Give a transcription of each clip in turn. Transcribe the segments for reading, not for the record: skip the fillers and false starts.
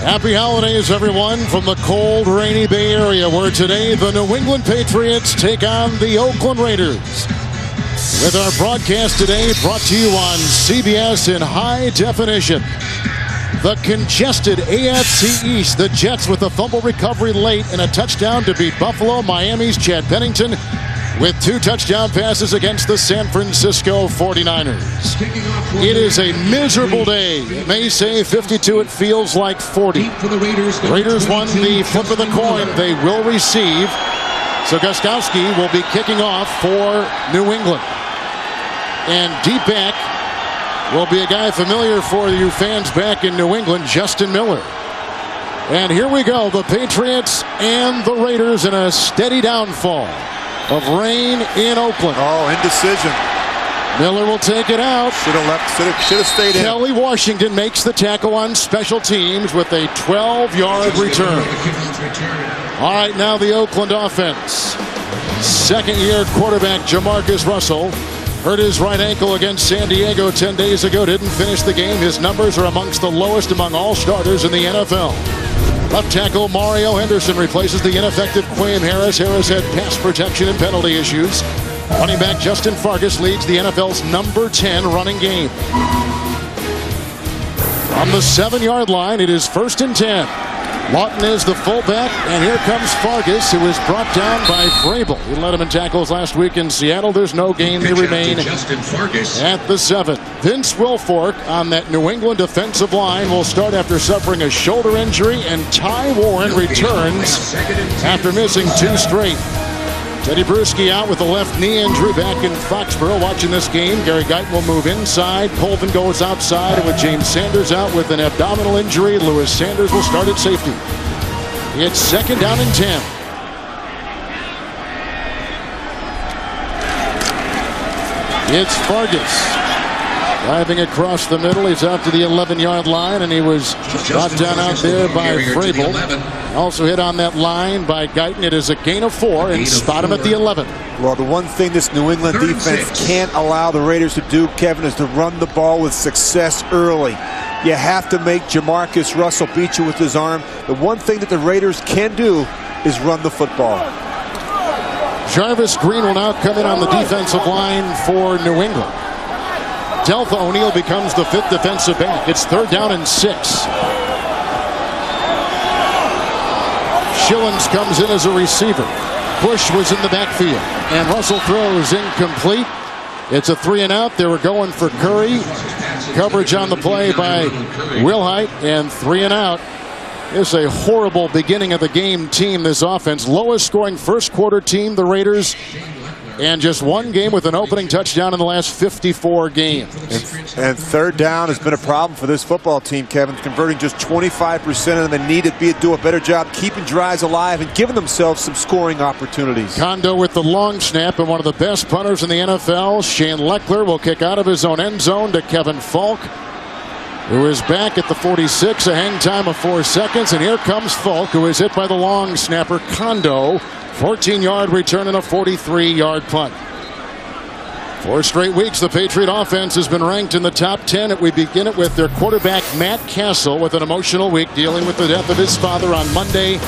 Happy holidays, everyone, from the cold, rainy Bay Area, where today the New England Patriots take on the Oakland Raiders. With our broadcast today brought to you on CBS in high definition. The congested AFC East, the Jets with a fumble recovery late and a touchdown to beat Buffalo. Miami's Chad Pennington with 2 touchdown passes against the San Francisco 49ers. It is a miserable day. It may say 52, it feels like 40. The Raiders won the flip of the coin. They will receive. So Gostkowski will be kicking off for New England. And deep back will be a guy familiar for you fans back in New England, Justin Miller. And here we go, the Patriots and the Raiders in a steady downfall of rain in Oakland. Oh, indecision. Miller will take it out. Should have left. Should have stayed in. Kelly Washington makes the tackle on special teams with a 12-yard return. All right, now the Oakland offense. Second-year quarterback Jamarcus Russell hurt his right ankle against San Diego 10 days ago. Didn't finish the game. His numbers are amongst the lowest among all starters in the NFL. Left tackle Mario Henderson replaces the ineffective Quayne Harris. Harris had pass protection and penalty issues. Running back Justin Fargas leads the NFL's number 10 running game. On the 7-yard line, it is 1st and 10. Lawton is the fullback, and here comes Fargas, who is brought down by Vrabel. He led him in tackles last week in Seattle. There's no gain. They remain at the 7. Vince Wilfork on that New England defensive line will start after suffering a shoulder injury, and Ty Warren returns after missing 2 straight. Teddy Bruschi out with a left knee injury back in Foxborough. Watching this game, Gary Guyton will move inside. Colvin goes outside, and with James Sanders out with an abdominal injury, Lewis Sanders will start at safety. It's 2nd down and 10. It's Fargas driving across the middle. He's out to the 11-yard line, and he was brought down out there by Vrabel. Also hit on that line by Guyton. It is a gain of 4 and spot him at the 11. Well, the one thing this New England defense can't allow the Raiders to do, Kevin, is to run the ball with success early. You have to make Jamarcus Russell beat you with his arm. The one thing that the Raiders can do is run the football. Jarvis Green will now come in on the defensive line for New England. Deltha O'Neal becomes the 5th defensive back. It's 3rd down and 6. Schillens comes in as a receiver. Bush was in the backfield, and Russell throws incomplete. It's a 3 and out. They were going for Curry. Coverage on the play by Wilhite, and 3 and out. It's a horrible beginning of the game team, this offense. Lowest scoring first quarter team, the Raiders. And just 1 game with an opening touchdown in the last 54 games. And 3rd down has been a problem for this football team, Kevin. Converting just 25% of them. They need to do a better job keeping drives alive and giving themselves some scoring opportunities. Kondo with the long snap, and one of the best punters in the NFL, Shane Leckler, will kick out of his own end zone to Kevin Falk, who is back at the 46, a hang time of 4 seconds. And here comes Falk, who is hit by the long snapper Kondo. 14-yard return and a 43-yard punt. 4 straight weeks, the Patriot offense has been ranked in the top 10. We begin it with their quarterback, Matt Castle, with an emotional week dealing with the death of his father on Monday.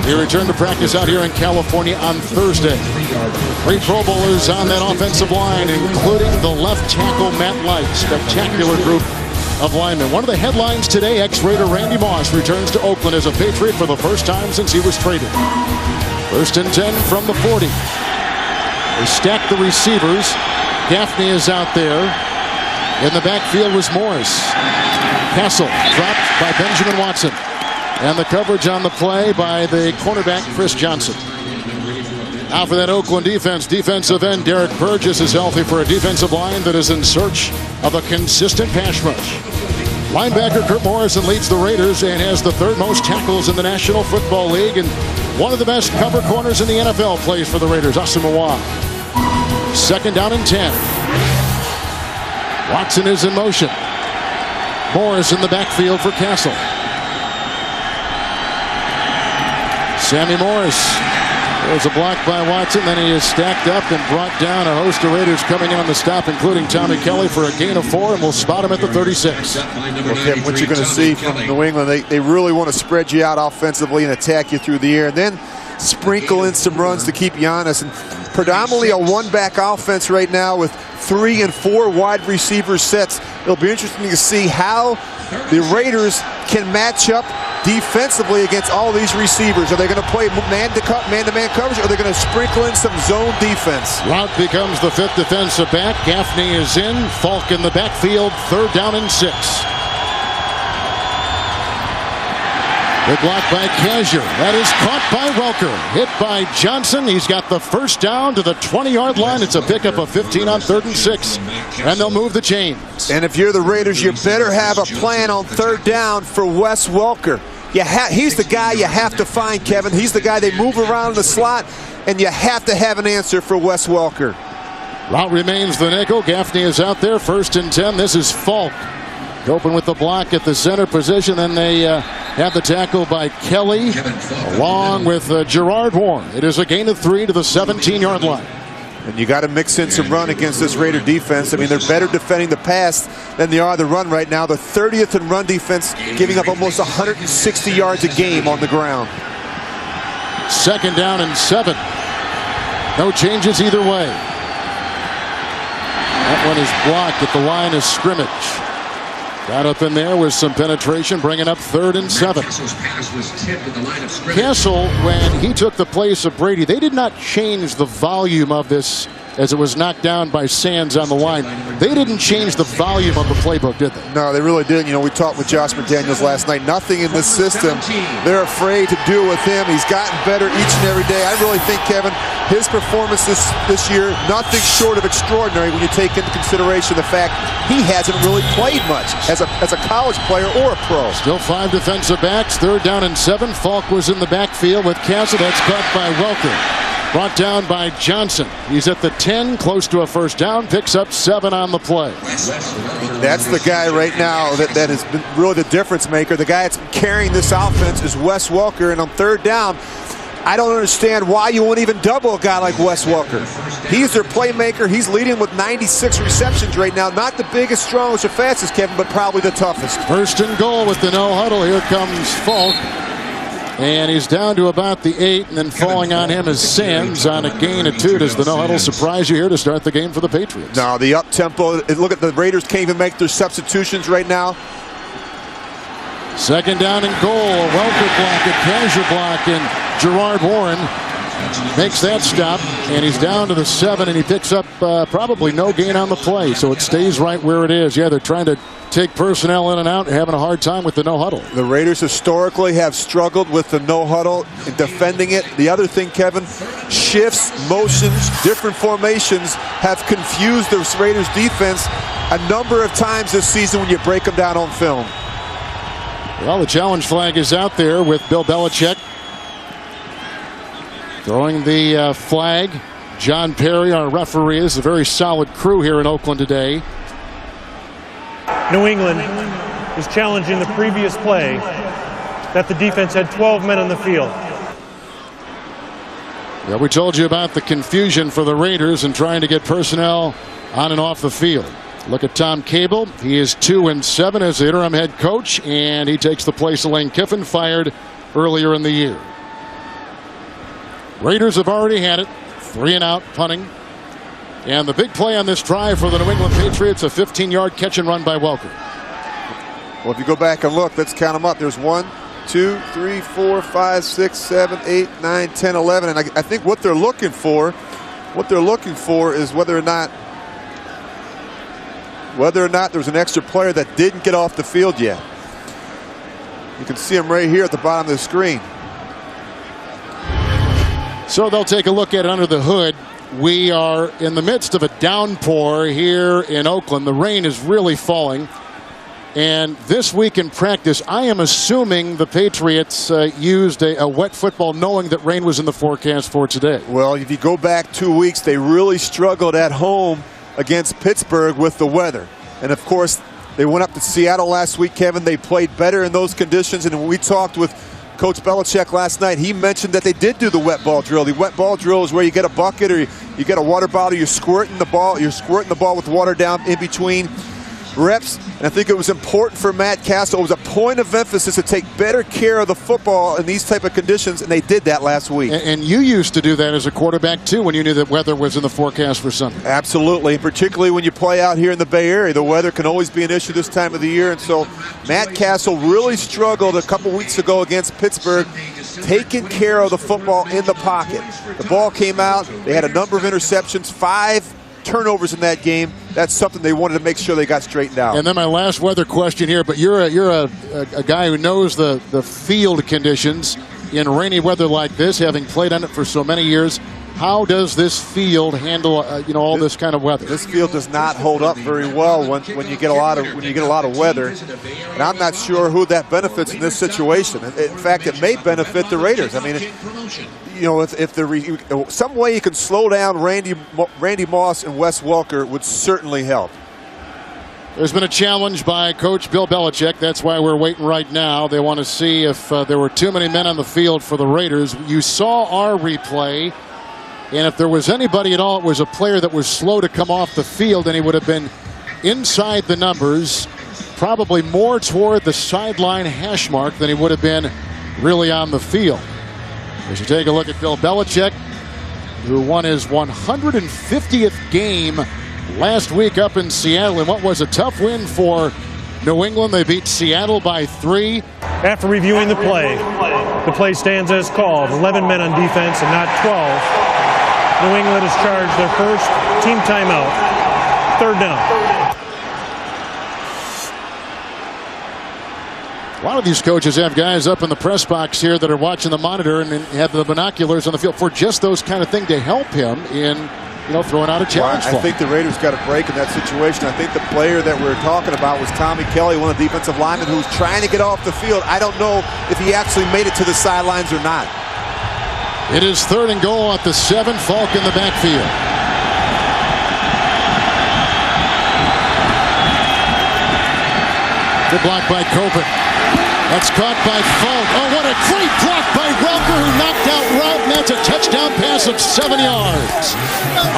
He returned to practice out here in California on Thursday. 3 Pro Bowlers on that offensive line, including the left tackle, Matt Light. Spectacular group of linemen. One of the headlines today, ex-Raider Randy Moss returns to Oakland as a Patriot for the first time since he was traded. 1st and 10 from the 40. They stack the receivers. Gaffney is out there. In the backfield was Morris. Castle dropped by Benjamin Watson. And the coverage on the play by the cornerback, Chris Johnson. Now for that Oakland defense, defensive end Derek Burgess is healthy for a defensive line that is in search of a consistent pass rush. Linebacker Kurt Morrison leads the Raiders and has the 3rd most tackles in the National Football League, and one of the best cover corners in the NFL plays for the Raiders, Asamoah. 2nd down and 10. Watson is in motion. Morris in the backfield for Castle. Sammy Morris There's a block by Watson. Then he is stacked up and brought down. A host of Raiders coming in on the stop, including Tommy Kelly for a gain of 4, and we'll spot him at the 36. Well, Kevin, what you're going to see from New England, they really want to spread you out offensively and attack you through the air, and then sprinkle in some runs to keep you honest. And predominantly a one-back offense right now with 3 and 4 wide receiver sets. It'll be interesting to see how the Raiders can match up defensively against all these receivers. Are they going to play man-to-man coverage, or are they going to sprinkle in some zone defense? Rout becomes the 5th defensive back. Gaffney is in. Falk in the backfield. 3rd down and 6. Big block by Kazir. That is caught by Welker. Hit by Johnson. He's got the 1st down to the 20-yard line. It's a pickup of 15 on 3rd and 6. And they'll move the chains. And if you're the Raiders, you better have a plan on 3rd down for Wes Welker. He's the guy you have to find, Kevin. He's the guy they move around in the slot, and you have to have an answer for Wes Welker. Rout remains the nickel. Gaffney is out there. 1st and 10. This is Falk. Open with the block at the center position. Then they have the tackle by Kelly along with Gerard Warren. It is a gain of 3 to the 17-yard line. And you got to mix in some run against this Raider defense. I mean, they're better defending the pass than they are the run right now. The 30th in run defense, giving up almost 160 yards a game on the ground. 2nd down and 7. No changes either way. That one is blocked at the line of scrimmage. Got up in there with some penetration, bringing up 3rd and 7. Castle, when he took the place of Brady, they did not change the volume of this as it was knocked down by Sands on the line. They didn't change the volume of the playbook, did they? No, they really didn't. You know, we talked with Josh McDaniels last night. Nothing in this system they're afraid to do with him. He's gotten better each and every day. I really think, Kevin, his performance this year, nothing short of extraordinary when you take into consideration the fact he hasn't really played much as a college player or a pro. Still 5 defensive backs. 3rd down and 7. Falk was in the backfield with Castle. That's caught by Welker. Brought down by Johnson. He's at the 10, close to a 1st down. Picks up 7 on the play. That's the guy right now that has been really the difference maker. The guy that's carrying this offense is Wes Welker. And on 3rd down, I don't understand why you won't even double a guy like Wes Welker. He's their playmaker. He's leading with 96 receptions right now. Not the biggest, strongest, or fastest, Kevin, but probably the toughest. 1st and goal with the no huddle. Here comes Falk. And he's down to about the 8, and then falling on him is Sands on a gain of 2. Does the no huddle surprise you here to start the game for the Patriots? No, the up tempo. Look at the Raiders can't even make their substitutions right now. 2nd down and goal. A Welker block, a Kazir block, and Gerard Warren makes that stop, and he's down to the 7, and he picks up probably no gain on the play, so it stays right where it is. Yeah, they're trying to take personnel in and out and having a hard time with the no huddle. The Raiders historically have struggled with the no huddle and defending it. The other thing, Kevin, shifts, motions, different formations have confused the Raiders defense a number of times this season when you break them down on film. Well, the challenge flag is out there with Bill Belichick throwing the flag. John Perry, our referee, is a very solid crew here in Oakland today. New England is challenging the previous play that the defense had 12 men on the field. Yeah, we told you about the confusion for the Raiders and trying to get personnel on and off the field. Look at Tom Cable. He is 2-7 as the interim head coach, and he takes the place of Lane Kiffin, fired earlier in the year. Raiders have already had it. 3 and out, punting. And the big play on this drive for the New England Patriots, a 15-yard catch and run by Welker. Well, if you go back and look, let's count them up. There's 1, 2, 3, 4, 5, 6, 7, 8, 9, 10, 11. And I think what they're looking for is whether or not there's an extra player that didn't get off the field yet. You can see him right here at the bottom of the screen. So they'll take a look at it under the hood. We are in the midst of a downpour here in Oakland. The rain is really falling. And this week in practice, I am assuming the Patriots used a wet football knowing that rain was in the forecast for today. Well, if you go back 2 weeks, they really struggled at home against Pittsburgh with the weather. And, of course, they went up to Seattle last week, Kevin. They played better in those conditions. And when we talked with Coach Belichick last night, he mentioned that they did do the wet ball drill. The wet ball drill is where you get a bucket or you get a water bottle, you're squirting the ball with water down in between reps. And I think it was important for Matt Castle. It was a point of emphasis to take better care of the football in these type of conditions, and they did that last week. And you used to do that as a quarterback too when you knew that weather was in the forecast for Sunday. Absolutely, particularly when you play out here in the Bay Area. The weather can always be an issue this time of the year, and so Matt Castle really struggled a couple weeks ago against Pittsburgh, taking care of the football in the pocket. The ball came out. They had a number of interceptions, 5 turnovers in that game. That's something they wanted to make sure they got straightened out. And then my last weather question here, but you're a guy who knows the field conditions in rainy weather like this, having played on it for so many years. How does this field handle all this kind of weather? This field does not hold up very well when you get a lot of weather, and I'm not sure who that benefits in this situation. In fact, it may benefit the Raiders. I mean, if some way you can slow down Randy Moss and Wes Welker would certainly help. There's been a challenge by Coach Bill Belichick. That's why we're waiting right now. They want to see if there were too many men on the field for the Raiders. You saw our replay. And if there was anybody at all, it was a player that was slow to come off the field, and he would have been inside the numbers, probably more toward the sideline hash mark than he would have been really on the field. As you take a look at Bill Belichick, who won his 150th game last week up in Seattle, and what was a tough win for New England. They beat Seattle by 3. After reviewing the play stands as called. 11 men on defense and not 12. New England has charged their first team timeout. 3rd down. A lot of these coaches have guys up in the press box here that are watching the monitor and have the binoculars on the field for just those kind of things to help him in throwing out a challenge. I think the Raiders got a break in that situation. I think the player that we're talking about was Tommy Kelly, one of the defensive linemen who was trying to get off the field. I don't know if he actually made it to the sidelines or not. It is 3rd and goal at the 7. Falk in the backfield. Good block by Copen. That's caught by Falk. Oh, what a great block by Welker, who knocked out Rout, and that's a touchdown pass of 7 yards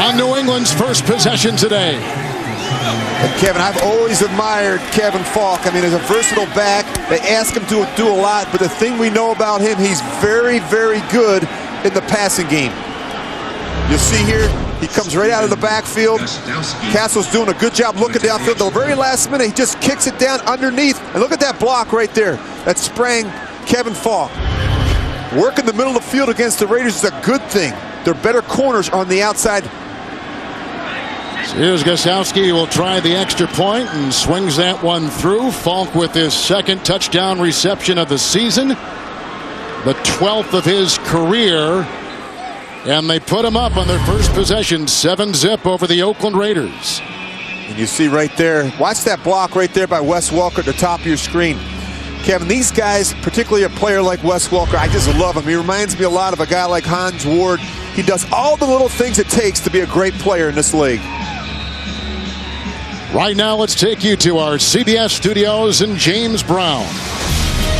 on New England's first possession today. And Kevin, I've always admired Kevin Falk. I mean, as a versatile back, they ask him to do a lot, but the thing we know about him, he's very, very good in the passing game. You'll see here, he comes right out of the backfield. Castle's doing a good job looking downfield. The very last minute, he just kicks it down underneath. And look at that block right there. That sprang Kevin Falk. Working the middle of the field against the Raiders is a good thing. Their better corners on the outside. So here's Gosowski, who will try the extra point and swings that one through. Falk with his 2nd touchdown reception of the season, the 12th of his career, and they put him up on their first possession, 7-zip over the Oakland Raiders. And you see right there, watch that block right there by Wes Welker at the top of your screen. Kevin, these guys, particularly a player like Wes Welker, I just love him. He reminds me a lot of a guy like Hines Ward. He does all the little things it takes to be a great player in this league. Right now, let's take you to our CBS studios in James Brown.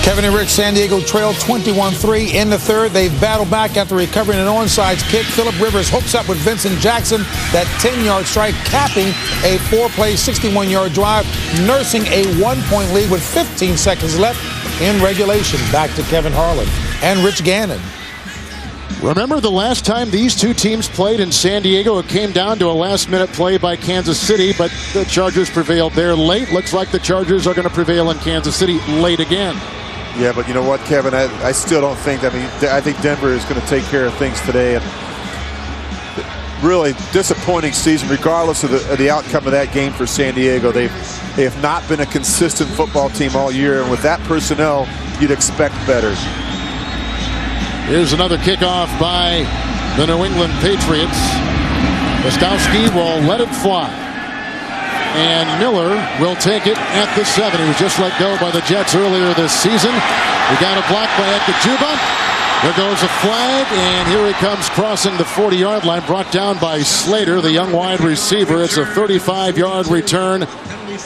Kevin and Rich, San Diego trailed 21-3 in the 3rd. They've battled back after recovering an onside kick. Phillip Rivers hooks up with Vincent Jackson. That 10-yard strike capping a 4-play, 61-yard drive, nursing a 1-point lead with 15 seconds left in regulation. Back to Kevin Harlan and Rich Gannon. Remember the last time these two teams played in San Diego? It came down to a last-minute play by Kansas City, but the Chargers prevailed there late. Looks like the Chargers are going to prevail in Kansas City late again. Yeah, but you know what, Kevin? I still don't think. I mean, I think Denver is going to take care of things today. And really disappointing season, regardless of the outcome of that game for San Diego. They have not been a consistent football team all year, and with that personnel, you'd expect better. Here's another kickoff by the New England Patriots. Gosowski will let it fly. And Miller will take it at the 7. He was just let go by the Jets earlier this season. We got a block by Ekajuba. There goes a flag, and here he comes crossing the 40-yard line, brought down by Slater, the young wide receiver. It's a 35-yard return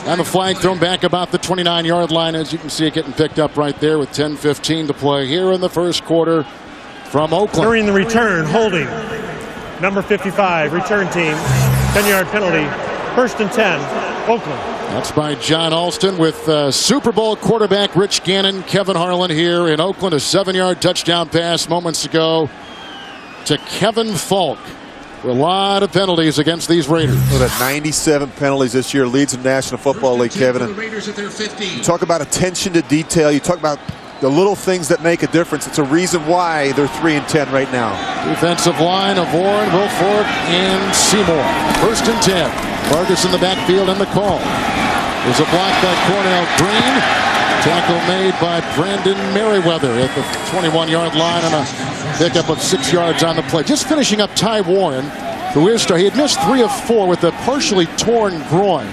And the flag thrown back about the 29-yard line. As you can see it getting picked up right there with 10:15 to play here in the first quarter from Oakland. During the return, holding. Number 55, return team. 10-yard penalty. 1st and 10, Oakland. That's by John Alston with Super Bowl quarterback Rich Gannon, Kevin Harlan here in Oakland. A 7-yard touchdown pass moments ago to Kevin Falk. A lot of penalties against these Raiders. Look at 97 penalties this year, leads the National Football League, Kevin. And you talk about attention to detail. You talk about the little things that make a difference. It's a reason why they're 3-10 right now. Defensive line of Warren, Wilfork, and Seymour. 1st and 10. Vargas in the backfield and the call. There's a block by Cornell Green. Tackle made by Brandon Merriweather at the 21-yard line on a pickup of 6 yards on the play. Just finishing up Ty Warren, who is he had missed 3 of 4 with a partially torn groin.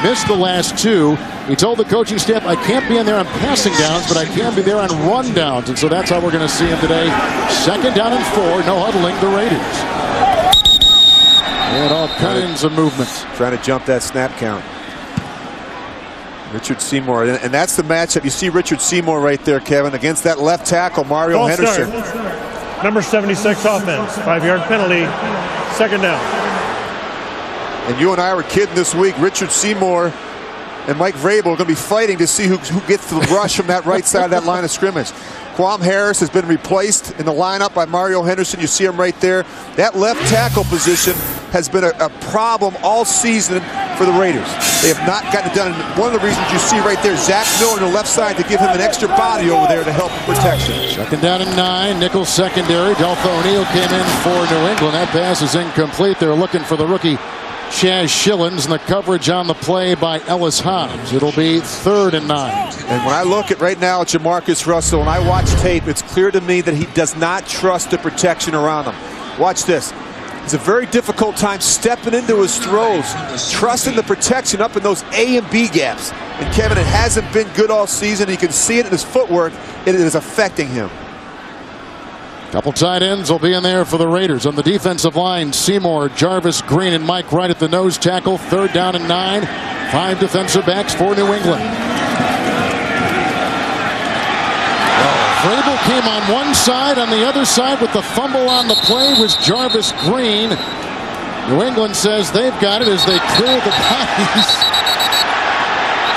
Missed the last 2. He told the coaching staff, I can't be in there on passing downs, but I can be there on run downs. And so that's how we're going to see him today. 2nd down and 4. No huddling the Raiders. And all kinds of movements. Trying to jump that snap count. Richard Seymour, and that's the matchup. You see Richard Seymour right there, Kevin, against that left tackle, Mario Henderson. Number 76 offense, 5-yard penalty, 2nd down. And you and I were kidding this week. Richard Seymour and Mike Vrabel are going to be fighting to see who gets the rush from that right side of that line of scrimmage. Quam Harris has been replaced in the lineup by Mario Henderson. You see him right there. That left tackle position has been a problem all season for the Raiders. They have not gotten it done. And one of the reasons you see right there, Zach Miller on the left side to give him an extra body over there to help with protection. 2nd down and 9. Nickel secondary. Deltha O'Neal came in for New England. That pass is incomplete. They're looking for the rookie Chaz Schillens, and the coverage on the play by Ellis Hobbs. It'll be 3rd and 9. And when I look at right now at Jamarcus Russell, and I watch tape, it's clear to me that he does not trust the protection around him. Watch this. It's a very difficult time stepping into his throws, trusting the protection up in those A and B gaps. And Kevin, it hasn't been good all season. You can see it in his footwork. It is affecting him. Couple tight ends will be in there for the Raiders. On the defensive line, Seymour, Jarvis Green, and Mike Wright at the nose tackle. 3rd down and 9. 5 defensive backs for New England. Vrabel came on one side. On the other side with the fumble on the play was Jarvis Green. New England says they've got it as they clear the bodies.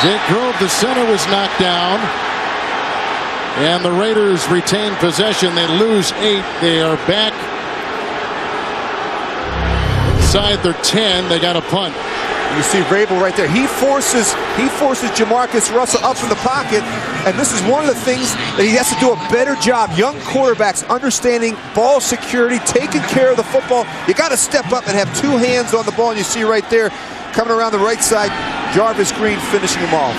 Jake Grove, the center, was knocked down. And the Raiders retain possession. They lose 8. They are back inside their 10. They got a punt. You see Vrabel right there. He forces Jamarcus Russell up in the pocket, and this is one of the things that he has to do a better job. Young quarterbacks understanding ball security, taking care of the football. You got to step up and have 2 hands on the ball, and you see right there, coming around the right side, Jarvis Green finishing them off.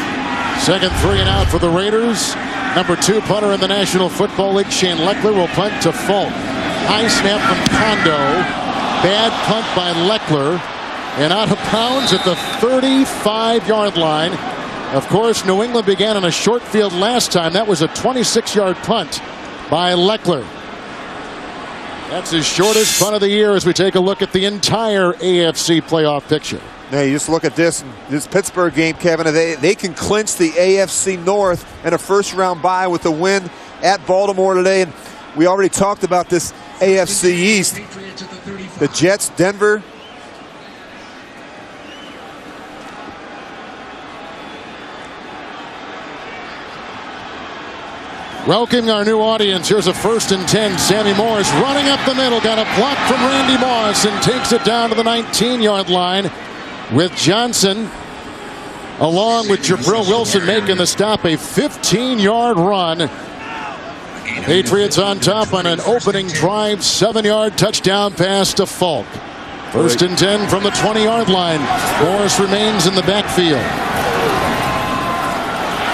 2nd 3 and out for the Raiders. Number 2 punter in the National Football League, Shane Leckler, will punt to Falk. High snap from Kondo. Bad punt by Leckler. And out of bounds at the 35-yard line. Of course, New England began on a short field last time. That was a 26-yard punt by Leckler. That's his shortest punt of the year as we take a look at the entire AFC playoff picture. Now you just look at this Pittsburgh game, Kevin. They can clinch the AFC North and a first-round bye with a win at Baltimore today. And we already talked about this AFC East. The Jets, Denver. Welcoming our new audience, here's a 1st and 10. Sammy Morris running up the middle. Got a block from Randy Moss and takes it down to the 19-yard line with Johnson along with Jabril Wilson making the stop. A 15-yard run. Patriots on top on an opening drive. 7-yard touchdown pass to Falk. 1st and 10 from the 20-yard line. Morris remains in the backfield.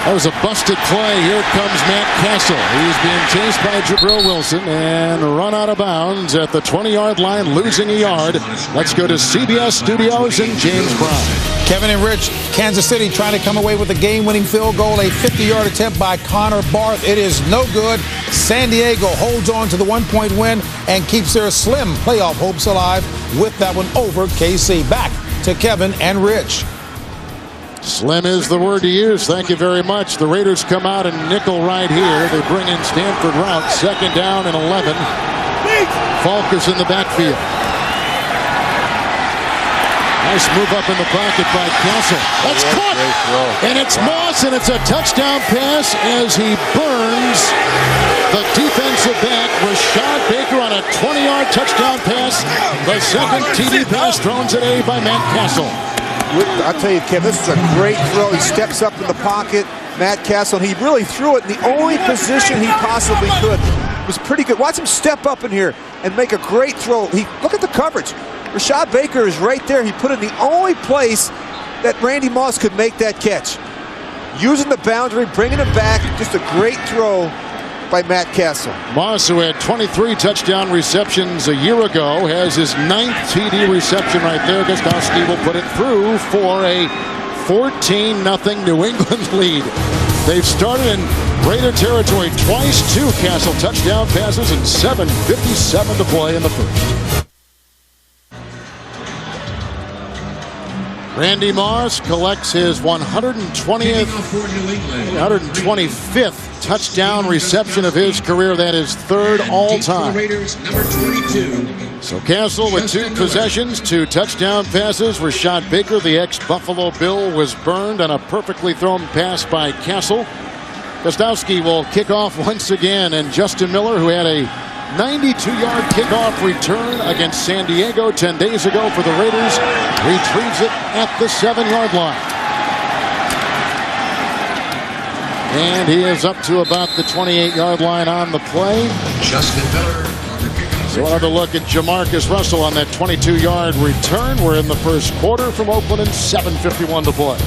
That was a busted play. Here comes Matt Castle. He's being chased by Jabril Wilson and run out of bounds at the 20-yard line, losing a yard. Let's go to CBS Studios and James Brown. Kevin and Rich, Kansas City trying to come away with a game-winning field goal. A 50-yard attempt by Connor Barth. It is no good. San Diego holds on to the 1-point win and keeps their slim playoff hopes alive with that one over KC. Back to Kevin and Rich. Slim is the word to use. Thank you very much. The Raiders come out in nickel right here. They bring in Stanford route. 2nd down and 11. Falk is in the backfield. Nice move up in the pocket by Castle. That's caught. And it's Moss, and it's a touchdown pass as he burns the defensive back. Rashad Baker on a 20-yard touchdown pass. The second TD pass thrown today by Matt Castle. I'll tell you, Kevin, this is a great throw. He steps up in the pocket, Matt Castle, and he really threw it in the only position he possibly could. It was pretty good. Watch him step up in here and make a great throw. Look at the coverage. Rashad Baker is right there. He put it in the only place that Randy Moss could make that catch. Using the boundary, bringing it back. Just a great throw by Matt Castle. Moss, who had 23 touchdown receptions a year ago, has his 9th TD reception right there. Gostowski will put it through for a 14-0 New England lead. They've started in Raider territory twice, 2 Castle touchdown passes, and 7:57 to play in the first. Randy Moss collects his 125th touchdown reception of his career. That is 3rd all time. So Castle with 2 possessions, 2 touchdown passes. Rashad Baker, the ex-Buffalo Bill, was burned on a perfectly thrown pass by Castle. Gostowski will kick off once again, and Justin Miller, who had a 92-yard kickoff return against San Diego 10 days ago for the Raiders, retrieves it at the 7-yard line. And he is up to about the 28-yard line on the play. Justin Miller on the kickoff. So another look at Jamarcus Russell on that 22-yard return. We're in the first quarter from Oakland and 7:51 to play.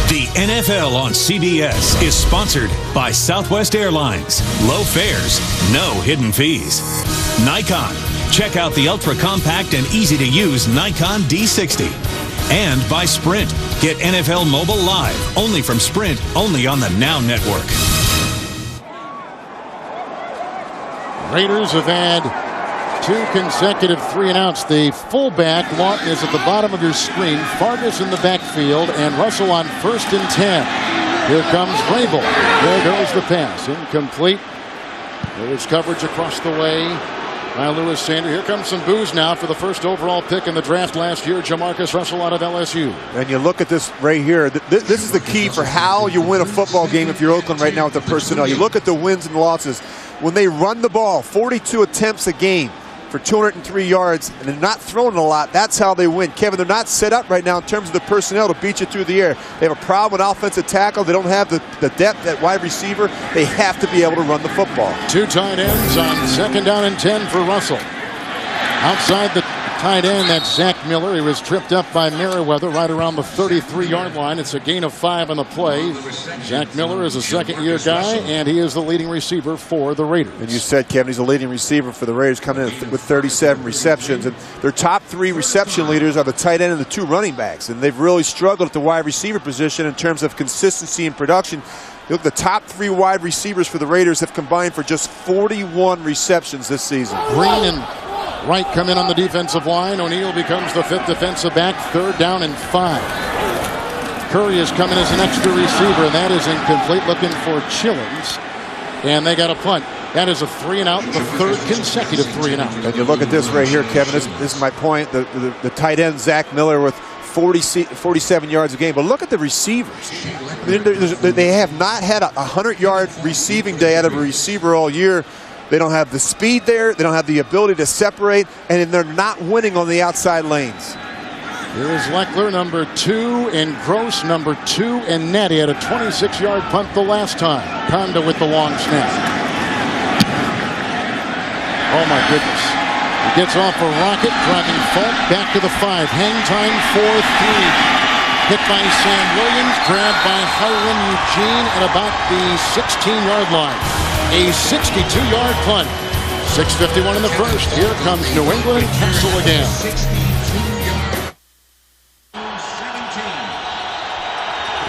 The NFL on CBS is sponsored by Southwest Airlines. Low fares, no hidden fees. Nikon. Check out the ultra-compact and easy-to-use Nikon D60. And by Sprint. Get NFL Mobile Live, only from Sprint, only on the Now Network. Raiders have had 2 consecutive 3-and-outs. The fullback, Lawton, is at the bottom of your screen. Fargas in the backfield, and Russell on 1st and 10. Here comes Vrabel. There goes the pass. Incomplete. There is coverage across the way by Lewis Sanders. Here comes some boos now for the first overall pick in the draft last year, Jamarcus Russell out of LSU. And you look at this right here. This is the key for how you win a football game if you're Oakland right now with the personnel. You look at the wins and losses. When they run the ball, 42 attempts a game for 203 yards, and they're not throwing a lot, that's how they win. Kevin, they're not set up right now in terms of the personnel to beat you through the air. They have a problem with offensive tackle. They don't have the depth at wide receiver. They have to be able to run the football. 2 tight ends on 2nd down and 10 for Russell. Outside the tight end, that's Zach Miller. He was tripped up by Merriweather right around the 33-yard line. It's a gain of 5 on the play. Zach Miller is a 2nd-year guy, and he is the leading receiver for the Raiders. And you said, Kevin, he's the leading receiver for the Raiders, coming in with 37 receptions. And their top 3 reception leaders are the tight end and the 2 running backs. And they've really struggled at the wide receiver position in terms of consistency and production. Look, the top 3 wide receivers for the Raiders have combined for just 41 receptions this season. Green and Wright come in on the defensive line. O'Neal becomes the 5th defensive back. 3rd down and 5. Curry is coming as an extra receiver, and that is incomplete. Looking for Chillins, and they got a punt. That is a 3-and-out, the 3rd consecutive 3-and-out. And you look at this right here, Kevin. This is my point. The tight end, Zach Miller, with 47 yards a game. But look at the receivers. I mean, they have not had a 100-yard receiving day out of a receiver all year. They don't have the speed there. They don't have the ability to separate, and they're not winning on the outside lanes. Here's Leckler, number 2, and Gross, number 2, and Nettie had a 26-yard punt the last time. Conda with the long snap. Oh, my goodness. He gets off a rocket, driving Falk back to the 5. Hang time 4-3. Hit by Sam Williams, grabbed by Hiram Eugene at about the 16-yard line. A 62-yard punt. 6:51 in the first. Here comes New England and Castle again.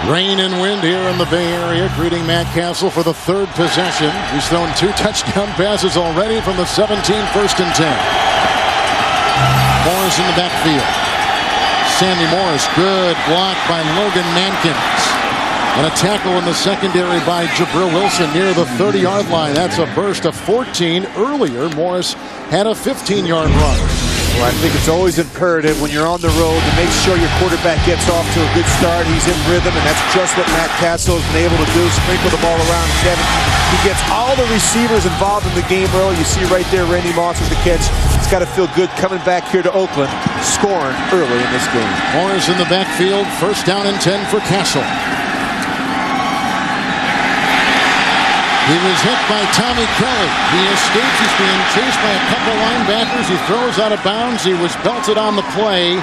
Rain and wind here in the Bay Area, greeting Matt Castle for the 3rd possession. He's thrown 2 touchdown passes already from the 17, 1st and 10. Morris in the backfield. Sammy Morris. Good block by Logan Mankins. And a tackle in the secondary by Jabril Wilson near the 30-yard line. That's a burst of 14. Earlier, Morris had a 15-yard run. Well, I think it's always imperative when you're on the road to make sure your quarterback gets off to a good start. He's in rhythm, and that's just what Matt Castle has been able to do. Sprinkle the ball around Kevin. He gets all the receivers involved in the game early. You see right there Randy Moss with the catch. It's got to feel good coming back here to Oakland, scoring early in this game. Morris in the backfield. First down and 10 for Castle. He was hit by Tommy Kelly. He escapes. He's being chased by a couple linebackers. He throws out of bounds. He was belted on the play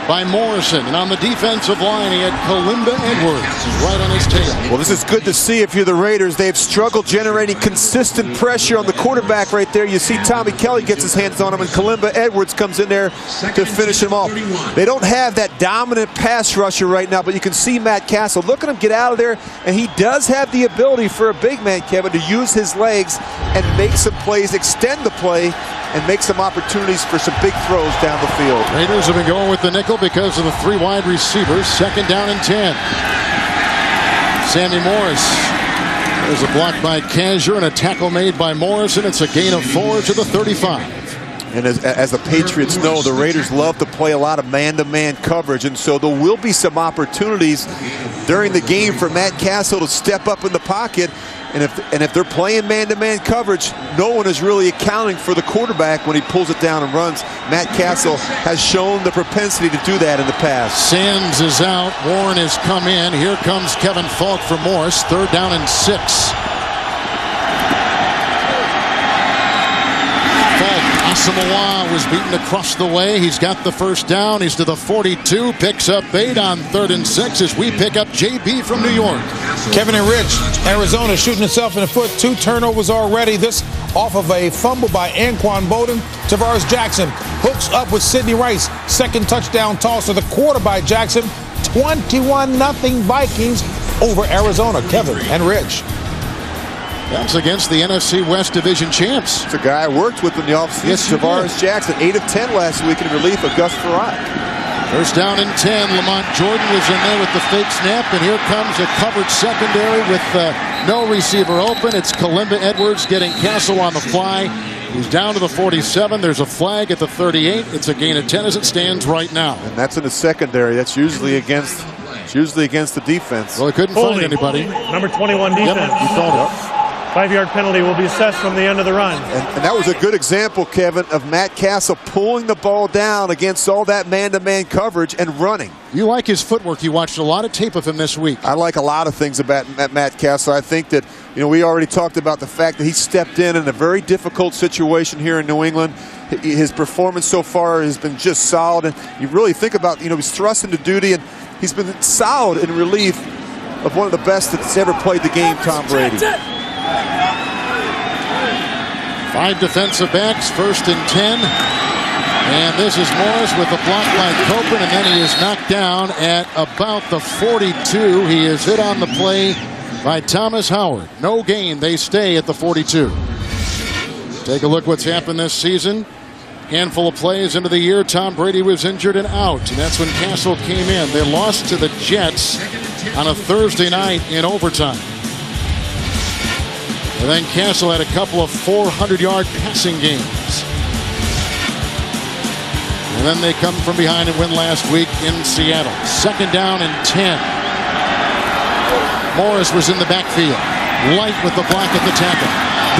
by Morrison. And on the defensive line, he had Kalimba Edwards right on his tail. Well, this is good to see if you're the Raiders. They've struggled generating consistent pressure on the quarterback right there. You see Tommy Kelly gets his hands on him, and Kalimba Edwards comes in there to finish him off. They don't have that dominant pass rusher right now, but you can see Matt Castle. Look at him get out of there, and he does have the ability for a big man, Kevin, to use his legs and make some plays, extend the play, and make some opportunities for some big throws down the field. Raiders have been going with the nickel because of the 3 wide receivers. Second down and 10. Sammy Morris. There's a block by Kazure and a tackle made by Morrison. It's a gain of 4 to the 35. And as the Patriots know, the Raiders love to play a lot of man-to-man coverage, and so there will be some opportunities during the game for Matt Castle to step up in the pocket. And if they're playing man-to-man coverage, no one is really accounting for the quarterback when he pulls it down and runs. Matt Castle has shown the propensity to do that in the past. Sands is out. Warren has come in. Here comes Kevin Falk for Morris. Third down and 6. Asamoah was beaten across the way. He's got the first down. He's to the 42. Picks up 8 on 3rd and 6 as we pick up JB from New York. Kevin and Rich, Arizona shooting itself in the foot. 2 turnovers already. This off of a fumble by Anquan Bowden. Tavares Jackson hooks up with Sidney Rice. Second touchdown toss to the quarter by Jackson. 21-0 Vikings over Arizona. Kevin and Rich. That's against the NFC West Division champs. It's a guy I worked with in the offseason. Yes, Tavares Jackson, 8 of 10 last week in relief of Gus Frerotte. First down and 10. Lamont Jordan was in there with the fake snap, and here comes a covered secondary with no receiver open. It's Kalimba Edwards getting Castle on the fly. He's down to the 47. There's a flag at the 38. It's a gain of 10 as it stands right now. And that's in the secondary. That's usually against the defense. Well, they couldn't find anybody. Number 21 defense. Yep, you called it. 5-yard penalty will be assessed from the end of the run. And that was a good example, Kevin, of Matt Castle pulling the ball down against all that man-to-man coverage and running. You like his footwork. You watched a lot of tape of him this week. I like a lot of things about Matt Castle. I think that, we already talked about the fact that he stepped in a very difficult situation here in New England. His performance so far has been just solid. And you really think about, he's thrust into duty, and he's been solid in relief of one of the best that's ever played the game, Tom Brady. 5 defensive backs, 1st and 10. And this is Morris with a block by Copeland, and then he is knocked down at about the 42. He is hit on the play by Thomas Howard. No gain. They stay at the 42. Take a look what's happened this season. Handful of plays into the year. Tom Brady was injured and out, and that's when Castle came in. They lost to the Jets on a Thursday night in overtime. And then Castle had a couple of 400-yard passing games. And then they come from behind and win last week in Seattle. Second down and 10. Morris was in the backfield. Light with the block at the tackle.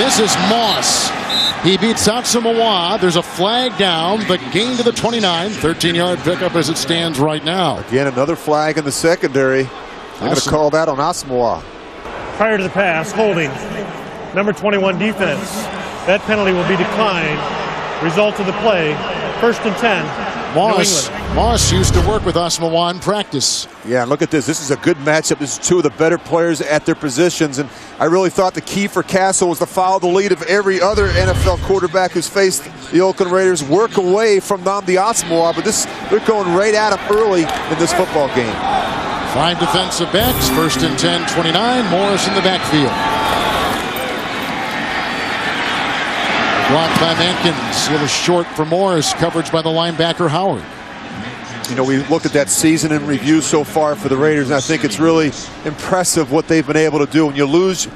This is Moss. He beats Asamoah. There's a flag down, but gain to the 29. 13-yard pickup as it stands right now. Again, another flag in the secondary. I'm going to call that on Asamoah. Prior to the pass, holding. Number 21 defense. That penalty will be declined. Result of the play, 1st and 10. Moss used to work with Asamoah in practice. Yeah, look at this. This is a good matchup. This is 2 of the better players at their positions. And I really thought the key for Castle was to follow the lead of every other NFL quarterback who's faced the Oakland Raiders. Work away from Nnamdi Asamoah, but they're going right at him early in this football game. 5 defensive backs, 1st and 10, 29. Morris in the backfield. Blocked by Mankins. It was short for Morris. Coverage by the linebacker Howard. You know, we looked at that season in review so far for the Raiders, and I think it's really impressive what they've been able to do. When you lose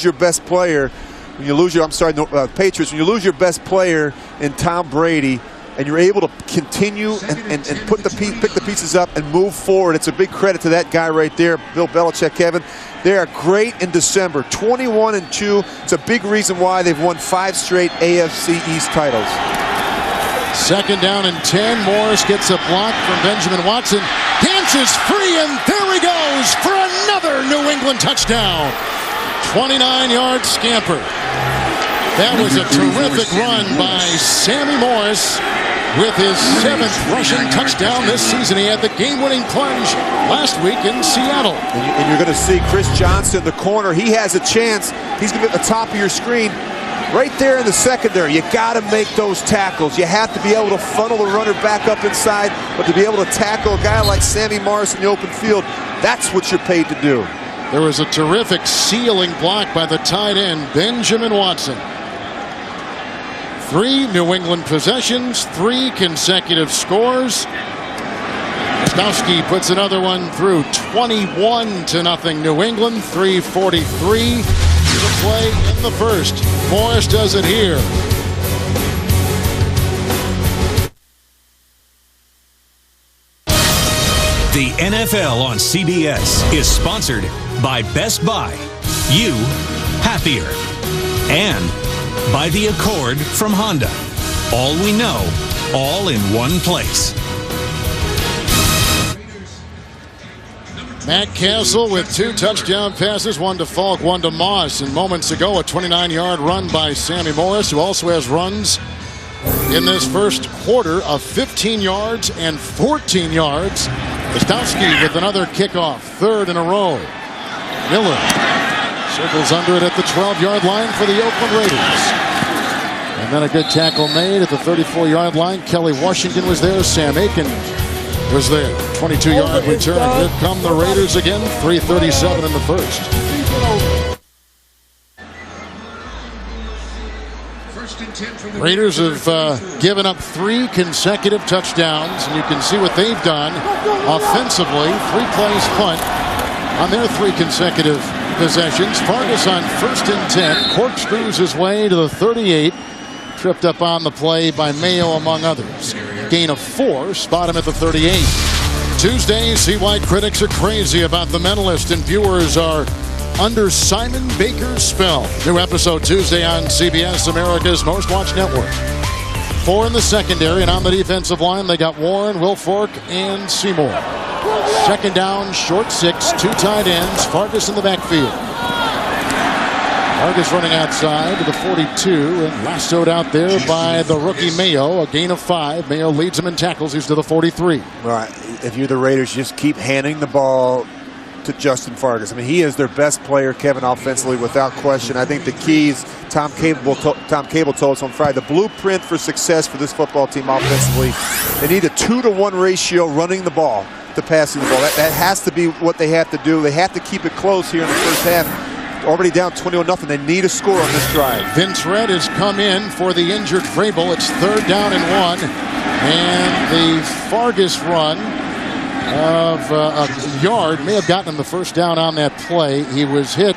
your best player, Patriots, when you lose your best player in Tom Brady, and you're able to continue and pick the pieces up and move forward, it's a big credit to that guy right there, Bill Belichick, Kevin. They are great in December, 21-2. It's a big reason why they've won 5 straight AFC East titles. 2nd down and 10. Morris gets a block from Benjamin Watson. Dances free, and there he goes for another New England touchdown. 29-yard scamper. That was a terrific run by Sammy Morris with his 7th rushing touchdown this season. He had the game-winning plunge last week in Seattle. And you're going to see Chris Johnson in the corner. He has a chance. He's going to be at the top of your screen. Right there in the secondary, you got to make those tackles. You have to be able to funnel the runner back up inside, but to be able to tackle a guy like Sammy Morris in the open field, that's what you're paid to do. There was a terrific sealing block by the tight end, Benjamin Watson. 3 New England possessions, 3 consecutive scores. Gostowski puts another one through. 21-0 New England, 3:43 to play in the first. Morris does it here. The NFL on CBS is sponsored by Best Buy. You happier. And by the Accord from Honda. All we know, all in one place. Matt Castle with 2 touchdown passes, 1 to Falk, 1 to Moss. And moments ago, a 29-yard run by Sammy Morris, who also has runs in this first quarter of 15 yards and 14 yards. Gostowski with another kickoff, 3rd in a row. Miller circles under it at the 12-yard line for the Oakland Raiders. And then a good tackle made at the 34-yard line. Kelly Washington was there. Sam Aiken was there. 22-yard return. Here come the Raiders again. 3:37 in the first. Raiders have given up 3 consecutive touchdowns, and you can see what they've done offensively. 3 plays punt on their 3 consecutive possessions. Fargas on 1st and 10. Corkscrews his way to the 38. Tripped up on the play by Mayo, among others. Gain of 4. Spot him at the 38. Tuesday, see why critics are crazy about The Mentalist, and viewers are under Simon Baker's spell. New episode Tuesday on CBS, America's most watched network. 4 in the secondary, and on the defensive line, they got Warren, Wilfork, and Seymour. 2nd down, short 6, 2 tight ends, Fargas in the backfield. Fargas running outside to the 42 and lassoed out there by the rookie Mayo. A gain of 5. Mayo leads him in tackles. He's to the 43. Right. If you're the Raiders, just keep handing the ball to Justin Fargas. I mean, he is their best player, Kevin, offensively, without question. I think the keys, Tom Cable told us on Friday, the blueprint for success for this football team offensively, they need a 2-to-1 ratio running the ball to passing the ball. That has to be what they have to do. They have to keep it close here in the first half. Already down 21-0. They need a score on this drive. Vince Red has come in for the injured Vrabel. It's 3rd down and 1. And the Fargas run of a yard may have gotten him the first down on that play. He was hit.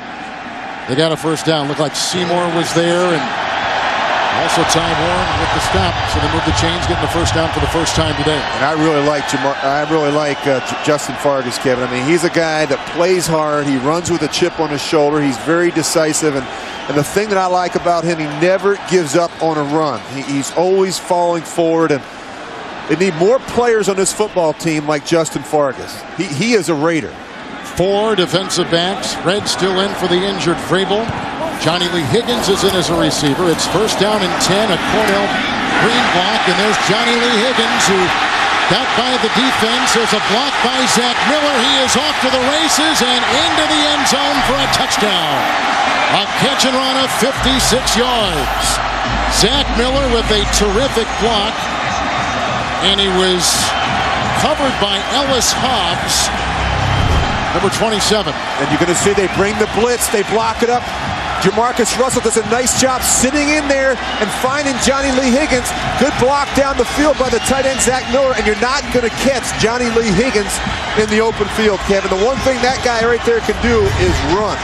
They got a first down. Looked like Seymour was there, and also Ty Warren with the stop. So they moved the chains, getting the first down for the first time today. And I really like Justin Fargas, Kevin. I mean, he's a guy that plays hard. He runs with a chip on his shoulder. He's very decisive, and the thing that I like about him, he never gives up on a run. He's always falling forward, and they need more players on this football team like Justin Fargas. He is a Raider. 4 defensive backs. Red still in for the injured Vrabel. Johnny Lee Higgins is in as a receiver. It's 1st down and 10. A Cornell green block, and there's Johnny Lee Higgins, who got by the defense. There's a block by Zach Miller. He is off to the races and into the end zone for a touchdown. A catch and run of 56 yards. Zach Miller with a terrific block, and he was covered by Ellis Hobbs, number 27. And you're going to see they bring the blitz. They block it up. Jamarcus Russell does a nice job sitting in there and finding Johnny Lee Higgins. Good block down the field by the tight end, Zach Miller, and you're not going to catch Johnny Lee Higgins in the open field, Kevin. The one thing that guy right there can do is run.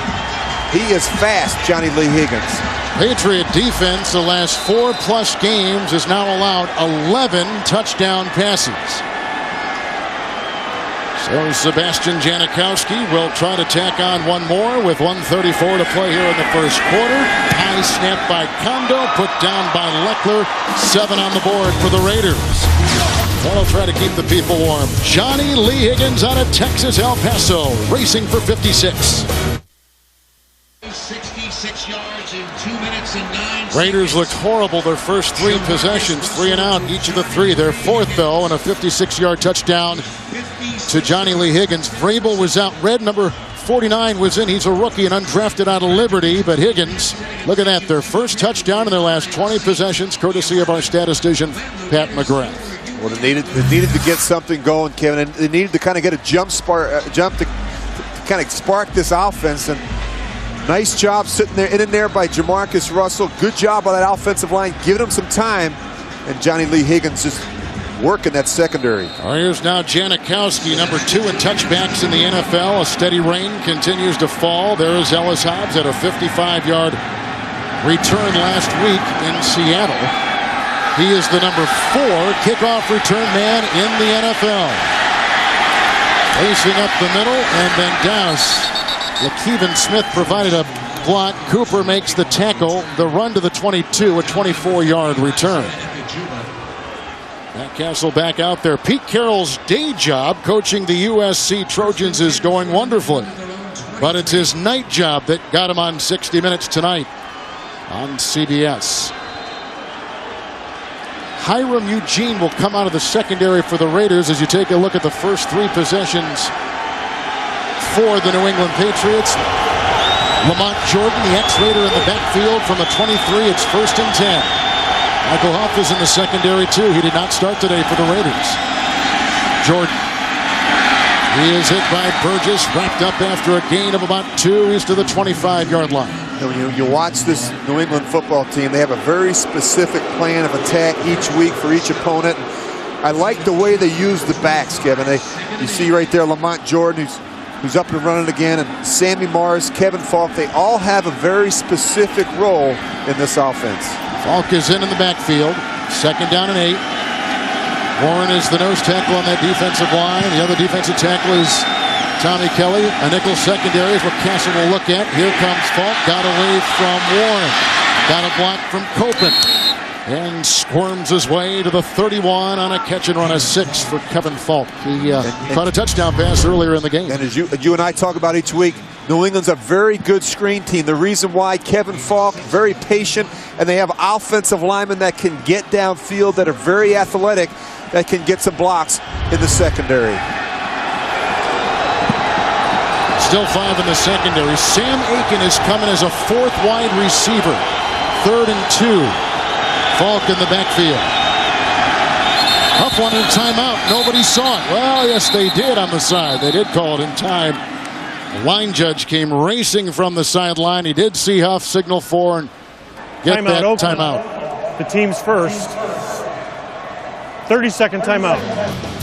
He is fast, Johnny Lee Higgins. Patriot defense the last 4+ games has now allowed 11 touchdown passes. So Sebastian Janikowski will try to tack on one more with 1:34 to play here in the first quarter. High snap by Kondo, put down by Leckler. 7 on the board for the Raiders. That'll try to keep the people warm. Johnny Lee Higgins out of Texas, El Paso, racing for 56. 66 yards in 2 minutes and 9 Raiders looked horrible their first 3 possessions, 3 and out each of the 3. Their fourth, though, and a 56-yard touchdown to Johnny Lee Higgins. Vrabel was out. Red number 49 was in. He's a rookie and undrafted out of Liberty. But Higgins, look at that. Their first touchdown in their last 20 possessions, courtesy of our statistician, Pat McGrath. Well, they needed to get something going, Kevin. And they needed to kind of get a jump to kind of spark this offense. And nice job sitting there in there by Jamarcus Russell. Good job by that offensive line, giving him some time. And Johnny Lee Higgins just working that secondary. Here's now Janikowski, number 2 in touchbacks in the NFL. A steady rain continues to fall. There is Ellis Hobbs at a 55-yard return last week in Seattle. He is the number 4 kickoff return man in the NFL. Racing up the middle and then down. LaKeven Smith provided a block. Cooper makes the tackle. The run to the 22, a 24-yard return. Matt Castle back out there. Pete Carroll's day job coaching the USC Trojans is going wonderfully. But it's his night job that got him on 60 Minutes tonight on CBS. Hiram Eugene will come out of the secondary for the Raiders as you take a look at the first 3 possessions for the New England Patriots. Lamont Jordan, the ex-Raider, in the backfield from the 23. It's 1st and 10. Michael Huff is in the secondary too. He did not start today for the Raiders. Jordan. He is hit by Burgess, wrapped up after a gain of about 2. He's to the 25-yard line. When you watch this New England football team, they have a very specific plan of attack each week for each opponent. I like the way they use the backs, Kevin. You see right there Lamont Jordan, who's up and running again, and Sammy Morris, Kevin Falk. They all have a very specific role in this offense. Falk is in the backfield. 2nd down and 8. Warren is the nose tackle on that defensive line. The other defensive tackle is Tommy Kelly. A nickel secondary is what Castle will look at. Here comes Falk. Got away from Warren. Got a block from Copen. And squirms his way to the 31 on a catch and run of 6 for Kevin Falk. He caught a touchdown pass earlier in the game. And as you and I talk about each week, New England's a very good screen team. The reason why Kevin Falk, very patient, and they have offensive linemen that can get downfield, that are very athletic, that can get some blocks in the secondary. Still 5 in the secondary. Sam Aiken is coming as a 4th wide receiver. 3rd and 2. Falk in the backfield. Huff wanted a timeout. Nobody saw it. Well, yes, they did on the side. They did call it in time. The line judge came racing from the sideline. He did see Huff signal for and get that timeout. The team's first. 30-second timeout.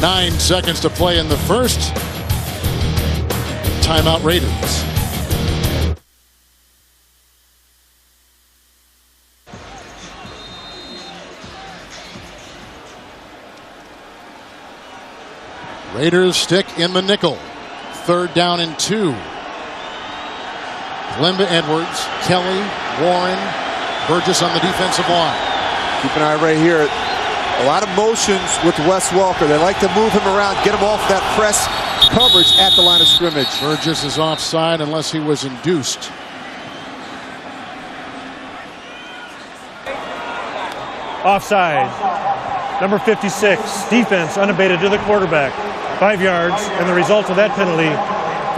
9 seconds to play in the first. Timeout Raiders. Raiders stick in the nickel. 3rd down and 2. Limba Edwards, Kelly, Warren, Burgess on the defensive line. Keep an eye right here. A lot of motions with Wes Welker. They like to move him around, get him off that press coverage at the line of scrimmage. Burgess is offside unless he was induced. Offside. Number 56. Defense unabated to the quarterback. 5 yards, and the result of that penalty,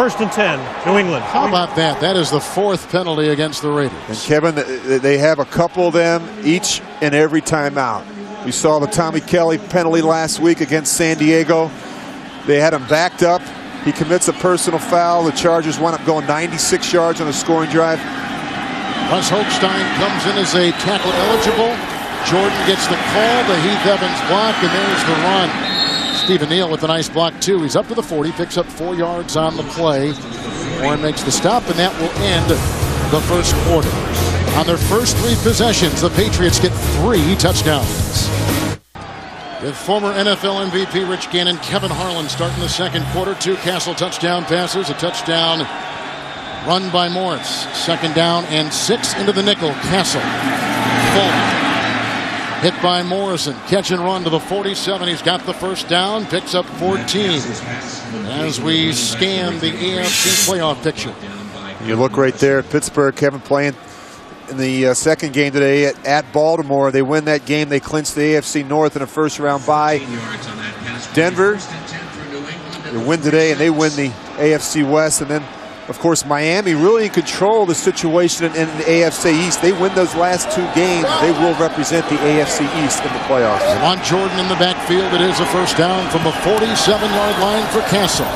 1st and 10, New England. How about that? That is the 4th penalty against the Raiders. And Kevin, they have a couple of them each and every timeout. We saw the Tommy Kelly penalty last week against San Diego. They had him backed up. He commits a personal foul. The Chargers wound up going 96 yards on a scoring drive. Russ Holstein comes in as a tackle eligible. Jordan gets the call, the Heath Evans block, and there's the run. Stephen Neal with a nice block, too. He's up to the 40, picks up 4 yards on the play. Warren makes the stop, and that will end the first quarter. On their first 3 possessions, the Patriots get 3 touchdowns. With former NFL MVP Rich Gannon, Kevin Harlan starting the second quarter. 2 Castle touchdown passes, a touchdown run by Morris. Second down and 6 into the nickel. Castle. Full. Hit by Morrison. Catch and run to the 47. He's got the first down. Picks up 14. As we scan the AFC playoff picture. You look right there at Pittsburgh. Kevin playing in the second game today at Baltimore. They win that game. They clinch the AFC North in a first-round bye. Denver, they win today, and they win the AFC West. And then, of course, Miami really in control of the situation in the AFC East. They win those last 2 games. They will represent the AFC East in the playoffs. Lamont Jordan in the backfield. It is a first down from the 47-yard line for Castle.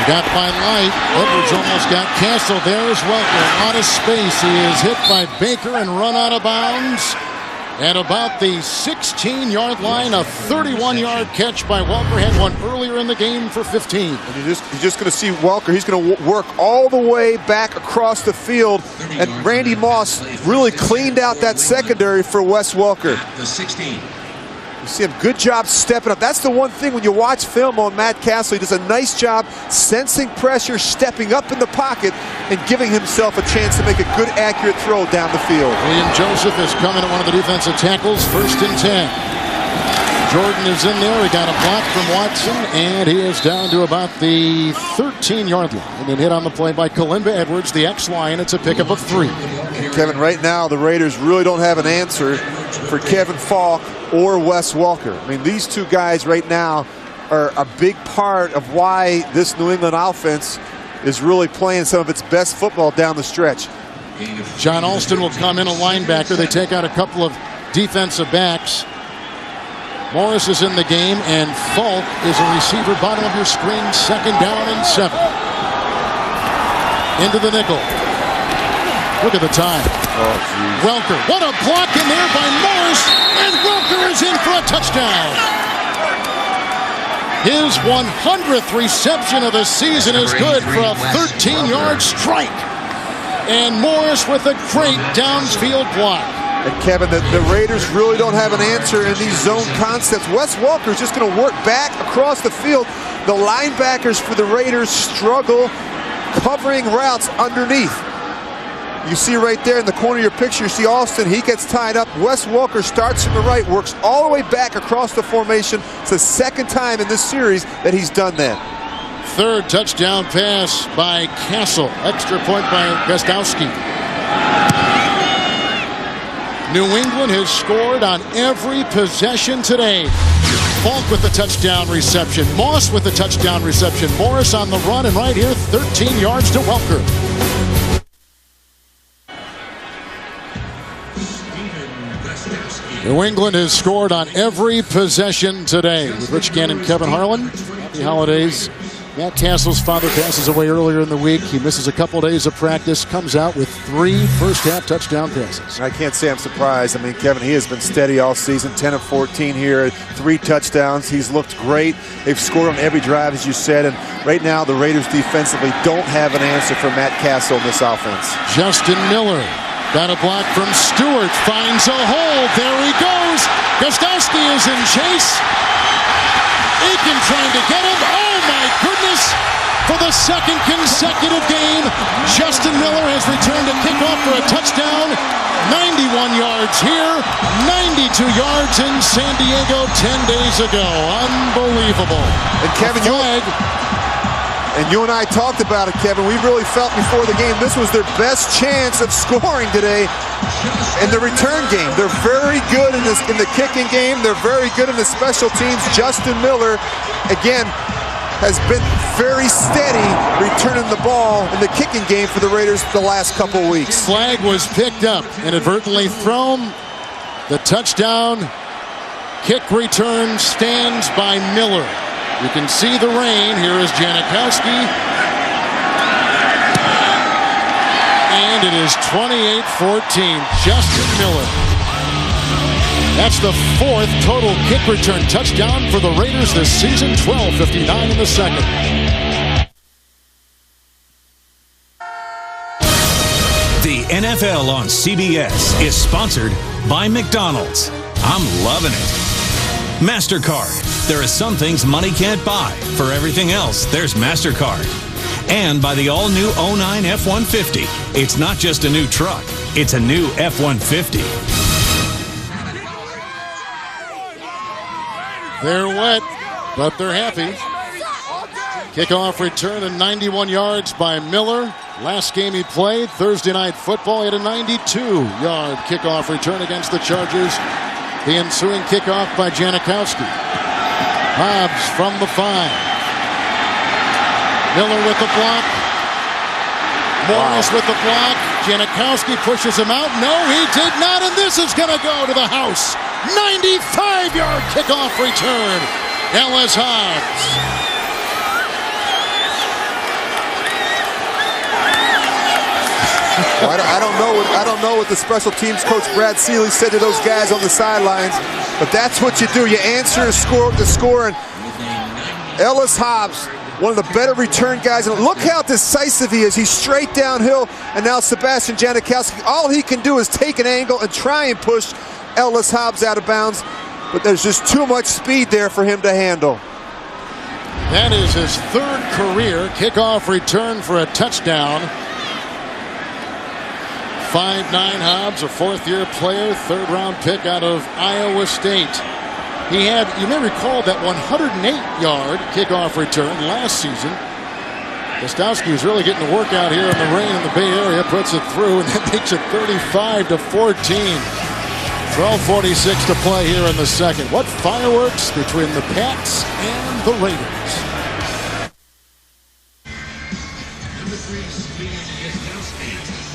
He got by Light. Edwards almost got Castle. There is Welker. Out of space. He is hit by Baker and run out of bounds. At about the 16-yard line, a 31-yard catch by Welker. Had one earlier in the game for 15. And you're just going to see Welker. He's going to work all the way back across the field. And Randy Moss really cleaned out that secondary for Wes Welker. The 16. You see him, good job stepping up. That's the one thing when you watch film on Matt Castle. He does a nice job sensing pressure, stepping up in the pocket, and giving himself a chance to make a good, accurate throw down the field. William Joseph is coming at one of the defensive tackles, 1st and 10. Jordan is in there. He got a block from Watson, and he is down to about the 13-yard line. And then hit on the play by Kalimba Edwards, the X-line. It's a pickup of 3. Kevin, right now the Raiders really don't have an answer for Kevin Falk or Wes Welker. I mean, these 2 guys right now are a big part of why this New England offense is really playing some of its best football down the stretch. John Alston will come in, a linebacker. They take out a couple of defensive backs. Morris is in the game, and Falk is a receiver, bottom of your screen, 2nd down and 7. Into the nickel. Look at the time. Oh, Welker, what a block in there by Morris, and Welker is in for a touchdown. His 100th reception of the season is good for a 13-yard strike. And Morris with a great downfield block. And Kevin, the Raiders really don't have an answer in these zone concepts. Wes Welker is just going to work back across the field. The linebackers for the Raiders struggle covering routes underneath. You see right there in the corner of your picture, you see Alston, he gets tied up. Wes Welker starts from the right, works all the way back across the formation. It's the 2nd time in this series that he's done that. 3rd touchdown pass by Castle. Extra point by Gostowski. New England has scored on every possession today. Falk with the touchdown reception. Moss with the touchdown reception. Morris on the run, and right here, 13 yards to Welker. New England has scored on every possession today. With Rich Gannon, Kevin Harlan. Happy holidays. Matt Castle's father passes away earlier in the week. He misses a couple days of practice, comes out with 3 first-half touchdown passes. I can't say I'm surprised. I mean, Kevin, he has been steady all season, 10 of 14 here, 3 touchdowns. He's looked great. They've scored on every drive, as you said, and right now the Raiders defensively don't have an answer for Matt Castle in this offense. Justin Miller got a block from Stewart, finds a hole. There he goes. Gostowski is in chase. Aiken trying to get him. Oh, my goodness. For the 2nd consecutive game, Justin Miller has returned a kickoff for a touchdown. 91 yards here, 92 yards in San Diego 10 days ago. Unbelievable. And Kevin, you and I talked about it, Kevin. We really felt before the game this was their best chance of scoring today in the return game. They're very good in the kicking game. They're very good in the special teams. Justin Miller, again, has been very steady returning the ball in the kicking game for the Raiders the last couple weeks. Flag was picked up, inadvertently thrown. The touchdown kick return stands by Miller. You can see the rain. Here is Janikowski. And it is 28-14. Justin Miller. That's the 4th total kick return touchdown for the Raiders this season. 12:59 in the second. The NFL on CBS is sponsored by McDonald's. I'm loving it. MasterCard. There are some things money can't buy. For everything else, there's MasterCard. And by the all-new 09 F-150. It's not just a new truck. It's a new F-150. They're wet, but they're happy. Kickoff return and 91 yards by Miller. Last game he played, Thursday Night Football, he had a 92-yard kickoff return against the Chargers. The ensuing kickoff by Janikowski. Hobbs from the 5. Miller with the block. Morris with the block. Janikowski pushes him out. No, he did not, and this is going to go to the house. 95-yard kickoff return. Ellis Hobbs. I don't know what the special teams coach Brad Seeley said to those guys on the sidelines, but that's what you do. You answer the score, and Ellis Hobbs, one of the better return guys. And look how decisive he is. He's straight downhill, and now Sebastian Janikowski, all he can do is take an angle and try and push Ellis Hobbs out of bounds, but there's just too much speed there for him to handle. That is his 3rd career kickoff return for a touchdown. 5'9" Hobbs, a 4th-year player, 3rd-round pick out of Iowa State. He had, you may recall, that 108-yard kickoff return last season. Gostowski is really getting to work out here in the rain in the Bay Area, puts it through, and that makes it 35-14. 12:46 to play here in the second. What fireworks between the Pats and the Raiders.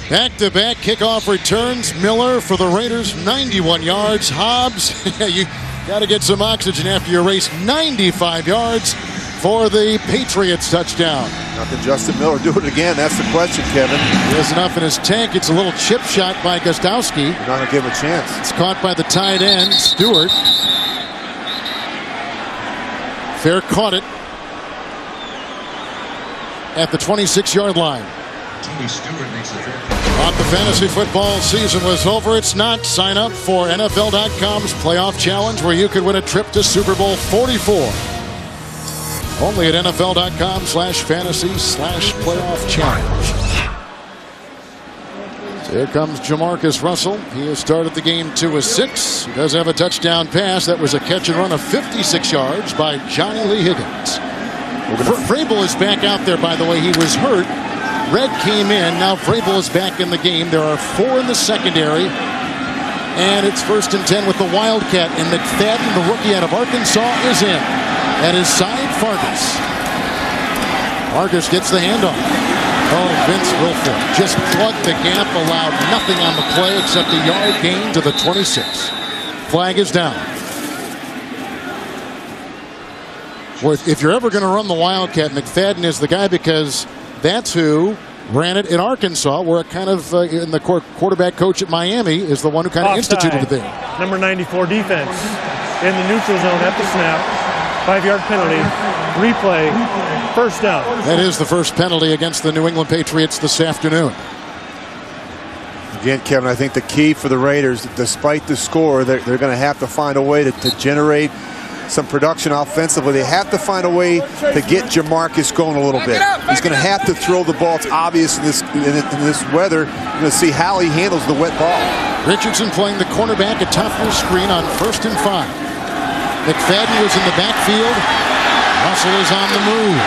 Back-to-back kickoff returns. Miller for the Raiders, 91 yards. Hobbs, you got to get some oxygen after you race 95 yards for the Patriots touchdown. Not can Justin Miller do it again? That's the question, Kevin. He has enough in his tank. It's a little chip shot by Gostowski. You're not going to give him a chance. It's caught by the tight end, Stewart. Fair caught it at the 26-yard line. Thought the fantasy football season was over. It's not. Sign up for NFL.com's playoff challenge where you could win a trip to Super Bowl 44. Only at NFL.com/fantasy/playoff challenge. So here comes Jamarcus Russell. He has started the game 2 of 6. He does have a touchdown pass. That was a catch and run of 56 yards by Johnny Lee Higgins. Vrabel is back out there, by the way. He was hurt. Red came in. Now Vrabel is back in the game. There are 4 in the secondary. And it's 1st and 10 with the Wildcat. And McFadden, the rookie out of Arkansas, is in. At his side, Fargas. Fargas gets the handoff. Oh, Vince Wilfork just plugged the gap, allowed nothing on the play except a yard gain to the 26. Flag is down. Well, if you're ever going to run the Wildcat, McFadden is the guy because that's who ran it in Arkansas, where it kind of, in the quarterback coach at Miami is the one who kind of instituted it there. Number 94 defense in the neutral zone at the snap. 5-yard penalty. Replay. First down. That is the first penalty against the New England Patriots this afternoon. Again, Kevin, I think the key for the Raiders, despite the score, they're going to have to find a way to generate some production offensively. They have to find a way to get Jamarcus going a little bit. He's going to have to throw the ball. It's obvious in this weather. You're going to see how he handles the wet ball. Richardson playing the cornerback atop the screen on 1st and 5. McFadden was in the backfield. Russell is on the move.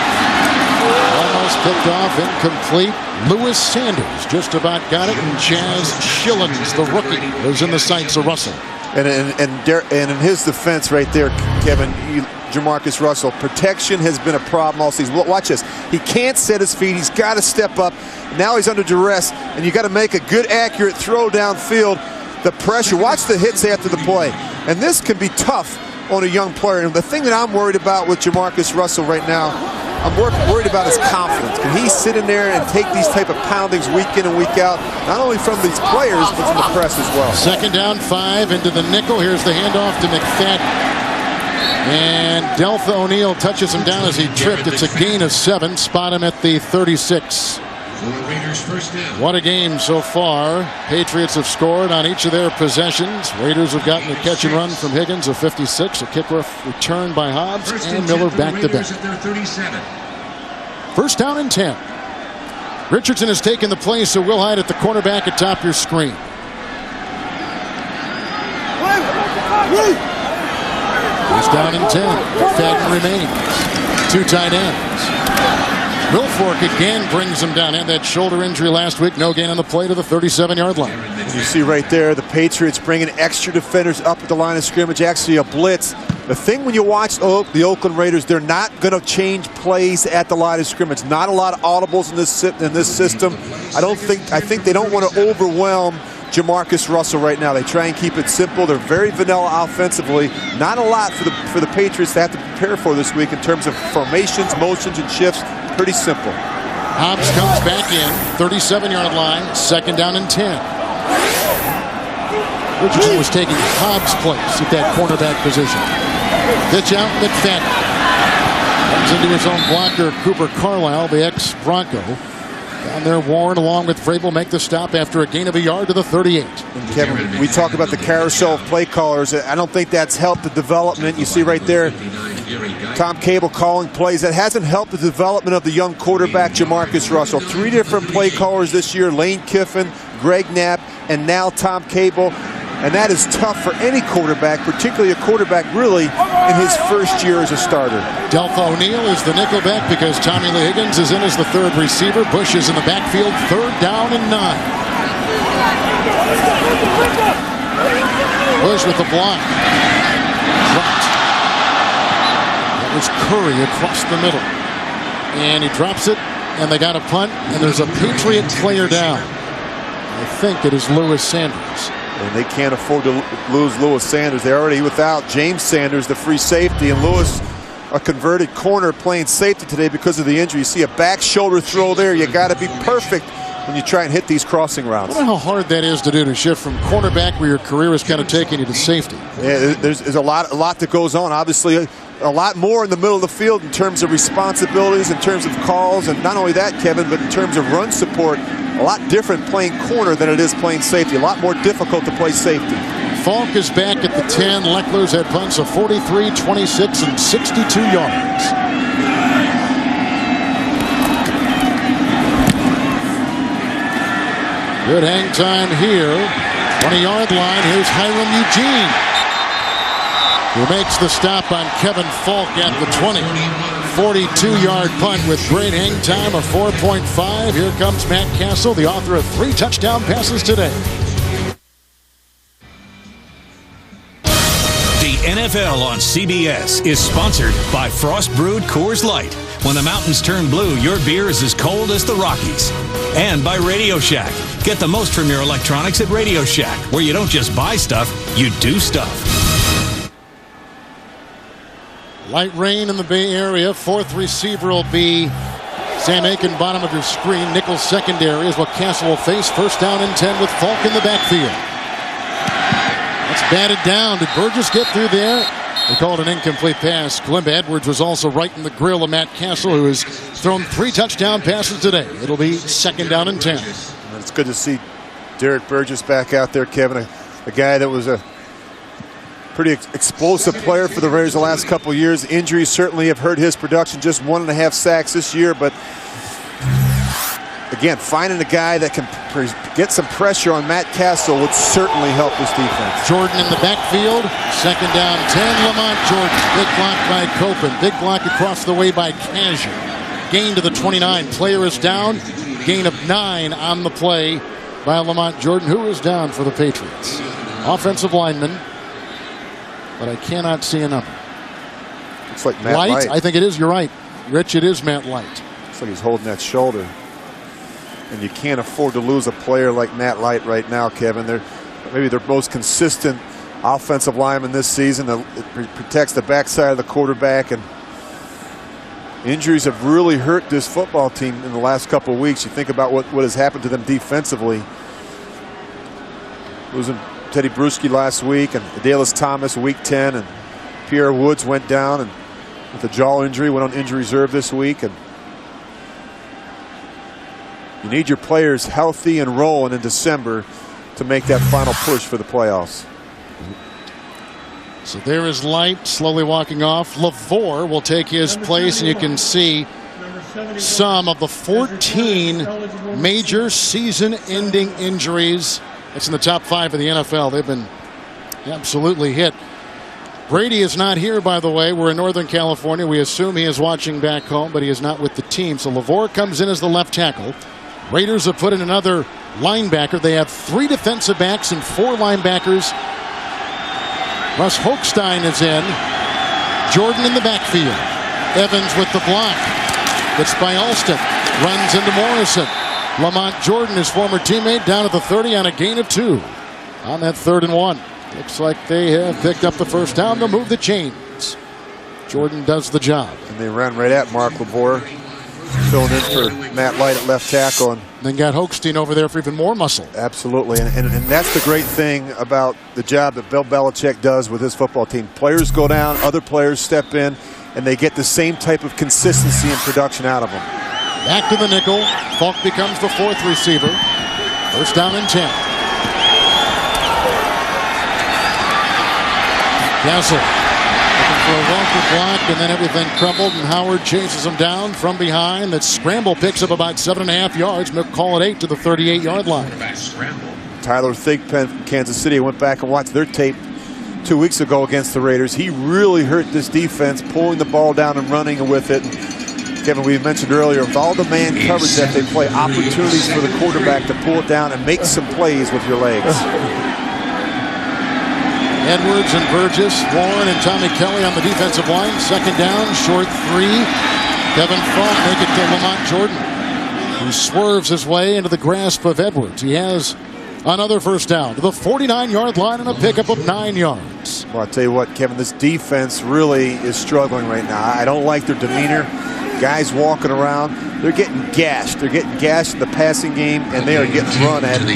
Almost picked off, incomplete. Lewis Sanders just about got it, and Chaz Schillens, the rookie, was in the sights of Russell. And in his defense right there, Kevin, Jamarcus Russell, protection has been a problem all season. Watch this. He can't set his feet. He's got to step up. Now he's under duress, and you got to make a good, accurate throw downfield. The pressure. Watch the hits after the play. And this can be tough on a young player. And the thing that I'm worried about with Jamarcus Russell right now I'm worried about his confidence. Can he sit in there and take these type of poundings week in and week out, not only from these players, but from the press as well? 2nd down, 5 into the nickel. Here's the handoff to McFadden. And Deltha O'Neal touches him down as he tripped. It's a gain of 7. Spot him at the 36. What a game so far. Patriots have scored on each of their possessions. Raiders have gotten a catch and run from Higgins of 56. A kickoff return by Hobbs and Miller back to back. 1st down and 10. Richardson has taken the play, so Will Hyde at the cornerback atop your screen. He's down in 10. McFadden remains. 2 tight ends. Wilfork again brings him down. Had that shoulder injury last week. No gain on the play to the 37-yard line. You see right there, the Patriots bringing extra defenders up at the line of scrimmage. Actually a blitz. The thing when you watch the Oakland Raiders, they're not going to change plays at the line of scrimmage. Not a lot of audibles in this system. I think they don't want to overwhelm Jamarcus Russell right now. They try and keep it simple. They're very vanilla offensively. Not a lot for the Patriots to have to prepare for this week in terms of formations, motions, and shifts. Pretty simple. Hobbs comes back in, 37-yard line, 2nd down and 10. Richardson was taking Hobbs' place at that cornerback position. Pitch out, McFadden. Comes into his own blocker, Cooper Carlisle, the ex-Bronco. Down there, Warren along with Vrabel make the stop after a gain of a yard to the 38. And Kevin, we talk about the carousel of play callers. I don't think that's helped the development. You see right there, Tom Cable calling plays. That hasn't helped the development of the young quarterback, Jamarcus Russell. 3 different play callers this year, Lane Kiffin, Greg Knapp, and now Tom Cable. And that is tough for any quarterback, particularly a quarterback really in his first year as a starter. Deltha O'Neal is the nickelback because Tommy Lee Higgins is in as the 3rd receiver. Bush is in the backfield, 3rd down and 9. Bush with the block. Dropped. That was Curry across the middle. And he drops it, and they got a punt, and there's a Patriot player down. I think it is Lewis Sanders. And they can't afford to lose Lewis Sanders. They're already without James Sanders, the free safety, and Lewis, a converted corner, playing safety today because of the injury. You see a back shoulder throw there. You got to be perfect when you try and hit these crossing routes. I wonder how hard that is to do, to shift from cornerback, where your career is kind of taking you, to safety. Yeah, there's a lot that goes on. Obviously, a lot more in the middle of the field in terms of responsibilities, in terms of calls, and not only that, Kevin, but in terms of run support. A lot different playing corner than it is playing safety. A lot more difficult to play safety. Falk is back at the 10. Leckler's had punts of 43, 26, and 62 yards. Good hang time here. 20-yard line. Here's Hiram Eugene, who makes the stop on Kevin Falk at the 20. 42-yard punt with great hang time of 4.5. Here comes Matt Castle, the author of 3 touchdown passes today. The NFL on CBS is sponsored by Frost Brewed Coors Light. When the mountains turn blue, your beer is as cold as the Rockies. And by Radio Shack. Get the most from your electronics at Radio Shack, where you don't just buy stuff, you do stuff. Light rain in the Bay Area. 4th receiver will be Sam Aiken, bottom of your screen. Nickel secondary is what Castle will face. 1st down and 10 with Falk in the backfield. That's batted down. Did Burgess get through there? They called an incomplete pass. Glenn Edwards was also right in the grill of Matt Castle, who has thrown 3 touchdown passes today. It'll be 2nd down and 10. It's good to see Derek Burgess back out there, Kevin. A guy that was a pretty explosive player for the Raiders the last couple of years. Injuries certainly have hurt his production. Just 1.5 sacks this year, but again, finding a guy that can get some pressure on Matt Castle would certainly help this defense. Jordan in the backfield. 2nd down, 10. Lamont Jordan. Big block by Copen. Big block across the way by Kazir. Gain to the 29. Player is down. Gain of 9 on the play by Lamont Jordan, who is down for the Patriots. Offensive lineman, but I cannot see a number. Looks like Matt Light. I think it is. You're right, Rich. It is Matt Light. Looks like he's holding that shoulder. And you can't afford to lose a player like Matt Light right now, Kevin. They're maybe their most consistent offensive lineman this season. It protects the backside of the quarterback, and Injuries have really hurt this football team in the last couple of weeks. You think about what has happened to them defensively. Losing Teddy Bruschi last week, and Adalys Thomas week 10, and Pierre Woods went down and with a jaw injury, went on injury reserve this week. And you need your players healthy and rolling in December to make that final push for the playoffs. So there is Light slowly walking off. LaVore will take his place, and you can see some of the 14 major season-ending injuries. It's in the top 5 of the NFL. They've been absolutely hit. Brady is not here, by the way. We're in Northern California. We assume he is watching back home, but he is not with the team. So LaVore comes in as the left tackle. Raiders have put in another linebacker. They have 3 defensive backs and 4 linebackers. Russ Hochstein is in. Jordan in the backfield. Evans with the block. It's by Alston. Runs into Morrison. Lamont Jordan, his former teammate, down at the 30 on a gain of 2. On that 3rd and 1. Looks like they have picked up the first down. They'll move the chains. Jordan does the job. And they ran right at Mark LaVore, filling in for Matt Light at left tackle. And then got Hochstein over there for even more muscle. Absolutely. And that's the great thing about the job that Bill Belichick does with his football team. Players go down, other players step in, and they get the same type of consistency and production out of them. Back to the nickel. Falk becomes the 4th receiver. First down and 10. Castle looking for a Welker block, and then everything crumbled, and Howard chases him down from behind. That scramble picks up about 7.5 yards. Call it 8 to the 38-yard line. Tyler Thigpen from Kansas City. I went back and watched their tape 2 weeks ago against the Raiders. He really hurt this defense, pulling the ball down and running with it. And Kevin, we mentioned earlier, with all the man coverage that they play, opportunities for the quarterback to pull it down and make some plays with your legs. Edwards and Burgess, Warren and Tommy Kelly on the defensive line. Second down, short 3. Kevin Falk make it to Lamont Jordan, who swerves his way into the grasp of Edwards. He has another first down to the 49-yard line and a pickup of 9 yards. Well, I'll tell you what, Kevin, this defense really is struggling right now. I don't like their demeanor. Guys walking around, they're getting gashed. They're getting gashed in the passing game, and they are getting run at, and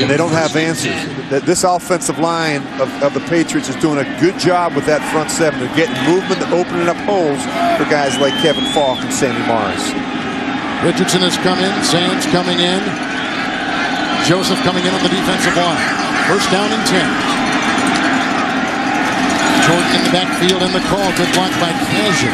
they don't have answers. This offensive line of the Patriots is doing a good job with that front 7. They're getting movement, they're opening up holes for guys like Kevin Falk and Sammy Morris. Richardson has come in, Sands coming in, Joseph coming in on the defensive line. First down and 10. Jordan in the backfield in the call. Good block by Kazir.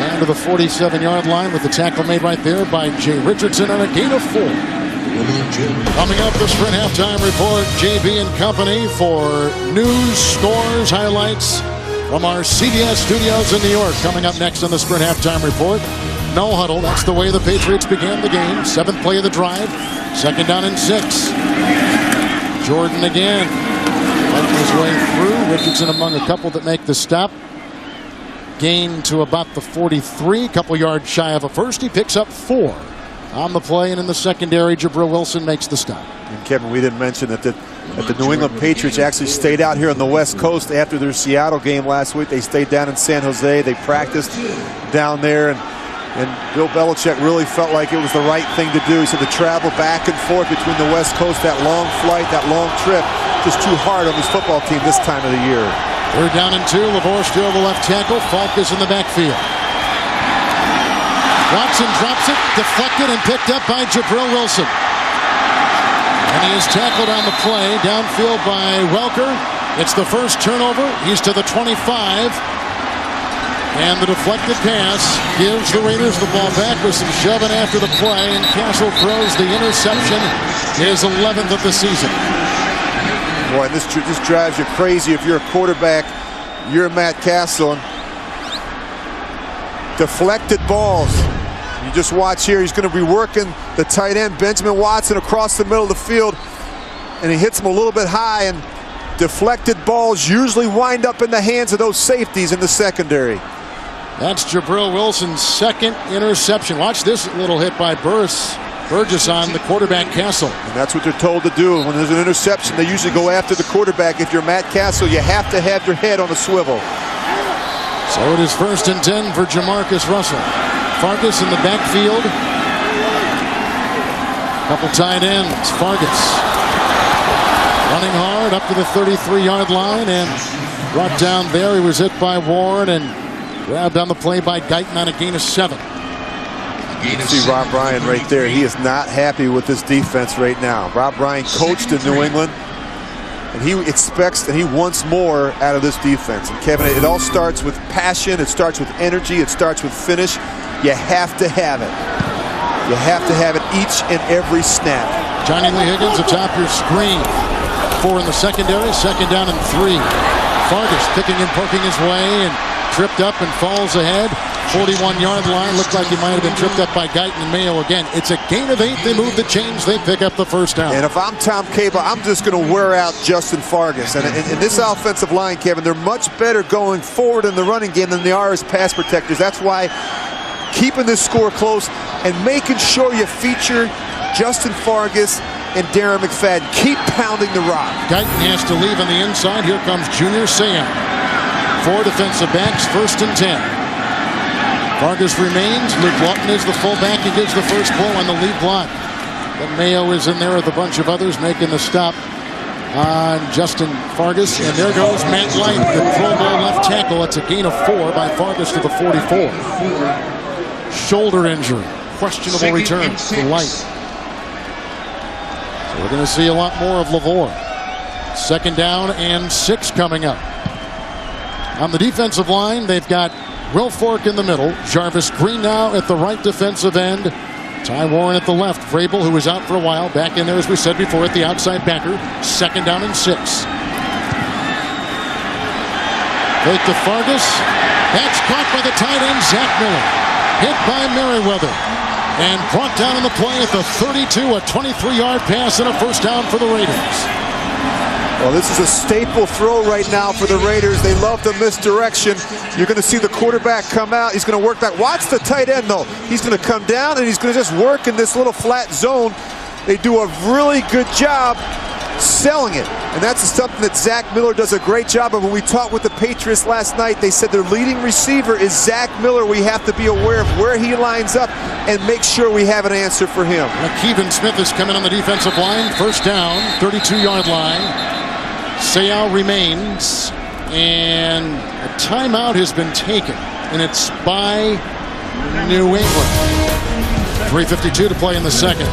And to the 47-yard line with the tackle made right there by Jay Richardson on a gain of 4. Coming up, the Sprint Halftime Report, JB and Company for news, scores, highlights from our CBS studios in New York. Coming up next on the Sprint Halftime Report, no huddle. That's the way the Patriots began the game. 7th play of the drive. Second down and 6. Jordan again. Fighting his way through. Richardson among a couple that make the stop. Gain to about the 43, couple yards shy of a first. He picks up 4 on the play, and in the secondary, Jabril Wilson makes the stop. And Kevin, we didn't mention that the New England Patriots actually stayed out here on the West Coast after their Seattle game last week. They stayed down in San Jose. They practiced down there, and Bill Belichick really felt like it was the right thing to do. He said the travel back and forth between the West Coast, that long flight, that long trip, just too hard on this football team this time of the year. Third down and 2. LaVore still the left tackle. Falk is in the backfield. Watson drops it, deflected and picked up by Jabril Wilson. And he is tackled on the play, downfield by Welker. It's the first turnover. He's to the 25. And the deflected pass gives the Raiders the ball back with some shoving after the play. And Castle throws the interception. His 11th of the season. Boy, this drives you crazy if you're a quarterback. You're Matt Castle. Deflected balls. You just watch here. He's going to be working the tight end, Benjamin Watson, across the middle of the field. And he hits him a little bit high. And deflected balls usually wind up in the hands of those safeties in the secondary. That's Jabril Wilson's 2nd interception. Watch this little hit by Burgess on the quarterback, Castle. And that's what they're told to do. When there's an interception, they usually go after the quarterback. If you're Matt Castle, you have to have your head on a swivel. So it is 1st and 10 for Jamarcus Russell. Fargas in the backfield. Couple tight ends. Fargas running hard up to the 33-yard line and brought down there. He was hit by Ward and grabbed on the play by Guyton on a gain of 7. You see Rob Ryan right there. He is not happy with this defense right now. Rob Ryan coached in New England, and he expects and he wants more out of this defense. And Kevin, it all starts with passion. It starts with energy. It starts with finish. You have to have it. You have to have it each and every snap. Johnny Lee Higgins atop your screen. 4 in the secondary. 2nd down and 3. Fargas picking and poking his way and tripped up and falls ahead. 41-yard line. Looked like he might have been tripped up by Guyton and Mayo again. It's a gain of 8. They move the chains. They pick up the 1st down. And if I'm Tom Cable, I'm just going to wear out Justin Fargas. And in this offensive line, Kevin, they're much better going forward in the running game than they are as pass protectors. That's why keeping this score close and making sure you feature Justin Fargas and Darren McFadden. Keep pounding the rock. Guyton has to leave on the inside. Here comes Junior Seau. 4 defensive backs, 1st and 10. Fargas remains. Luke Lawton is the fullback. He gives the first blow on the lead block. Then Mayo is in there with a bunch of others making the stop on Justin Fargas. And there goes Matt Light, the Pro Bowl left tackle. It's a gain of 4 by Fargas to the 44. Shoulder injury. Questionable return for Light. So we're going to see a lot more of LaVore. 2nd down and 6 coming up. On the defensive line, they've got Will Fork in the middle. Jarvis Green now at the right defensive end. Ty Warren at the left. Vrabel, who was out for a while, back in there, as we said before, at the outside backer. 2nd down and 6. Fake to Fargas. That's caught by the tight end, Zach Miller. Hit by Merriweather. And brought down on the play at the 32. A 23-yard pass and a 1st down for the Raiders. Well, this is a staple throw right now for the Raiders. They love the misdirection. You're going to see the quarterback come out. He's going to work back. Watch the tight end, though. He's going to come down, and he's going to just work in this little flat zone. They do a really good job selling it. And that's something that Zach Miller does a great job of. When we talked with the Patriots last night, they said their leading receiver is Zach Miller. We have to be aware of where he lines up and make sure we have an answer for him. Kevin Smith is coming on the defensive line. 1st down, 32-yard line. Seau remains, and a timeout has been taken, and it's by New England. 3:52 to play in the 2nd.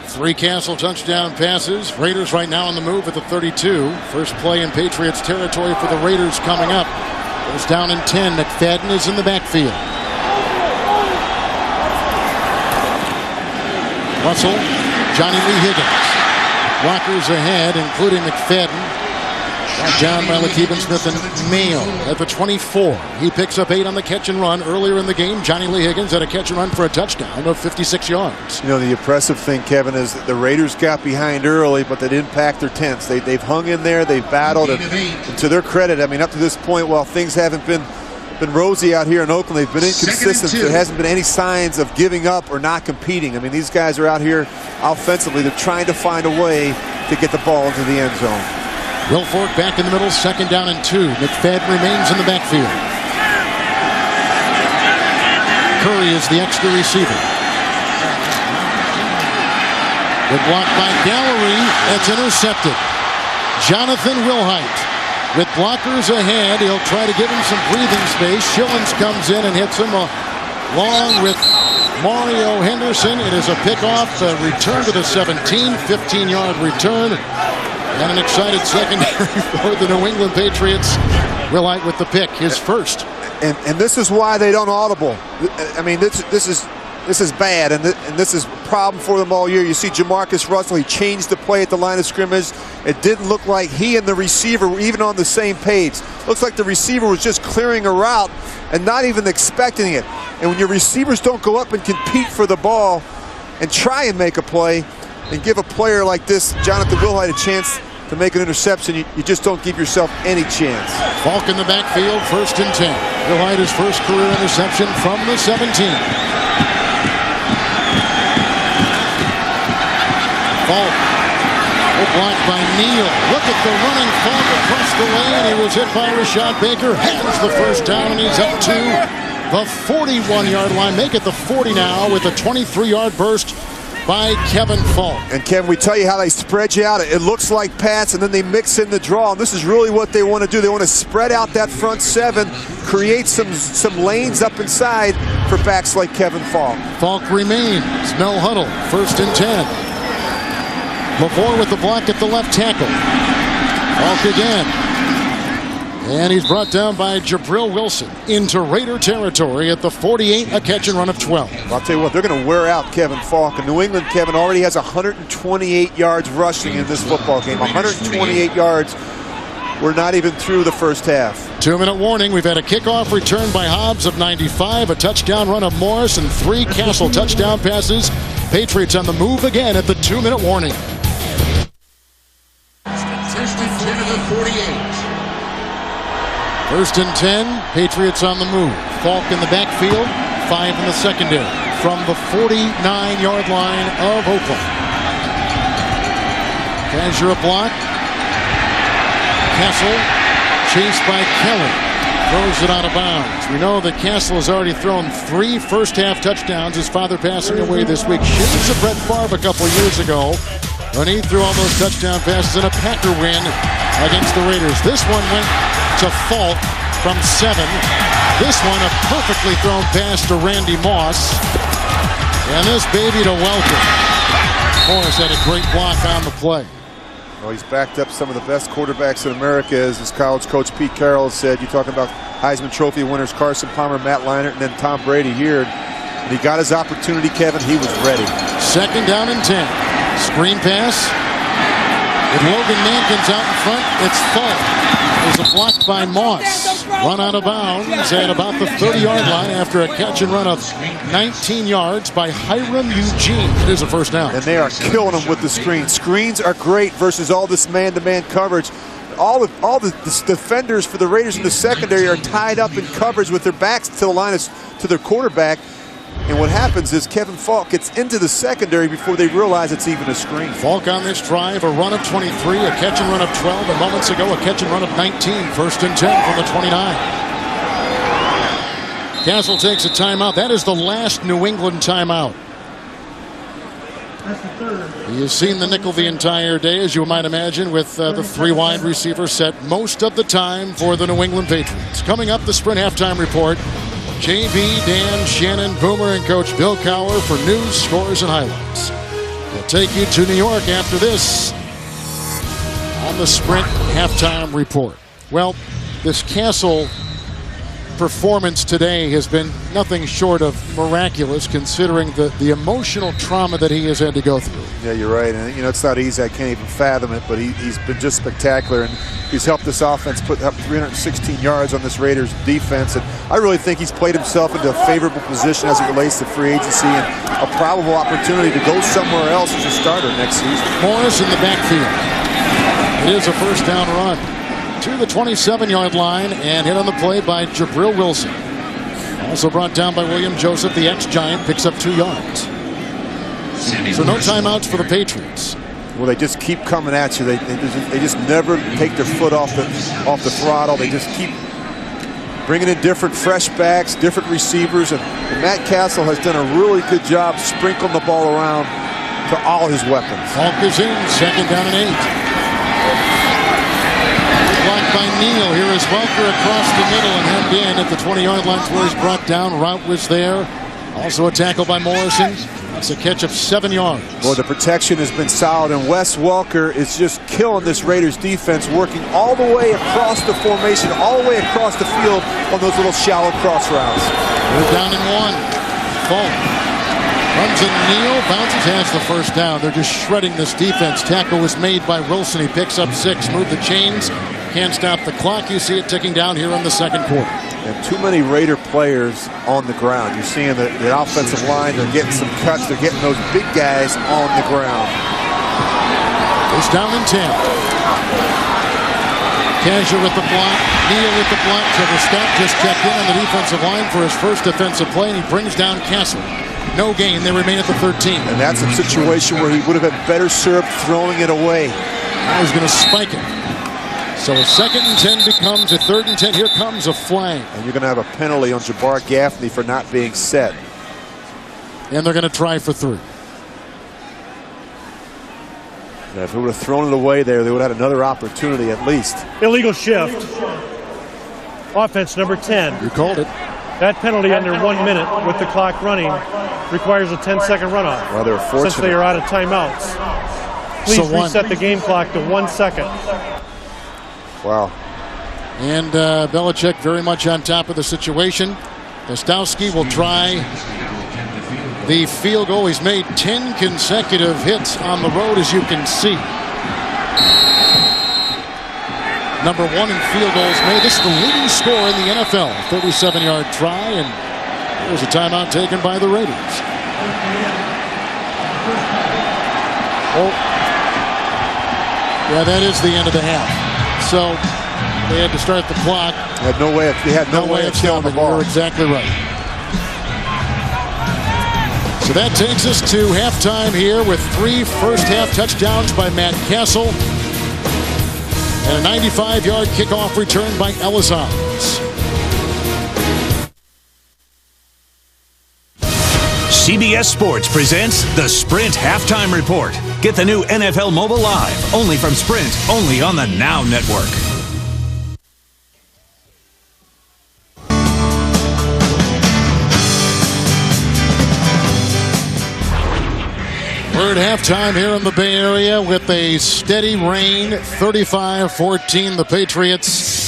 Three Castle touchdown passes. Raiders right now on the move at the 32. First play in Patriots territory for the Raiders coming up. Goes down in 10. McFadden is in the backfield. Russell, Johnny Lee Higgins. Blockers ahead, including McFadden. Brought down by Lakeven Smith and Mayo at the 24. He picks up 8 on the catch and run. Earlier in the game, Johnny Lee Higgins had a catch and run for a touchdown of 56 yards. You know, the impressive thing, Kevin, is that the Raiders got behind early, but they didn't pack their tents. They've hung in there, they've battled, and to their credit, I mean, up to this point, while things haven't been rosy out here in Oakland, they've been inconsistent. There hasn't been any signs of giving up or not competing. I mean, these guys are out here offensively. They're trying to find a way to get the ball into the end zone. Will Fork back in the middle, 2nd down and 2. McFadden remains in the backfield. Curry is the extra receiver. Good block by Gallery. That's intercepted. Jonathan Wilhite. With blockers ahead, he'll try to give him some breathing space. Schillens comes in and hits him along with Mario Henderson. It is a pickoff, a return to the 17, 15-yard return. And an excited secondary for the New England Patriots. Wilhite with the pick, his first. And this is why they don't audible. I mean, this is bad, and this is a problem for them all year. You see Jamarcus Russell, he changed the play at the line of scrimmage. It didn't look like he and the receiver were even on the same page. Looks like the receiver was just clearing a route and not even expecting it. And when your receivers don't go up and compete for the ball and try and make a play and give a player like this, Jonathan Wilhite, a chance to make an interception, you just don't give yourself any chance. Falk in the backfield, 1st and 10. Wilhite, his first career interception from the 17. Falk Blocked by Neal. Look at the running Falk across the lane. He was hit by Rashad Baker. Has the first down, and he's up to the 41-yard line. Make it the 40 now with a 23-yard burst by Kevin Falk. And Kevin, we tell you how they spread you out. It looks like Pats, and then they mix in the draw. And this is really what they want to do. They want to spread out that front seven, create some lanes up inside for backs like Kevin Falk. Falk remains. No huddle. 1st and 10. LaVoie with the block at the left tackle. Falk again. And he's brought down by Jabril Wilson into Raider territory at the 48, a catch and run of 12. Well, I'll tell you what, they're going to wear out Kevin Falk. And New England, Kevin, already has 128 yards rushing in this football game. 128 yards. We're not even through the first half. 2-minute warning. We've had a kickoff return by Hobbs of 95, a touchdown run of Morris, and 3 Castle touchdown passes. Patriots on the move again at the 2-minute warning. First and 10 of the 48. 1st and 10, Patriots on the move. Falk in the backfield, 5 in the secondary from the 49-yard line of Oakland. Kazura block. Castle chased by Kelly. Throws it out of bounds. We know that Castle has already thrown 3 first-half touchdowns. His father passing away this week. Shades of Brett Favre a couple of years ago when he threw all those touchdown passes in a Packer win against the Raiders. This one went to Falk from 7. This one a perfectly thrown pass to Randy Moss. And this baby to Welker. Morris had a great block on the play. Well, he's backed up some of the best quarterbacks in America, as his college coach Pete Carroll said. You're talking about Heisman Trophy winners Carson Palmer, Matt Leinart, and then Tom Brady here. And he got his opportunity, Kevin. He was ready. 2nd down and 10. Screen pass. With Logan Mankins out in front, it's Falk. There's a block by Moss. Run out of bounds at about the 30-yard line after a catch and run of 19 yards by Hiram Eugene. It is a first down. And they are killing him with the screens. Screens are great versus all this man-to-man coverage. All the defenders for the Raiders in the secondary are tied up in coverage with their backs to the line to their quarterback. And what happens is Kevin Falk gets into the secondary before they realize it's even a screen. Falk on this drive, a run of 23, a catch and run of 12, and moments ago a catch and run of 19. 1st and 10 from the 29. Castle takes a timeout. That is the last New England timeout. He has seen the nickel the entire day, as you might imagine, with the 3 wide receivers set most of the time for the New England Patriots. Coming up, the Sprint halftime report. JB, Dan, Shannon, Boomer, and Coach Bill Cowher for news, scores, and highlights. We'll take you to New York after this on the Sprint halftime report. Well, this Castle performance today has been nothing short of miraculous, considering the emotional trauma that he has had to go through. Yeah, you're right. And, you know, it's not easy. I can't even fathom it, but he's been just spectacular. And he's helped this offense put up 316 yards on this Raiders defense. And I really think he's played himself into a favorable position as it relates to free agency and a probable opportunity to go somewhere else as a starter next season. Morris in the backfield. It is a first down run to the 27-yard line and hit on the play by Jabril Wilson. Also brought down by William Joseph, the ex-Giant, picks up 2 yards. So no timeouts for the Patriots. Well, they just keep coming at you. They just never take their foot off the throttle. They just keep bringing in different fresh backs, different receivers, and Matt Castle has done a really good job sprinkling the ball around to all his weapons. Falk is in, 2nd down and 8. Blocked by Neal. Here is Welker across the middle and hemmed in at the 20-yard line where he's brought down. Route was there. Also a tackle by Morrison. That's a catch of 7 yards. Well, the protection has been solid, and Wes Welker is just killing this Raiders defense, working all the way across the formation, all the way across the field on those little shallow cross routes. They're down in 1. Falk runs in Neal, bounces, has the first down. They're just shredding this defense. Tackle was made by Wilson. He picks up 6. Move the chains. Can't stop the clock. You see it ticking down here in the second quarter. And too many Raider players on the ground. You're seeing the offensive line. They're getting some cuts. They're getting those big guys on the ground. It's down in 10. Kazia with the block. Neal with the block. Trevor Scott just checked in on the defensive line for his first defensive play, and he brings down Castle. No gain. They remain at the 13. And that's a situation where he would have been better served throwing it away. Now he's going to spike it. So a 2nd and 10 becomes a 3rd and 10. Here comes a flag. And you're going to have a penalty on Jabbar Gaffney for not being set. And they're going to try for 3. Yeah, if they would have thrown it away there, they would have had another opportunity at least. Illegal shift. Offense number 10. You called it. That penalty under 1 minute with the clock running requires a 10-second runoff. Well, they're fortunate. Since they are out of timeouts. Please reset the game clock to 1 second. Wow. And Belichick very much on top of the situation. Gostowski will try the field goal. He's made 10 consecutive hits on the road, as you can see. Number 1 in field goals made. This is the leading scorer in the NFL. 37-yard try, and there's a timeout taken by the Raiders. Oh, yeah, that is the end of the half. So they had to start the clock. They had no way of killing the ball. You're exactly right. So that takes us to halftime here with 3 first-half touchdowns by Matt Castle. And a 95-yard kickoff return by Ellis-Hans. CBS Sports presents the Sprint Halftime Report. Get the new NFL Mobile Live, only from Sprint, only on the Now Network. We're at halftime here in the Bay Area with a steady rain, 35-14 the Patriots.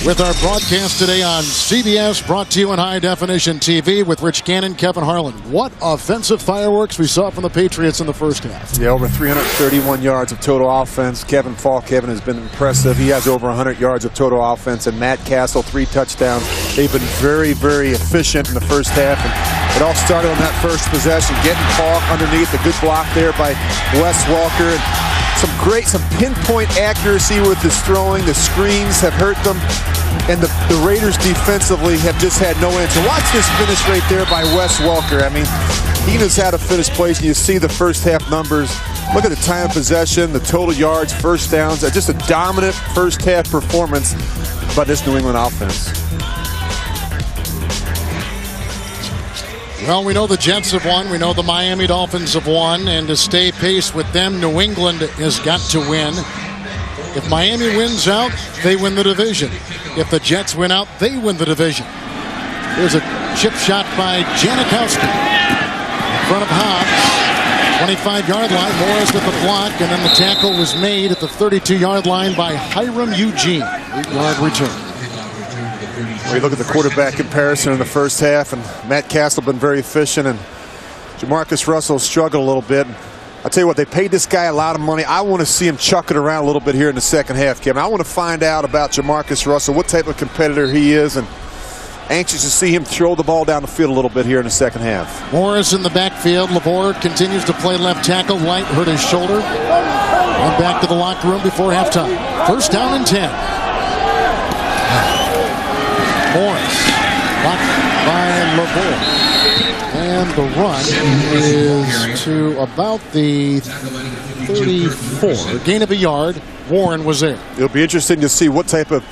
With our broadcast today on CBS, brought to you in high definition TV with Rich Gannon, Kevin Harlan. What offensive fireworks we saw from the Patriots in the first half. Yeah, over 331 yards of total offense. Kevin has been impressive. He has over 100 yards of total offense. And Matt Castle, 3 touchdowns. They've been very, very efficient in the first half. And it all started on that first possession, getting Falk underneath. A good block there by Wes Welker. And some pinpoint accuracy with his throwing. The screens have hurt them. And the Raiders defensively have just had no answer. Watch this finish right there by Wes Welker. I mean, he knows how to finish plays, and you see the first half numbers. Look at the time of possession, the total yards, first downs. Just a dominant first half performance by this New England offense. Well, we know the Jets have won. We know the Miami Dolphins have won. And to stay pace with them, New England has got to win. If Miami wins out, they win the division. If the Jets win out, they win the division. Here's a chip shot by Jamarcus in front of Hobbs. 25-yard line. Morris with the block, and then the tackle was made at the 32-yard line by Hiram Eugene. 8-yard return. We look at the quarterback comparison in the first half, and Matt Castle been very efficient, and Jamarcus Russell struggled a little bit. I'll tell you what, they paid this guy a lot of money. I want to see him chuck it around a little bit here in the second half, Kevin. I want to find out about Jamarcus Russell, what type of competitor he is, and anxious to see him throw the ball down the field a little bit here in the second half. Morris in the backfield. LeVore continues to play left tackle. Light hurt his shoulder. And back to the locker room before halftime. First down and 10. Morris blocked by LeVore. And the run is to about the 34. Gain of a yard. Warren was there. It'll be interesting to see what type of,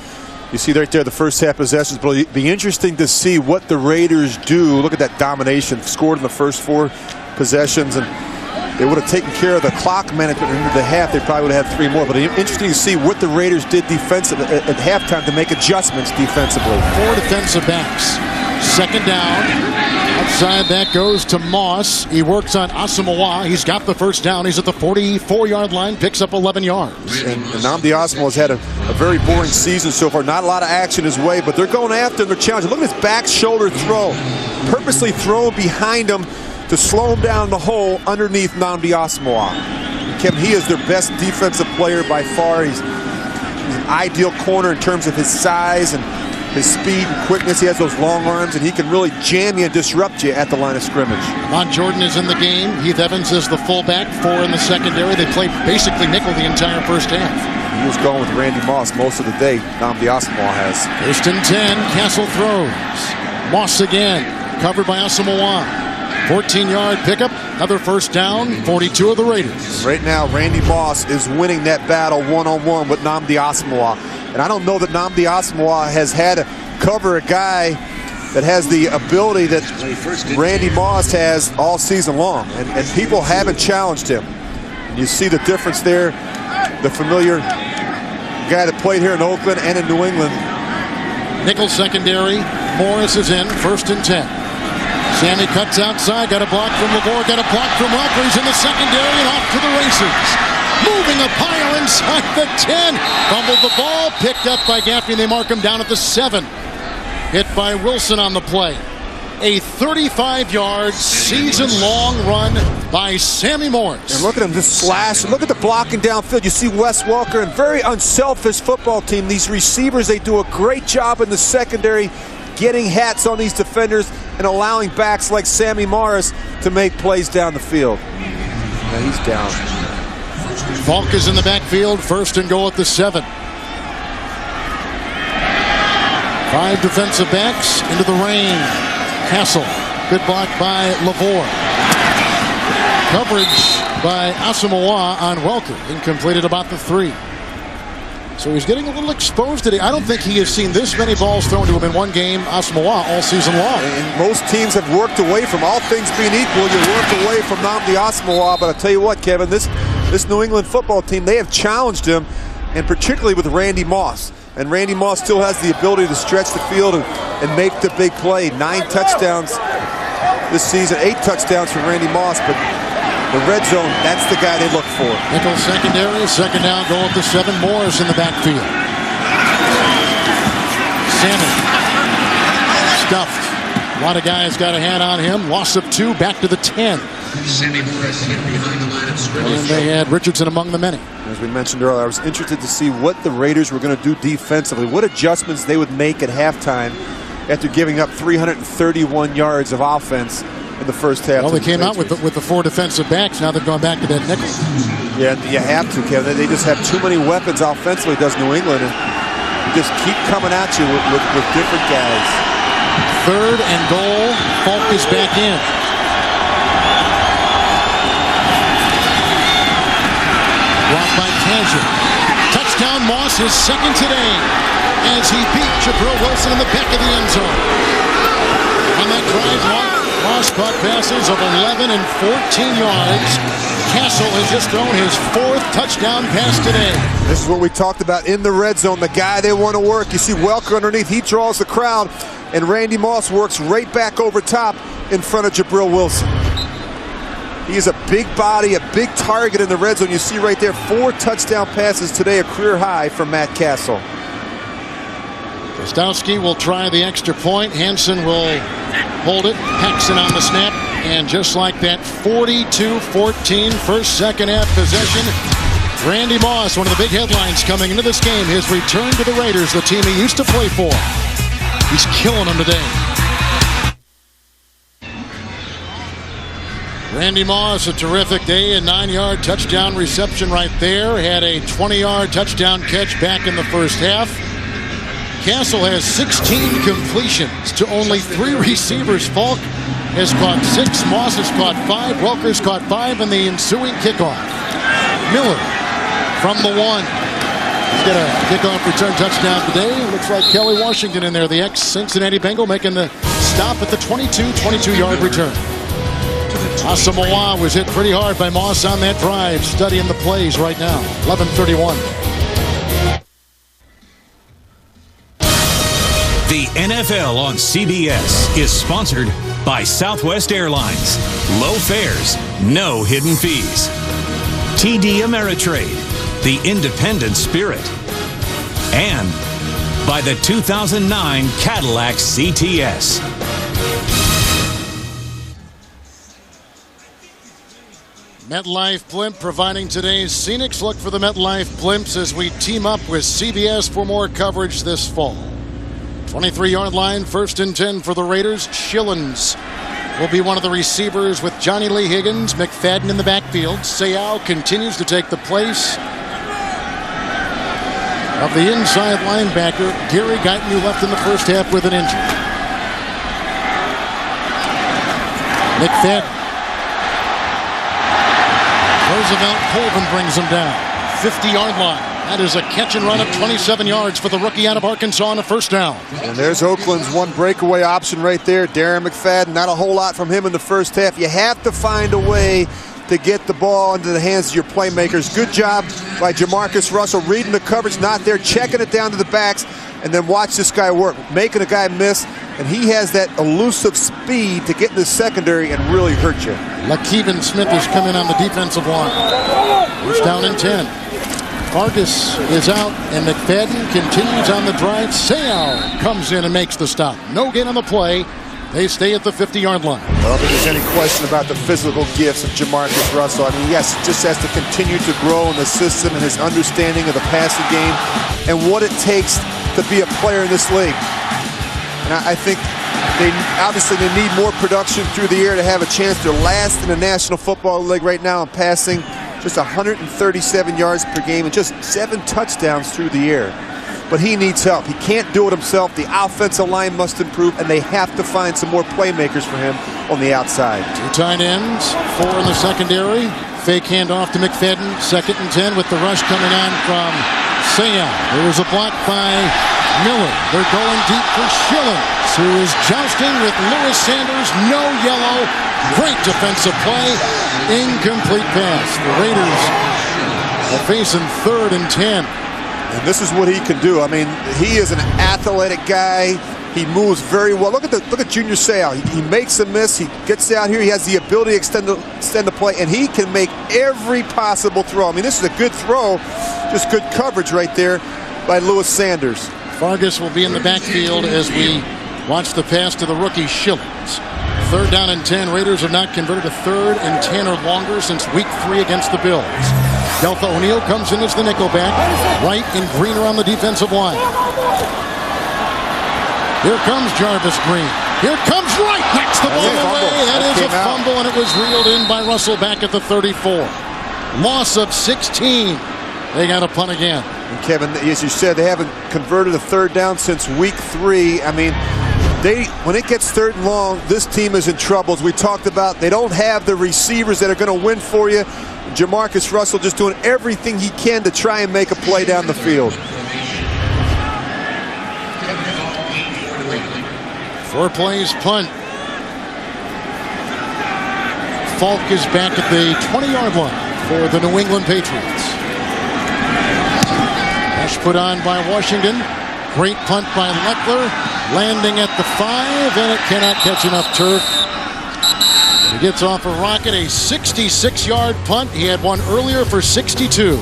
you see right there the first half possessions, but it'll be interesting to see what the Raiders do. Look at that domination. Scored in the first 4 possessions, and they would have taken care of the clock management into the half. They probably would have had 3 more. But interesting to see what the Raiders did defensively at halftime to make adjustments defensively. 4 defensive backs. Second down. Outside that goes to Moss. He works on Asamoah. He's got the first down. He's at the 44-yard line. Picks up 11 yards. And Nnamdi Asamoah has had a very boring season so far. Not a lot of action his way, but they're going after him. They're challenging. Look at his back shoulder throw. Purposely thrown behind him to slow him down the hole underneath Nnamdi Asamoah. Kevin, he is their best defensive player by far. He's an ideal corner in terms of his size and his speed and quickness. He has those long arms, and he can really jam you and disrupt you at the line of scrimmage. Lamont Jordan is in the game. Heath Evans is the fullback. 4 in the secondary. They played basically nickel the entire first half. He was going with Randy Moss most of the day. Nnamdi Asamoah has. First and 10. Castle throws. Moss again. Covered by Asamoah. 14-yard pickup, another first down, 42 of the Raiders. Right now, Randy Moss is winning that battle one-on-one with Nnamdi Asomugha. And I don't know that Nnamdi Asomugha has had to cover a guy that has the ability that Randy Moss has all season long. And people haven't challenged him. And you see the difference there. The familiar guy that played here in Oakland and in New England. Nickel secondary. Morris is in, 1st and 10. Sammy cuts outside, got a block from LaVore, got a block from Welker. He's in the secondary and off to the races. Moving a pile inside the 10. Fumbled the ball, picked up by Gaffney. They mark him down at the 7. Hit by Wilson on the play. A 35-yard season-long run by Sammy Morris. And look at him just slash. Look at the blocking downfield. You see Wes Welker, and very unselfish football team. These receivers, they do a great job in the secondary getting hats on these defenders and allowing backs like Sammy Morris to make plays down the field. Now he's down. Falk is in the backfield, 1st and goal at the 7. 5 defensive backs into the rain. Castle, good block by LaVore. Coverage by Asomugha on Welker, incomplete at about the 3. So he's getting a little exposed today. I don't think he has seen this many balls thrown to him in one game, Asomugha, all season long. And most teams have worked away from, all things being equal, you work away from Nnamdi Asomugha. But I'll tell you what, Kevin, this New England football team, they have challenged him, and particularly with Randy Moss. And Randy Moss still has the ability to stretch the field and make the big play. 9 touchdowns this season, 8 touchdowns for Randy Moss, but the red zone, that's the guy they look for. Nickel secondary, 2nd down, goal at the 7. Morris in the backfield. Sammy. Stuffed. A lot of guys got a hand on him. Loss of 2, back to the 10. Sammy Morris hit behind the line of scrimmage. And they had Richardson among the many. As we mentioned earlier, I was interested to see what the Raiders were going to do defensively, what adjustments they would make at halftime after giving up 331 yards of offense in the first half. Well, they came out with the 4 defensive backs. Now they've gone back to that nickel. Yeah, you have to, Kevin. They just have too many weapons offensively, does New England. And you just keep coming at you with different guys. 3rd and goal. Falk is back in. Blocked by Kazan. Touchdown, Moss, his 2nd today, as he beat Jabril Wilson in the back of the end zone. On that drive, Moss caught passes of 11 and 14 yards. Castle has just thrown his 4th touchdown pass today. This is what we talked about in the red zone, the guy they want to work. You see Welker underneath, he draws the crowd, and Randy Moss works right back over top in front of Jabril Wilson. He is a big body, a big target in the red zone. You see right there, 4 touchdown passes today, a career high from Matt Castle. Gostowski will try the extra point. Hansen will hold it. Paxson on the snap. And just like that, 42-14, second half possession. Randy Moss, one of the big headlines coming into this game, his return to the Raiders, the team he used to play for. He's killing them today. Randy Moss, a terrific day, a 9-yard touchdown reception right there. Had a 20-yard touchdown catch back in the first half. Castle has 16 completions to only 3 receivers. Falk has caught 6, Moss has caught 5, Welker's caught 5 in the ensuing kickoff. Miller from the 1. He's got a kickoff return touchdown today. Looks like Kelly Washington in there, the ex-Cincinnati Bengal, making the stop at the 22-yard return. Asomugha was hit pretty hard by Moss on that drive, studying the plays right now. 11:31. The NFL on CBS is sponsored by Southwest Airlines. Low fares, no hidden fees. TD Ameritrade, the independent spirit. And by the 2009 Cadillac CTS. MetLife Blimp providing today's scenics. Look for the MetLife Blimps as we team up with CBS for more coverage this fall. 23-yard line, 1st and 10 for the Raiders. Schillens will be one of the receivers with Johnny Lee Higgins, McFadden in the backfield. Sayal continues to take the place of the inside linebacker, Gary Guyton, who left in the first half with an injury. McFadden. Roosevelt Colvin brings him down. 50-yard line. That is a catch and run of 27 yards for the rookie out of Arkansas on a first down. And there's Oakland's one breakaway option right there. Darren McFadden, not a whole lot from him in the first half. You have to find a way to get the ball into the hands of your playmakers. Good job by Jamarcus Russell reading the coverage, not there, checking it down to the backs, and then watch this guy work, making a guy miss, and he has that elusive speed to get in the secondary and really hurt you. Lakeven Smith is coming on the defensive line. First down and 10. Vargas is out, and McFadden continues on the drive. Sayal comes in and makes the stop. No gain on the play. They stay at the 50-yard line. I don't think there's any question about the physical gifts of Jamarcus Russell. I mean, yes, he just has to continue to grow in the system and his understanding of the passing game and what it takes to be a player in this league. And I think they need more production through the air to have a chance. They're last in the National Football League right now in passing. Just 137 yards per game and just 7 touchdowns through the air. But he needs help. He can't do it himself. The offensive line must improve, and they have to find some more playmakers for him on the outside. 2 tight ends, 4 in the secondary. Fake handoff to McFadden. 2nd and 10 with the rush coming on from Sayal. There was a block by Miller. They're going deep for Schillens, who is jousting with Lewis Sanders. No yellow. Great defensive play. Incomplete pass. The Raiders are facing 3rd and 10. And this is what he can do. I mean, he is an athletic guy. He moves very well. Look at Junior Sayal. He makes a miss. He gets out here. He has the ability to extend the play, and he can make every possible throw. I mean, this is a good throw. Just good coverage right there by Lewis Sanders. Vargas will be in the backfield as we watch the pass to the rookie Schillens. 3rd down and 10. Raiders have not converted a 3rd and 10 or longer since week 3 against the Bills. Deltha O'Neal comes in as the nickelback. White and Green are on the defensive line. Here comes Jarvis Green. Here comes Wright. Knocks the ball away. That is a fumble, and it was reeled in by Russell back at the 34. Loss of 16. They got a punt again. And Kevin, as you said, they haven't converted a 3rd down since week 3. I mean, when it gets 3rd and long, this team is in trouble. As we talked about, they don't have the receivers that are going to win for you. Jamarcus Russell just doing everything he can to try and make a play down the field. 4 plays, punt. Falk is back at the 20-yard line for the New England Patriots. Rush put on by Washington. Great punt by Leckler. Landing at the 5, and it cannot catch enough turf. He gets off a rocket, a 66-yard punt. He had one earlier for 62.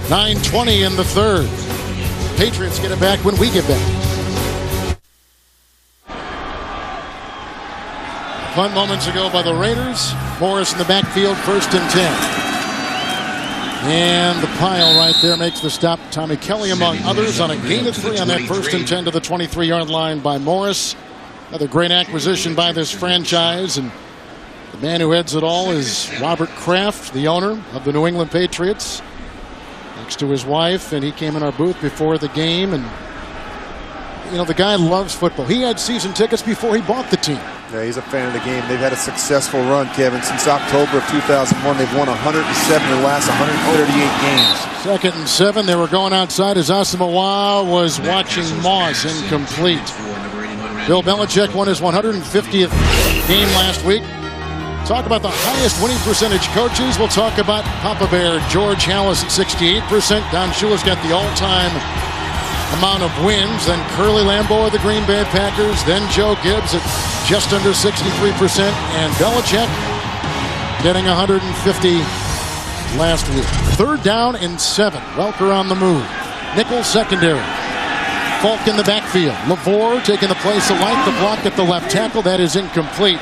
9:20 in the 3rd. Patriots get it back when we get back. Punt moments ago by the Raiders. Morris in the backfield, 1st and 10. And the pile right there makes the stop. Tommy Kelly among others on a gain of 3 on that 1st and 10 to the 23-yard line by Morris. Another great acquisition by this franchise, and the man who heads it all is Robert Kraft, the owner of the New England Patriots, next to his wife, and he came in our booth before the game, and you know, the guy loves football. He had season tickets before he bought the team. Yeah, he's a fan of the game. They've had a successful run, Kevin. Since October of 2001, they've won 107 of the last 138 games. 2nd and 7. They were going outside as Asamoah was watching Moss, incomplete. Bill Belichick won his 150th game last week. Talk about the highest winning percentage coaches. We'll talk about Papa Bear George Halas at 68%. Don Shula's got the all-time amount of wins. Then Curly Lambeau of the Green Bay Packers. Then Joe Gibbs at just under 63%. And Belichick getting 150 last week. 3rd down and 7. Welker on the move. Nickel secondary. Falk in the backfield. LaVore taking the place of Light. The block at the left tackle. That is incomplete.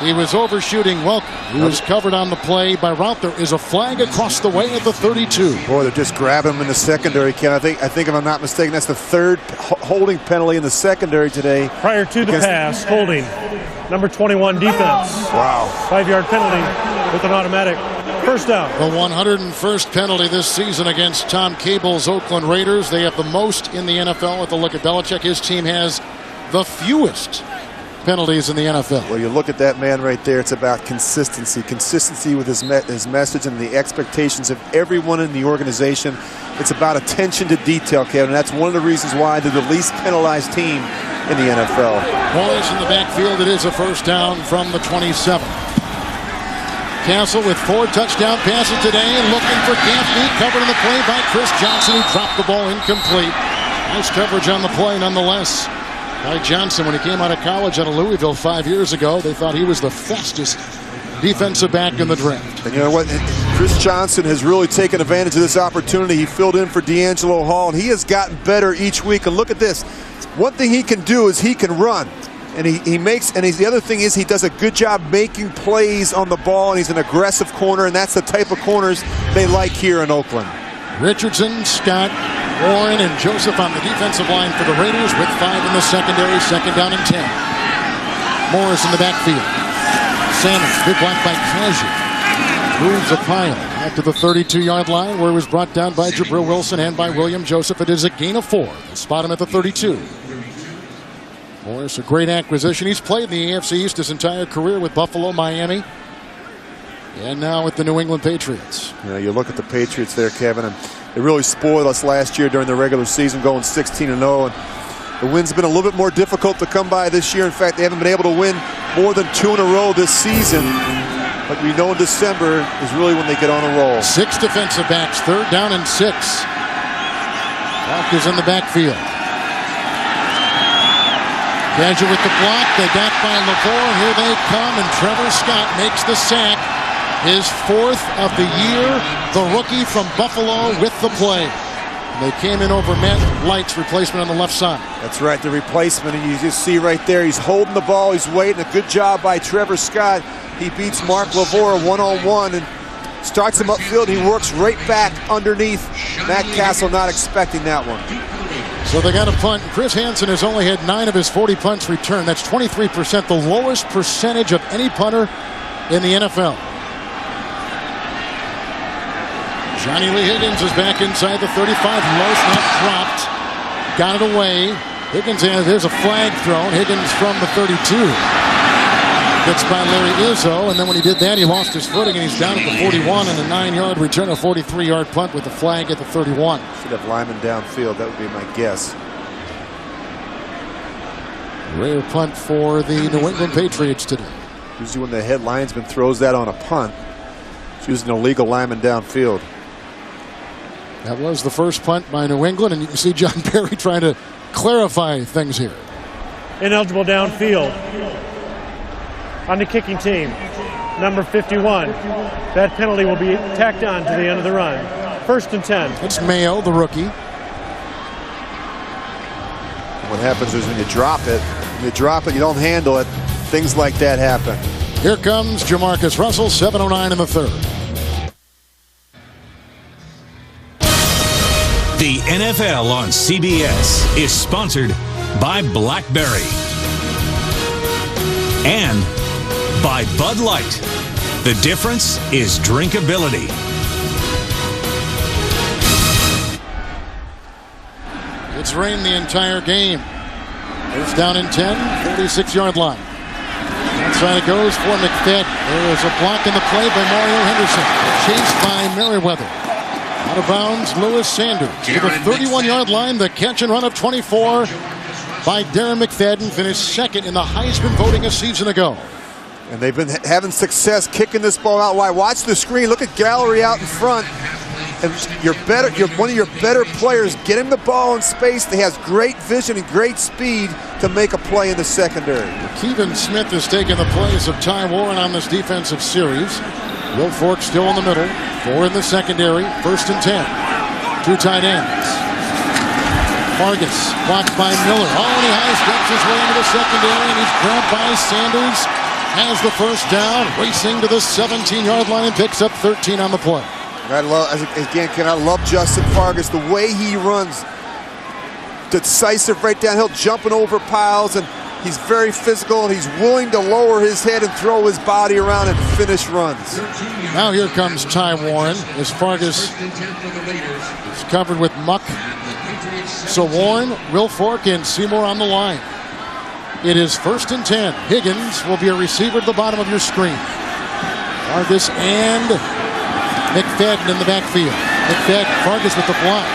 He was overshooting Welker. He was covered on the play by Rout. There is a flag across the way at the 32. Boy, they're just grabbing him in the secondary, Ken. I think if I'm not mistaken, that's the 3rd holding penalty in the secondary today. Prior to the pass, holding. Number 21 defense. Wow. 5-yard penalty with an automatic first down. The 101st penalty this season against Tom Cable's Oakland Raiders. They have the most in the NFL. With a look at Belichick, his team has the fewest penalties in the NFL. Well, you look at that man right there. It's about consistency. Consistency with his message and the expectations of everyone in the organization. It's about attention to detail, Kevin. That's one of the reasons why they're the least penalized team in the NFL. Morris in the backfield. It is a first down from the 27. Castle with 4 touchdown passes today, looking for Gaffney, covered in the play by Chris Johnson, who dropped the ball incomplete. Nice coverage on the play nonetheless by Johnson. When he came out of college out of Louisville 5 years ago, they thought he was the fastest defensive back in the draft. And you know what? Chris Johnson has really taken advantage of this opportunity. He filled in for D'Angelo Hall, and he has gotten better each week. And look at this. One thing he can do is he can run. And the other thing is he does a good job making plays on the ball, and he's an aggressive corner, and that's the type of corners they like here in Oakland. Richardson, Scott, Warren, and Joseph on the defensive line for the Raiders with 5 in the secondary, second down and 10. Morris in the backfield. Salmon, big block by Kaji. Moves a pile out to the 32-yard line, where it was brought down by Jabril Wilson and by William Joseph. It is a gain of 4. They spot him at the 32. Morris, a great acquisition. He's played in the AFC East his entire career with Buffalo, Miami, and now with the New England Patriots. You know, you look at the Patriots there, Kevin, and they really spoiled us last year during the regular season, going 16-0. And the wins have been a little bit more difficult to come by this year. In fact, they haven't been able to win more than 2 in a row this season. But we know in December is really when they get on a roll. 6 defensive backs, third down and 6. Falk is in the backfield. Gadget with the block. They got by LaVore. Here they come, and Trevor Scott makes the sack. His 4th of the year. The rookie from Buffalo with the play. And they came in over Matt Light's replacement on the left side. That's right, the replacement. And you just see right there, he's holding the ball. He's waiting. A good job by Trevor Scott. He beats Mark LaVore one-on-one and starts him upfield. He works right back underneath Matt Castle, not expecting that one. So they got a punt. Chris Hansen has only had 9 of his 40 punts returned. That's 23%, the lowest percentage of any punter in the NFL. Johnny Lee Higgins is back inside the 35. Low snap dropped. Got it away. Higgins, there's a flag thrown. Higgins from the 32. Gets by Larry Izzo, and then when he did that, he lost his footing, and he's down at the 41, and a 9-yard return, a 43-yard punt with the flag at the 31. Should have linemen downfield. That would be my guess. Rare punt for the New England Patriots today. Usually when the head linesman throws that on a punt, it's using an illegal lineman downfield. That was the first punt by New England, and you can see John Perry trying to clarify things here. Ineligible downfield on the kicking team, number 51. That penalty will be tacked on to the end of the run. 1st and 10. It's Mayo, the rookie. What happens is when you drop it, you don't handle it, things like that happen. Here comes Jamarcus Russell, 7:09 in the 3rd. The NFL on CBS is sponsored by BlackBerry and by Bud Light. The difference is drinkability. It's rained the entire game. It's down in 10, 46-yard line. Outside it goes for McFadden. There is a block in the play by Mario Henderson. Chased by Merriweather. Out of bounds, Lewis Sanders. To the 31-yard line, the catch and run of 24 by Darren McFadden. Finished 2nd in the Heisman voting a season ago. And they've been having success kicking this ball out wide. Watch the screen. Look at Gallery out in front. And you're one of your better players. Get him the ball in space. He has great vision and great speed to make a play in the secondary. Keevan Smith has taken the place of Ty Warren on this defensive series. Will Fork still in the middle. 4 in the secondary. 1st and 10. 2 tight ends. Vargas blocked by Miller. Oh, and he high steps his way into the secondary, and he's grabbed by Sanders. Has the first down, racing to the 17-yard line, and picks up 13 on the play. I love Justin Vargas, the way he runs. Decisive right downhill, jumping over piles, and he's very physical, and he's willing to lower his head and throw his body around and finish runs. Now here comes Ty Warren as Vargas is covered with muck. So Warren, Will Fork, and Seymour on the line. It is 1st and 10. Higgins will be a receiver at the bottom of your screen. Vargas and McFadden in the backfield. Vargas with the block.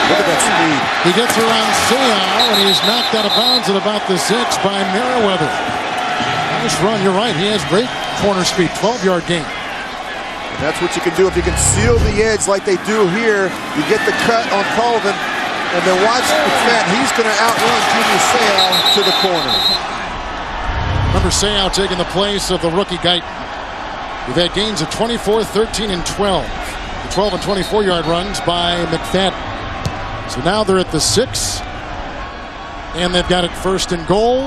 Look at that speed. He gets around Seau, and he's knocked out of bounds at about the 6 by Merriweather. Nice run. You're right. He has great corner speed. 12-yard gain. And that's what you can do if you can seal the edge like they do here. You get the cut on Colvin, and then watch McFadden. He's going to outrun Junior Seau to the corner. Remember Seau taking the place of the rookie Guyton. We've had gains of 24, 13, and 12. The 12 and 24-yard runs by McFadden. So now they're at the 6, and they've got it 1st and goal.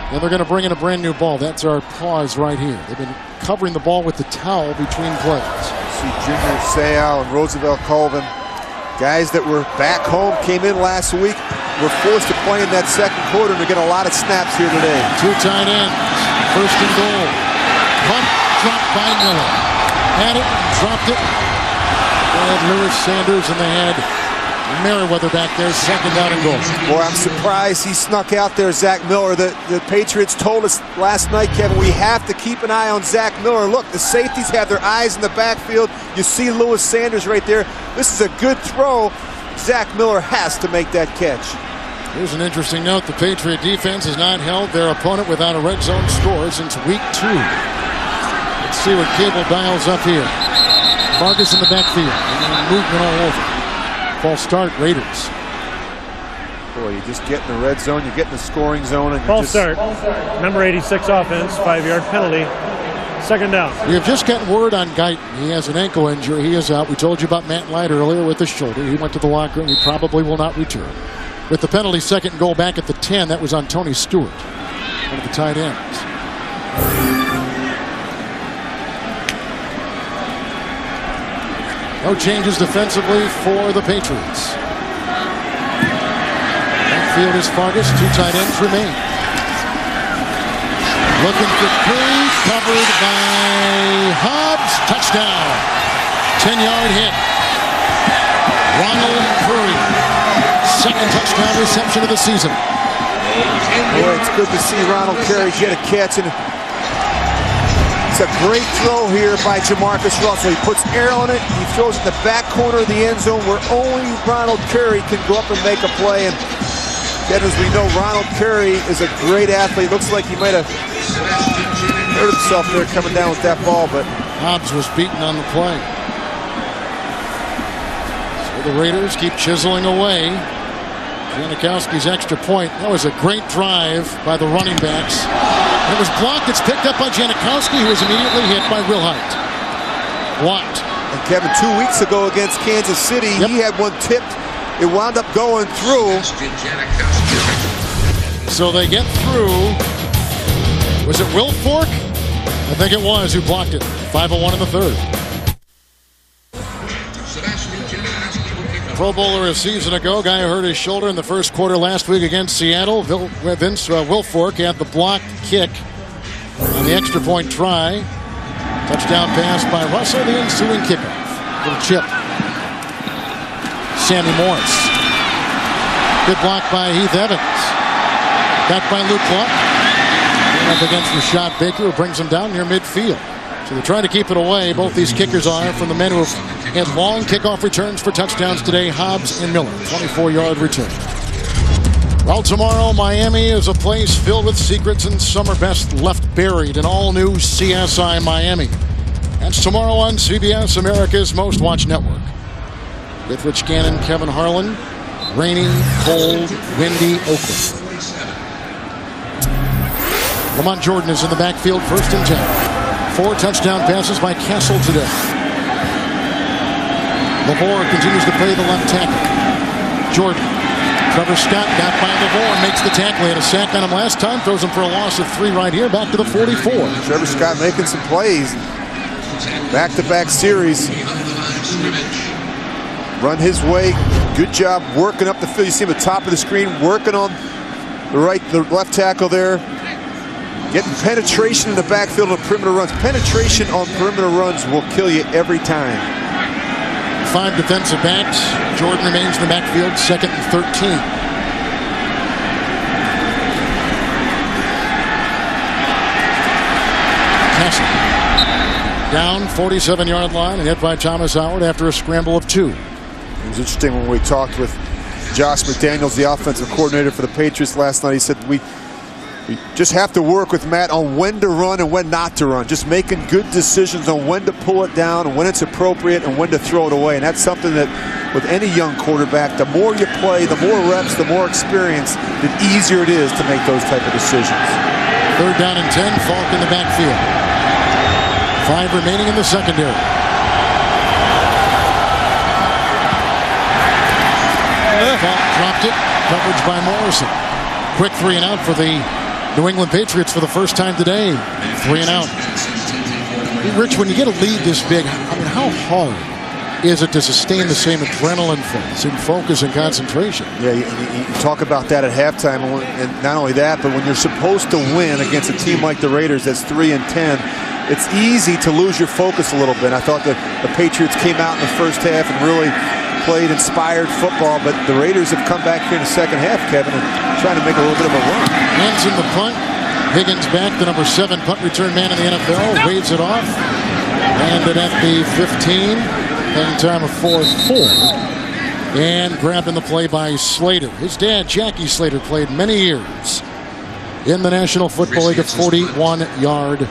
And they're going to bring in a brand new ball. That's our pause right here. They've been covering the ball with the towel between plays. See Junior Seau and Roosevelt Colvin, guys that were back home, came in last week, were forced to play in that second quarter, and they're getting a lot of snaps here today. 2 tight ends, 1st and goal. Punt dropped by Miller. Had it, dropped it. They had Lewis Sanders, and they had Merriweather back there, 2nd down and goal. Boy, I'm surprised he snuck out there, Zach Miller. The Patriots told us last night, Kevin, we have to keep an eye on Zach Miller. Look, the safeties have their eyes in the backfield. You see Lewis Sanders right there. This is a good throw. Zach Miller has to make that catch. Here's an interesting note. The Patriot defense has not held their opponent without a red zone score since week 2. Let's see what Cable dials up here. Vargas in the backfield. And movement all over. False start, Raiders. Boy, you just get in the red zone, you get in the scoring zone, and false start. Number 86 offense, 5-yard penalty. 2nd down. We have just gotten word on Guyton. He has an ankle injury. He is out. We told you about Matt Light earlier with the shoulder. He went to the locker room. He probably will not return. With the penalty, 2nd and goal back at the 10. That was on Tony Stewart, one of the tight ends. No changes defensively for the Patriots. Backfield is Vargas. 2 tight ends remain. Looking for Curry. Covered by Hobbs. Touchdown. 10-yard hit. Ronald Curry. 2nd touchdown reception of the season. Boy, it's good to see Ronald Curry get a catch. And it's a great throw here by Jamarcus Russell. He puts air on it. He throws it in the back corner of the end zone where only Ronald Curry can go up and make a play. And then, as we know, Ronald Curry is a great athlete. Looks like he might have hurt himself there coming down with that ball, but Hobbs was beaten on the play. So the Raiders keep chiseling away. Janikowski's extra point. That was a great drive by the running backs. It was blocked. It's picked up by Janikowski, who was immediately hit by Wilhite. Blocked. And Kevin, 2 weeks ago against Kansas City, he had one tipped. It wound up going through. So they get through. Was it Wilfork? I think it was who blocked it. 5:01 in the 3rd. Pro Bowler a season ago, guy who hurt his shoulder in the 1st quarter last week against Seattle. Vince Wilfork had the blocked kick on the extra point try. Touchdown pass by Russell, the ensuing kickoff. Little chip. Sammy Morris. Good block by Heath Evans. Got by Luke Clark. Up against Rashad Baker, who brings him down near midfield. So they're trying to keep it away. Both these kickers are from the men who have had long kickoff returns for touchdowns today, Hobbs and Miller. 24-yard return. Well, tomorrow, Miami is a place filled with secrets and some are best left buried. An all-new CSI Miami. That's tomorrow on CBS, America's Most Watched Network. With Rich Gannon, Kevin Harlan. Rainy, cold, windy Oakland. Lamont Jordan is in the backfield, 1st and 10. 4 touchdown passes by Castle today. LaVore continues to play the left tackle. Jordan. Trevor Scott got by LaVore, makes the tackle. He had a sack on him last time, throws him for a loss of 3 right here, back to the 44. Trevor Scott making some plays. Back-to-back series. Run his way. Good job working up the field. You see him at the top of the screen, working on the left tackle there. Getting penetration in the backfield on perimeter runs. Penetration on perimeter runs will kill you every time. 5 defensive backs. Jordan remains in the backfield, 2nd and 13. down 47-yard line and hit by Thomas Howard after a scramble of 2. It was interesting when we talked with Josh McDaniels, the offensive coordinator for the Patriots last night. He said we just have to work with Matt on when to run and when not to run. Just making good decisions on when to pull it down and when it's appropriate and when to throw it away. And that's something that with any young quarterback, the more you play, the more reps, the more experience, the easier it is to make those type of decisions. 3rd down and 10, Falk in the backfield. 5 remaining in the secondary. Falk dropped it. Coverage by Morrison. Quick 3 and out for the New England Patriots for the first time today. 3 and out. Rich, when you get a lead this big, I mean, how hard is it to sustain the same adrenaline focus and concentration? Yeah, you talk about that at halftime, and not only that, but when you're supposed to win against a team like the Raiders that's 3 and 10, it's easy to lose your focus a little bit. I thought that the Patriots came out in the first half and really played inspired football, but the Raiders have come back here in the second half, Kevin, and trying to make a little bit of a run. Hands in the punt. Higgins back, the number 7 punt return man in the NFL, waves it off. Landed at the 15. Hang time of 4-4. And grabbed in the play by Slater. His dad, Jackie Slater, played many years in the National Football League, a 41-yard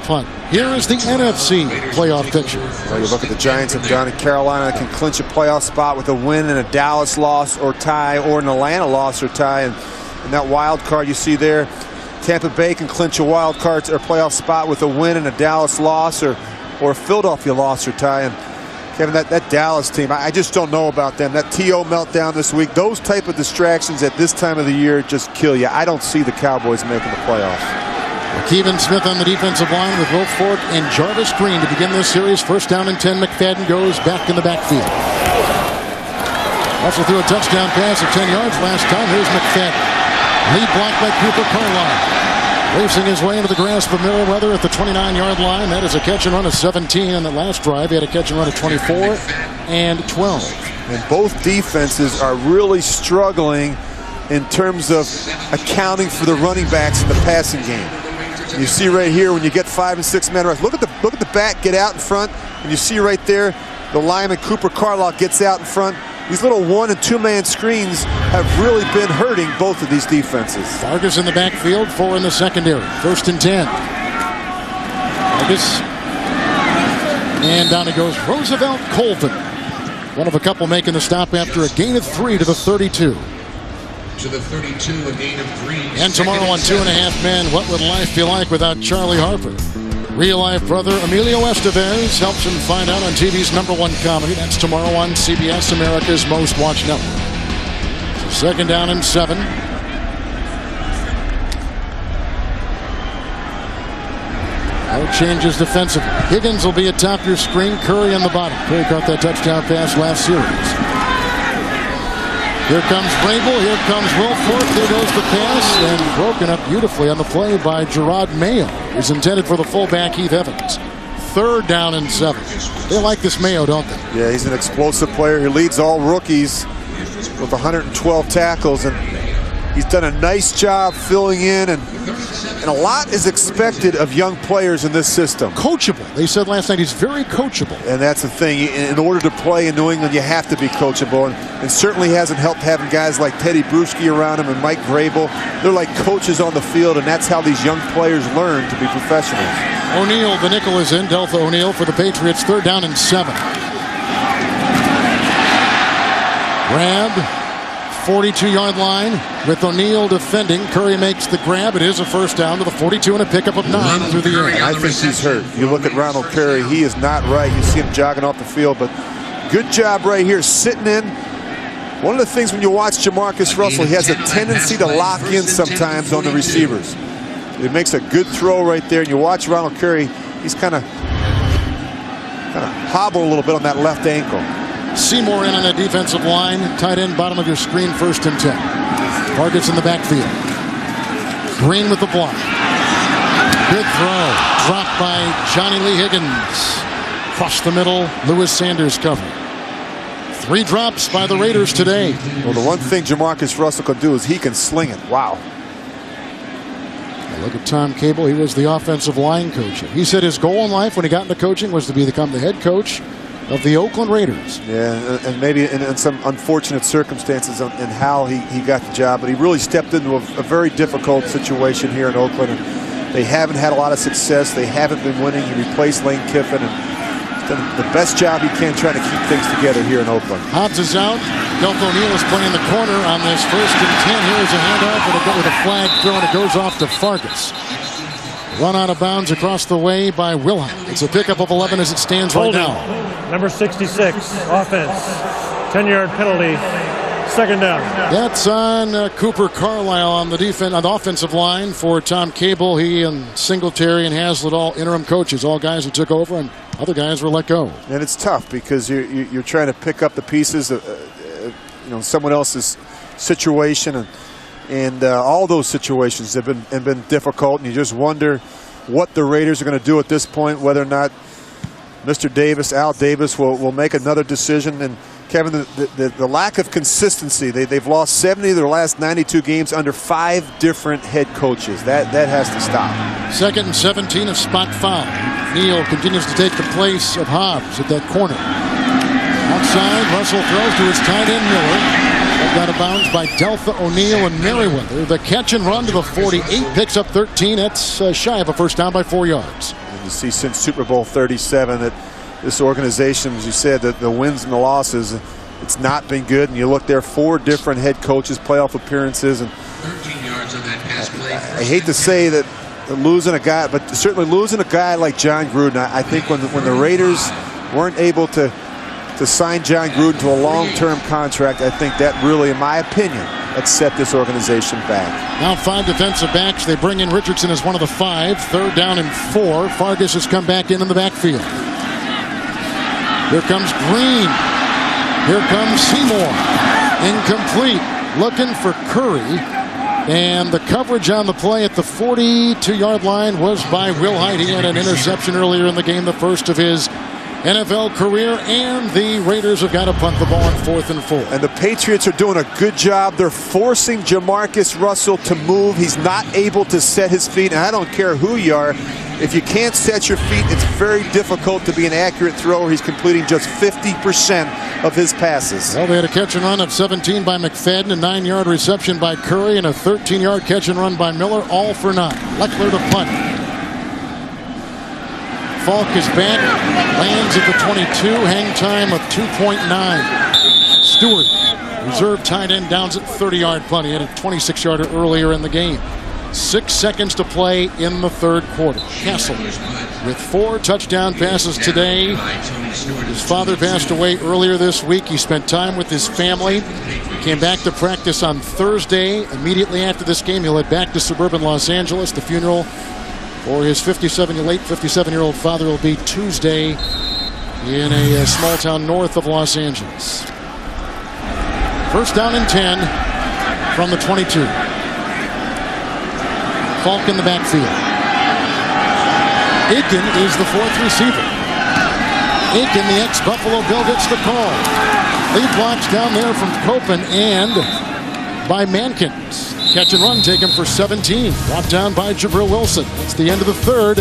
punt. Here is the NFC playoff picture. Well, you look at the Giants have done it. Carolina can clinch a playoff spot with a win and a Dallas loss or tie, or an Atlanta loss or tie. And that wild card you see there, Tampa Bay can clinch a wild card or playoff spot with a win and a Dallas loss or a Philadelphia loss or tie. And Kevin, that Dallas team, I just don't know about them. That T.O. meltdown this week, those type of distractions at this time of the year just kill you. I don't see the Cowboys making the playoffs. Kevin Smith on the defensive line with Will Fork and Jarvis Green to begin this series. 1st down and 10. McFadden goes back in the backfield. Also threw a touchdown pass of 10 yards last time. Here's McFadden. Lead blocked by Cooper Carlisle. Racing his way into the grasp of Merriweather at the 29-yard line. That is a catch and run of 17 on the last drive. He had a catch and run of 24 and 12. And both defenses are really struggling in terms of accounting for the running backs in the passing game. You see right here when you get 5 and 6 men rush. Look at the back get out in front, and you see right there the lineman Cooper Carlisle gets out in front. These little 1- and 2-man screens have really been hurting both of these defenses. Vargas in the backfield, 4 in the secondary. 1st and 10. Vargas. And down he goes, Roosevelt Colvin. One of a couple making the stop after a gain of 3 to the 32. To the 32, a gain of 3. And tomorrow on 2.5 Men, what would life be like without Charlie Harper? Real-life brother Emilio Estevez helps him find out on TV's #1 comedy. That's tomorrow on CBS, America's Most Watched Network. So 2nd down and 7. No changes defensively. Higgins will be atop your screen. Curry on the bottom. Curry caught that touchdown pass last series. Here comes Vrabel. Here comes Will Fork. There goes the pass. And broken up beautifully on the play by Gerard Mayo. Is intended for the fullback Heath Evans. 3rd down and 7. They like this Mayo, don't they? Yeah, he's an explosive player. He leads all rookies with 112 tackles. And he's done a nice job filling in. And a lot is expected of young players in this system. Coachable. They said last night he's very coachable. And that's the thing. In order to play in New England, you have to be coachable. And certainly hasn't helped having guys like Teddy Bruschi around him and Mike Vrabel. They're like coaches on the field, and that's how these young players learn to be professionals. O'Neal, the nickel is in. Deltha O'Neal for the Patriots. 3rd down and 7. Grab. 42-yard line with O'Neal defending. Curry makes the grab. It is a 1st down to the 42 and a pickup of 9 through the air. I think he's hurt. You look at Ronald Curry, he is not right. You see him jogging off the field, but good job right here sitting in. One of the things when you watch Jamarcus Russell, he has a tendency to lock in sometimes on the receivers. It makes a good throw right there, and you watch Ronald Curry, he's kind of hobble a little bit on that left ankle. Seymour in on the defensive line. Tight end, bottom of your screen, 1st and 10. Targets in the backfield. Green with the block. Good throw. Dropped by Johnny Lee Higgins. Across the middle, Lewis Sanders cover. 3 drops by the Raiders today. Well, the one thing Jamarcus Russell can do is he can sling it. Wow. Look at Tom Cable. He was the offensive line coach. He said his goal in life when he got into coaching was to become the head coach of the Oakland Raiders. Yeah, and maybe in some unfortunate circumstances in how he got the job, but he really stepped into a very difficult situation here in Oakland. And they haven't had a lot of success. They haven't been winning. He replaced Lane Kiffin and he's done the best job he can trying to keep things together here in Oakland. Hobbs is out. Delta O'Neal is playing the corner on this 1st and 10. Here's a handoff and a go with a flag throw, and it goes off to Fargas. Run out of bounds across the way by Wilhite. It's a pickup of 11 as it stands right now. Number 66, offense. 10-yard penalty. 2nd down. That's on Cooper Carlisle on the offensive line for Tom Cable. He and Singletary and Haslett, all interim coaches, all guys who took over, and other guys were let go. And it's tough because you're trying to pick up the pieces of someone else's situation, and all those situations have been difficult, and you just wonder what the Raiders are going to do at this point, whether or not Mr. Davis, Al Davis, will make another decision. And Kevin, the lack of consistency, they've lost 70 of their last 92 games under 5 different head coaches. That has to stop. 2nd and 17, a spot foul. Neal continues to take the place of Hobbs at that corner. Outside, Russell throws to his tight end Miller. Out of bounds by Delta O'Neal and Merriweather. The catch and run to the 48, picks up 13. That's shy of a first down by 4 yards. And you see since Super Bowl 37 that this organization, as you said, the wins and the losses, it's not been good. And you look there, 4 different head coaches, playoff appearances, and 13 yards on that pass play. I hate to say that losing a guy, but certainly losing a guy like John Gruden. I think when the Raiders weren't able to sign John Gruden to a long-term contract, I think that really, in my opinion, that set this organization back. Now 5 defensive backs. They bring in Richardson as one of the 5. 3rd down and 4. Fargas has come back in the backfield. Here comes Green. Here comes Seymour. Incomplete. Looking for Curry. And the coverage on the play at the 42-yard line was by Wilhite. He had an interception earlier in the game, the first of his NFL career, and the Raiders have got to punt the ball on 4th and 4. And the Patriots are doing a good job. They're forcing Jamarcus Russell to move. He's not able to set his feet, and I don't care who you are. If you can't set your feet, it's very difficult to be an accurate thrower. He's completing just 50% of his passes. Well, they had a catch and run of 17 by McFadden, a 9-yard reception by Curry, and a 13-yard catch and run by Miller, all for naught. Leckler to punt. Falk is back, lands at the 22, hang time of 2.9. Stewart, reserve tight end, downs at 30-yard punt. He had a 26-yarder earlier in the game. 6 seconds to play in the 3rd quarter. Castle with 4 touchdown passes today. His father passed away earlier this week. He spent time with his family. Came back to practice on Thursday. Immediately after this game, he'll head back to suburban Los Angeles. The funeral for his late 57-year-old father will be Tuesday in a small town north of Los Angeles. 1st down and 10 from the 22. Falk in the backfield. Aiken is the 4th receiver. Aiken, the ex-Buffalo Bill, gets the call. Lead blocks down there from Copen and by Mankins. Catch and run taken for 17. Brought down by Jabril Wilson. That's the end of the 3rd.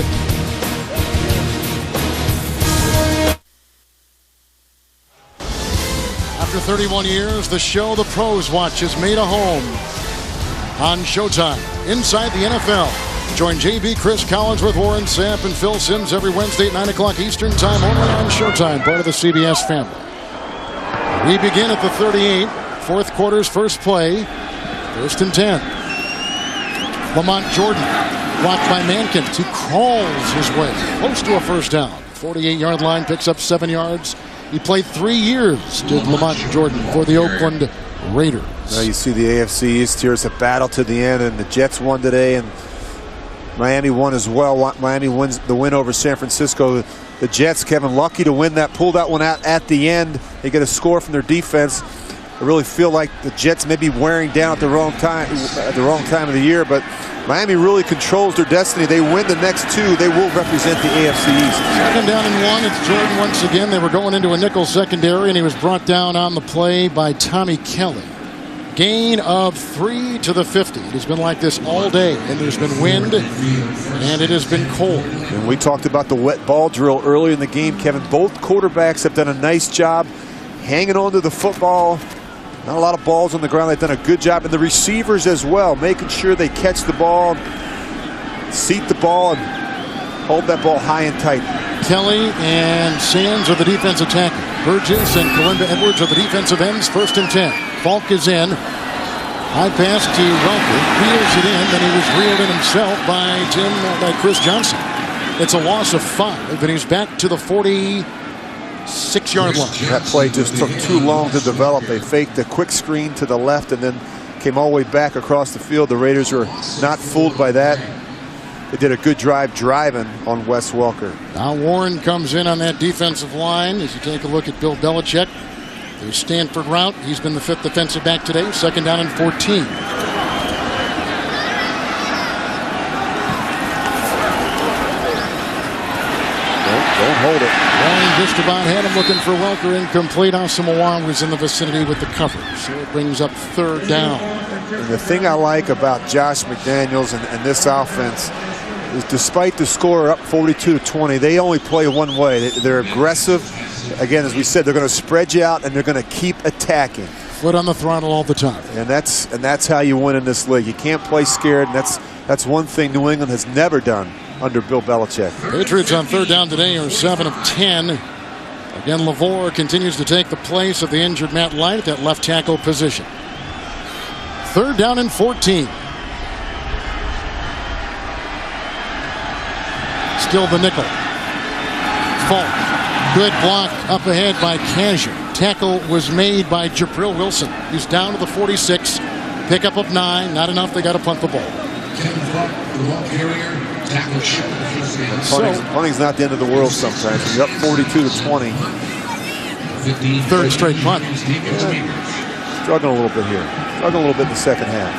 After 31 years, the show the pros watch has made a home on Showtime. Inside the NFL. Join JB, Chris Collinsworth, Warren Sapp, and Phil Simms every Wednesday at 9 o'clock Eastern Time, only on Showtime, part of the CBS family. We begin at the 38, 4th quarter's first play, 1st and 10. Lamont Jordan, blocked by Mankins. He crawls his way close to a first down. 48-yard line, picks up 7 yards. He played 3 years, did Lamont Jordan, for the Oakland Raiders. Now you see the AFC East here. It's a battle to the end, and the Jets won today, and Miami won as well. Miami wins the win over San Francisco. The Jets, Kevin, lucky to win that, pull that one out at the end. They get a score from their defense. I really feel like the Jets may be wearing down at the wrong time of the year, but Miami really controls their destiny. They win the next 2, they will represent the AFC East. 2nd down and 1. It's Jordan once again. They were going into a nickel secondary, and he was brought down on the play by Tommy Kelly. gain of 3 to the 50. It has been like this all day, and there's been wind, and it has been cold. And we talked about the wet ball drill early in the game, Kevin. Both quarterbacks have done a nice job hanging on to the football. Not a lot of balls on the ground. They've done a good job. And the receivers as well, making sure they catch the ball, seat the ball, and hold that ball high and tight. Kelly and Sands are the defensive tackle. Burgess and Kalinda Edwards are the defensive ends. 1st and 10. Falk is in. High pass to Welker. Reels it in. Then he was reeled in himself by Chris Johnson. It's a loss of 5, and he's back to the 46-yard line. That play just took too long to develop. They faked a quick screen to the left and then came all the way back across the field. The Raiders were not fooled by that. They did a good drive driving on Wes Welker. Now Warren comes in on that defensive line. As you take a look at Bill Belichick, there's Stanford route. He's been the 5th defensive back today. 2nd down and 14. Don't hold it. Warren just about had him looking for Welker, incomplete. Asamoah was in the vicinity with the cover. So it brings up 3rd down. And the thing I like about Josh McDaniels and this offense is despite the score up 42-20, they only play one way. They're aggressive. Again, as we said, they're going to spread you out and they're going to keep attacking. Foot on the throttle all the time. And that's how you win in this league. You can't play scared, and that's one thing New England has never done under Bill Belichick. Patriots on 3rd down today are 7 of 10. Again, LaVore continues to take the place of the injured Matt Light at that left tackle position. 3rd down and 14. Still the nickel. Falk. Good block up ahead by Casher. Tackle was made by Jabril Wilson. He's down to the 46. Pickup of 9. Not enough. They got to punt the ball. Punting's not the end of the world sometimes. You're up 42-20. 3rd straight punt. Struggling a little bit here. Struggling a little bit in the second half.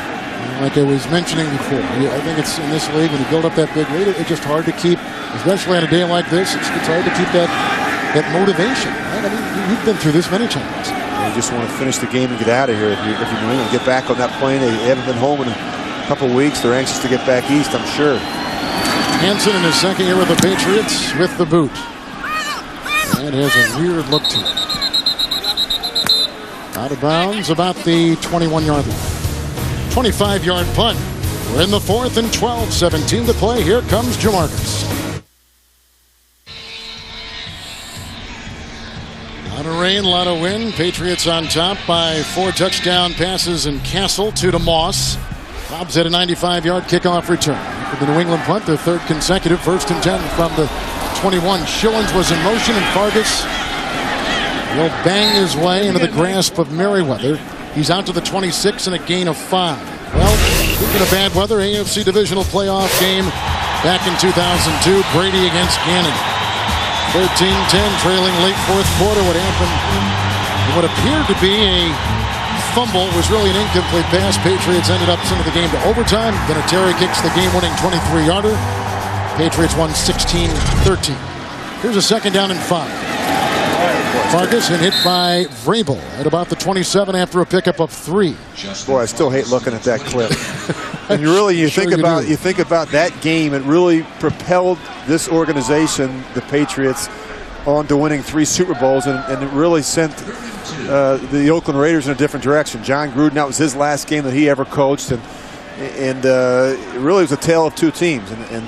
Like I was mentioning before, I think it's in this league when you build up that big lead, it's just hard to keep, especially on a day like this. It's hard to keep that motivation. Right? I mean, you've been through this many times. You just want to finish the game and get out of here. If you're New England, get back on that plane. They haven't been home in a couple of weeks. They're anxious to get back east, I'm sure. Hansen in his 2nd year with the Patriots with the boot. That has a weird look to it. Out of bounds about the 21-yard line. 25-yard punt. We're in the 4th and 12. 17 to play. Here comes Jamarcus. A lot of rain, a lot of wind. Patriots on top by 4 touchdown passes and Castle, 2 to Moss. Hobbs at a 95-yard kickoff return. For the New England punt, their 3rd consecutive 1st and 10 from the 21. Shillings was in motion, and Fargus will bang his way into the grasp of Merriweather. He's out to the 26 and a gain of 5. Well, speaking of bad weather, AFC divisional playoff game back in 2002, Brady against Gannon. 13-10, trailing late 4th quarter. What happened? What appeared to be a fumble was really an incomplete pass. Patriots ended up sending the game to overtime. Vinatieri kicks the game-winning 23-yarder. Patriots won 16-13. Here's a 2nd down and 5. Fargus hit by Vrabel at about the 27 after a pickup of 3. Boy, I still hate looking at that clip. And you think about that game. It really propelled this organization, the Patriots, on to winning 3 Super Bowls, and it really sent the Oakland Raiders in a different direction. John Gruden, that was his last game that he ever coached, and it really was a tale of 2 teams, and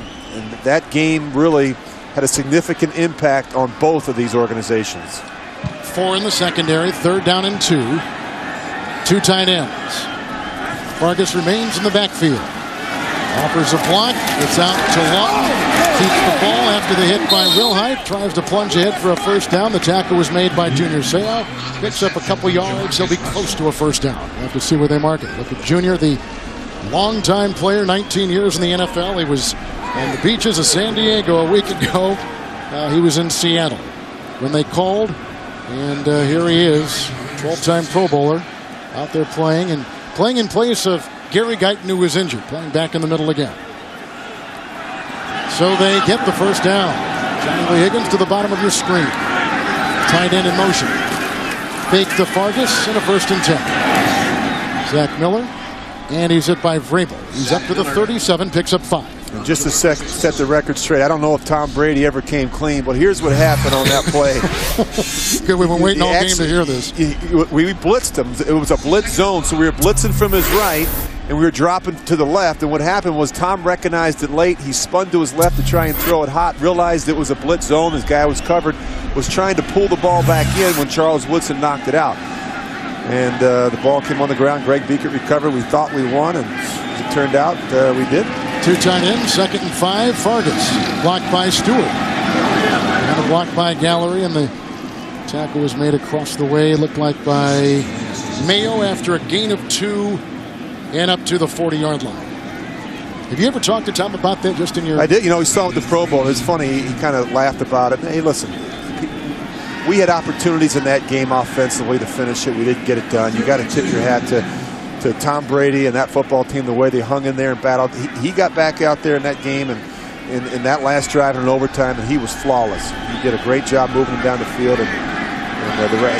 that game really had a significant impact on both of these organizations. 4 in the secondary, 3rd down and 2. 2 tight ends. Fargus remains in the backfield. Offers a block. It's out to Lawton. Keeps the ball after the hit by Wilhite. Tries to plunge ahead for a 1st down. The tackle was made by Junior Seau. Picks up a couple yards. He'll be close to a 1st down. We'll have to see where they mark it. Look at Junior, the longtime player, 19 years in the NFL. He was on the beaches of San Diego a week ago. He was in Seattle when they called. And here he is, 12-time Pro Bowler, out there playing in place of Gary Guyton, who was injured, playing back in the middle again. So they get the 1st down. Johnny Lee Higgins to the bottom of your screen. Tight end in motion. Fake to Fargus and a 1st and 10. Zach Miller. And he's hit by Vrabel. He's up to the 37, picks up 5. And just to set the record straight, I don't know if Tom Brady ever came clean, but here's what happened on that play. Good, we've been waiting all game to hear this. We blitzed him. It was a blitz zone, so we were blitzing from his right, and we were dropping to the left. And what happened was Tom recognized it late. He spun to his left to try and throw it hot, realized it was a blitz zone. His guy was covered, was trying to pull the ball back in when Charles Woodson knocked it out. And the ball came on the ground. Greg Biekert recovered. We thought we won, and as it turned out, we did. 2 tight ends, 2nd and 5. Fargas blocked by Stewart. And a block by Gallery, and the tackle was made across the way. Looked like by Mayo after a gain of 2 and up to the 40-yard line. Have you ever talked to Tom about that just in your... I did. You know, he saw it at the Pro Bowl. It's funny. He kind of laughed about it. Hey, listen. We had opportunities in that game offensively to finish it. We didn't get it done. You got to tip your hat to Tom Brady and that football team, the way they hung in there and battled. He got back out there in that game and in that last drive in overtime, and he was flawless. He did a great job moving him down the field, and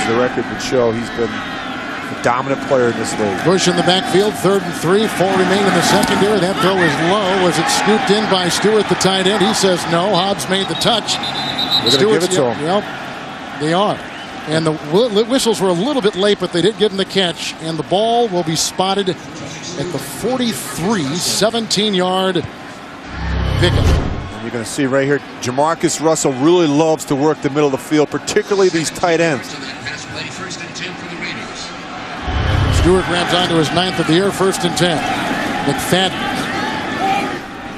the record would show he's been a dominant player in this league. Bush in the backfield, 3rd and 3. 4 remain in the secondary. That throw is low. Was it scooped in by Stewart, the tight end? He says no. Hobbs made the touch. They're going to give it to him. Yep. They are. And the whistles were a little bit late, but they did give him the catch. And the ball will be spotted at the 43, 17-yard pickup. And you're going to see right here, Jamarcus Russell really loves to work the middle of the field, particularly these tight ends. Stewart grabs onto his 9th of the year, 1st and 10. McFadden.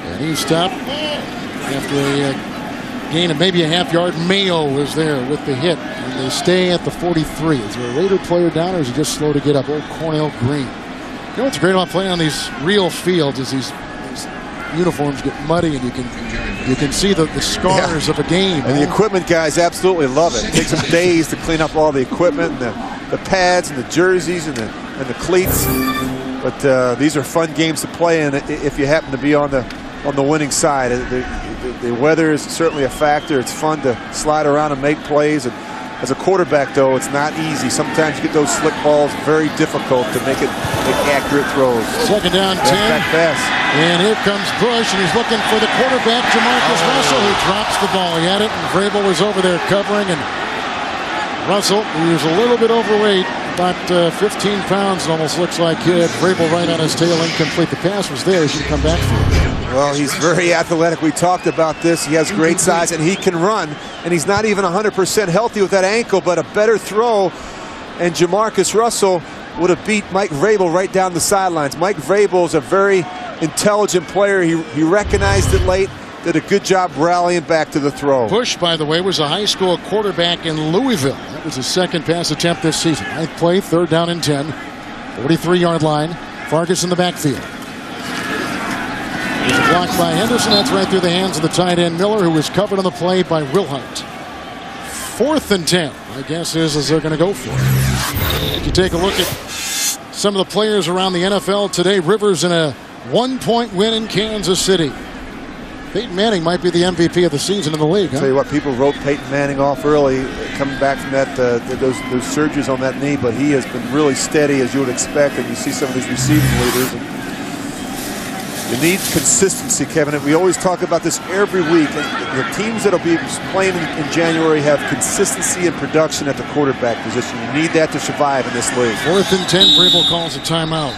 And he stopped after a gain of maybe a half-yard. Mayo was there with the hit, and they stay at the 43. Is there a Raider player down, or is he just slow to get up? Old Cornell Green. You know what's great about playing on these real fields is these uniforms get muddy, and you can see the scars of a game. And the equipment guys absolutely love it. It takes them days to clean up all the equipment, and the pads, and the jerseys, and the cleats. But these are fun games to play in if you happen to be on the winning side. The weather is certainly a factor. It's fun to slide around and make plays. And as a quarterback, though, it's not easy. Sometimes you get those slick balls, very difficult to make accurate throws. 2nd down, 10. Back pass. And here comes Bush, and he's looking for the quarterback, Jamarcus Russell, who drops the ball. He had it, and Vrabel was over there covering. And Russell, who was a little bit overweight, about 15 pounds, it almost looks like he had Vrabel right on his tail, incomplete. The pass was there. He should come back for it. Well, he's very athletic. We talked about this. He has great size, and he can run. And he's not even 100% healthy with that ankle, but a better throw. And Jamarcus Russell would have beat Mike Vrabel right down the sidelines. Mike Vrabel is a very intelligent player. He recognized it late, did a good job rallying back to the throw. Bush, by the way, was a high school quarterback in Louisville. That was his 2nd pass attempt this season. 9th play, 3rd down and 10. 43-yard line. Fargas in the backfield. It's blocked by Henderson. That's right through the hands of the tight end Miller, who was covered on the play by Wilhart. 4th and 10. My guess is they're going to go for it. If you take a look at some of the players around the NFL today, Rivers in a 1-point win in Kansas City. Peyton Manning might be the MVP of the season in the league. I'll tell you what, people wrote Peyton Manning off early, coming back from that those surgeries on that knee, but he has been really steady, as you would expect, and you see some of these receiving leaders. You need consistency, Kevin. And we always talk about this every week. The teams that will be playing in January have consistency and production at the quarterback position. You need that to survive in this league. 4th and 10. Vrabel calls a timeout.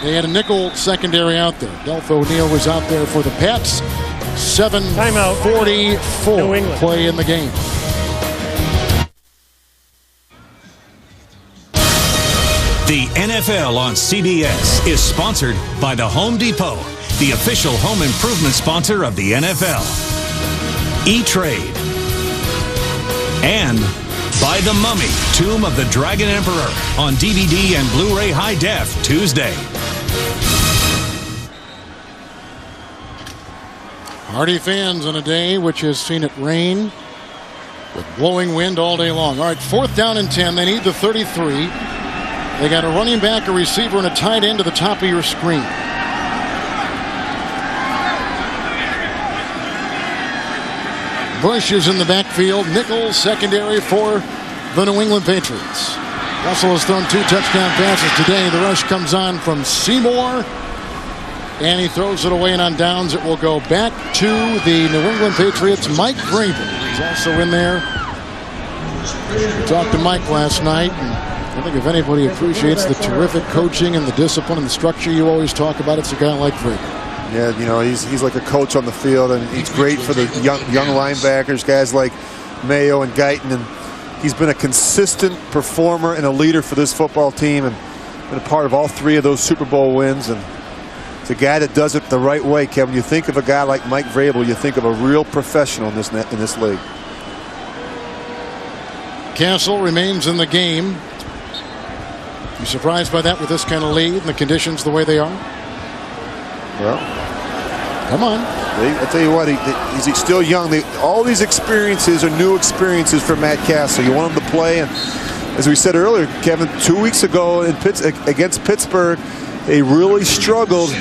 They had a nickel secondary out there. Delph O'Neal was out there for the Pats. 7:44 play in the game. The NFL on CBS is sponsored by the Home Depot, the official home improvement sponsor of the NFL. E-Trade. And by The Mummy, Tomb of the Dragon Emperor on DVD and Blu-ray High Def Tuesday. Hardy fans on a day which has seen it rain with blowing wind all day long. All right, 4th down and 10. They need the 33. They got a running back, a receiver, and a tight end to the top of your screen. Bush is in the backfield. Nickel secondary for the New England Patriots. Russell has thrown 2 touchdown passes today. The rush comes on from Seymour. And he throws it away, and on downs it will go back to the New England Patriots. Mike Vrabel is also in there. We talked to Mike last night, and I think if anybody appreciates the terrific coaching and the discipline and the structure you always talk about, it's a guy like Vrabel. Yeah, you know, he's like a coach on the field, and he's great for the young linebackers, guys like Mayo and Guyton, and he's been a consistent performer and a leader for this football team, and been a part of all 3 of those Super Bowl wins. And it's a guy that does it the right way, Kevin. You think of a guy like Mike Vrabel, you think of a real professional in this league. Castle remains in the game. You surprised by that with this kind of lead and the conditions the way they are? Well, come on. I tell you what, he's still young. All these experiences are new experiences for Matt Castle. You want him to play, and as we said earlier, Kevin, 2 weeks ago against Pittsburgh, they really struggled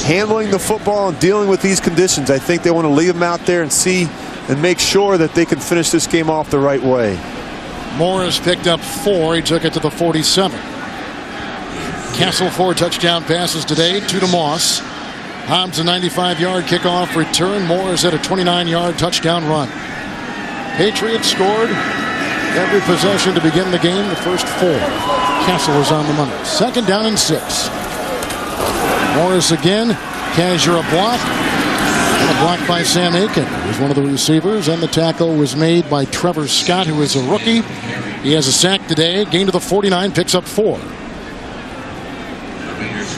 handling the football and dealing with these conditions. I think they want to leave him out there and see and make sure that they can finish this game off the right way. Morris picked up 4. He took it to the 47. Castle 4 touchdown passes today, 2 to Moss. Hobbs a 95-yard kickoff return. Morris at a 29-yard touchdown run. Patriots scored every possession to begin the game, the first 4. Castle was on the money. 2nd down and 6. Morris again. Kazura block. And a block by Sam Aiken, who was one of the receivers. And the tackle was made by Trevor Scott, who is a rookie. He has a sack today. Gain to the 49, picks up 4.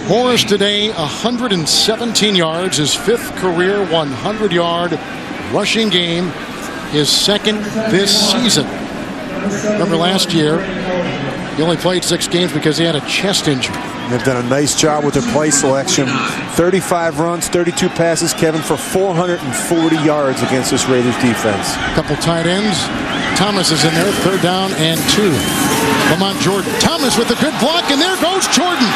Morris today, 117 yards. His 5th career 100-yard rushing game. His 2nd this season. Remember last year, he only played 6 games because he had a chest injury. They've done a nice job with their play selection. 35 runs, 32 passes, Kevin, for 440 yards against this Raiders defense. A couple tight ends. Thomas is in there, 3rd down and 2. Lamont Jordan. Thomas with a good block, and there goes Jordan.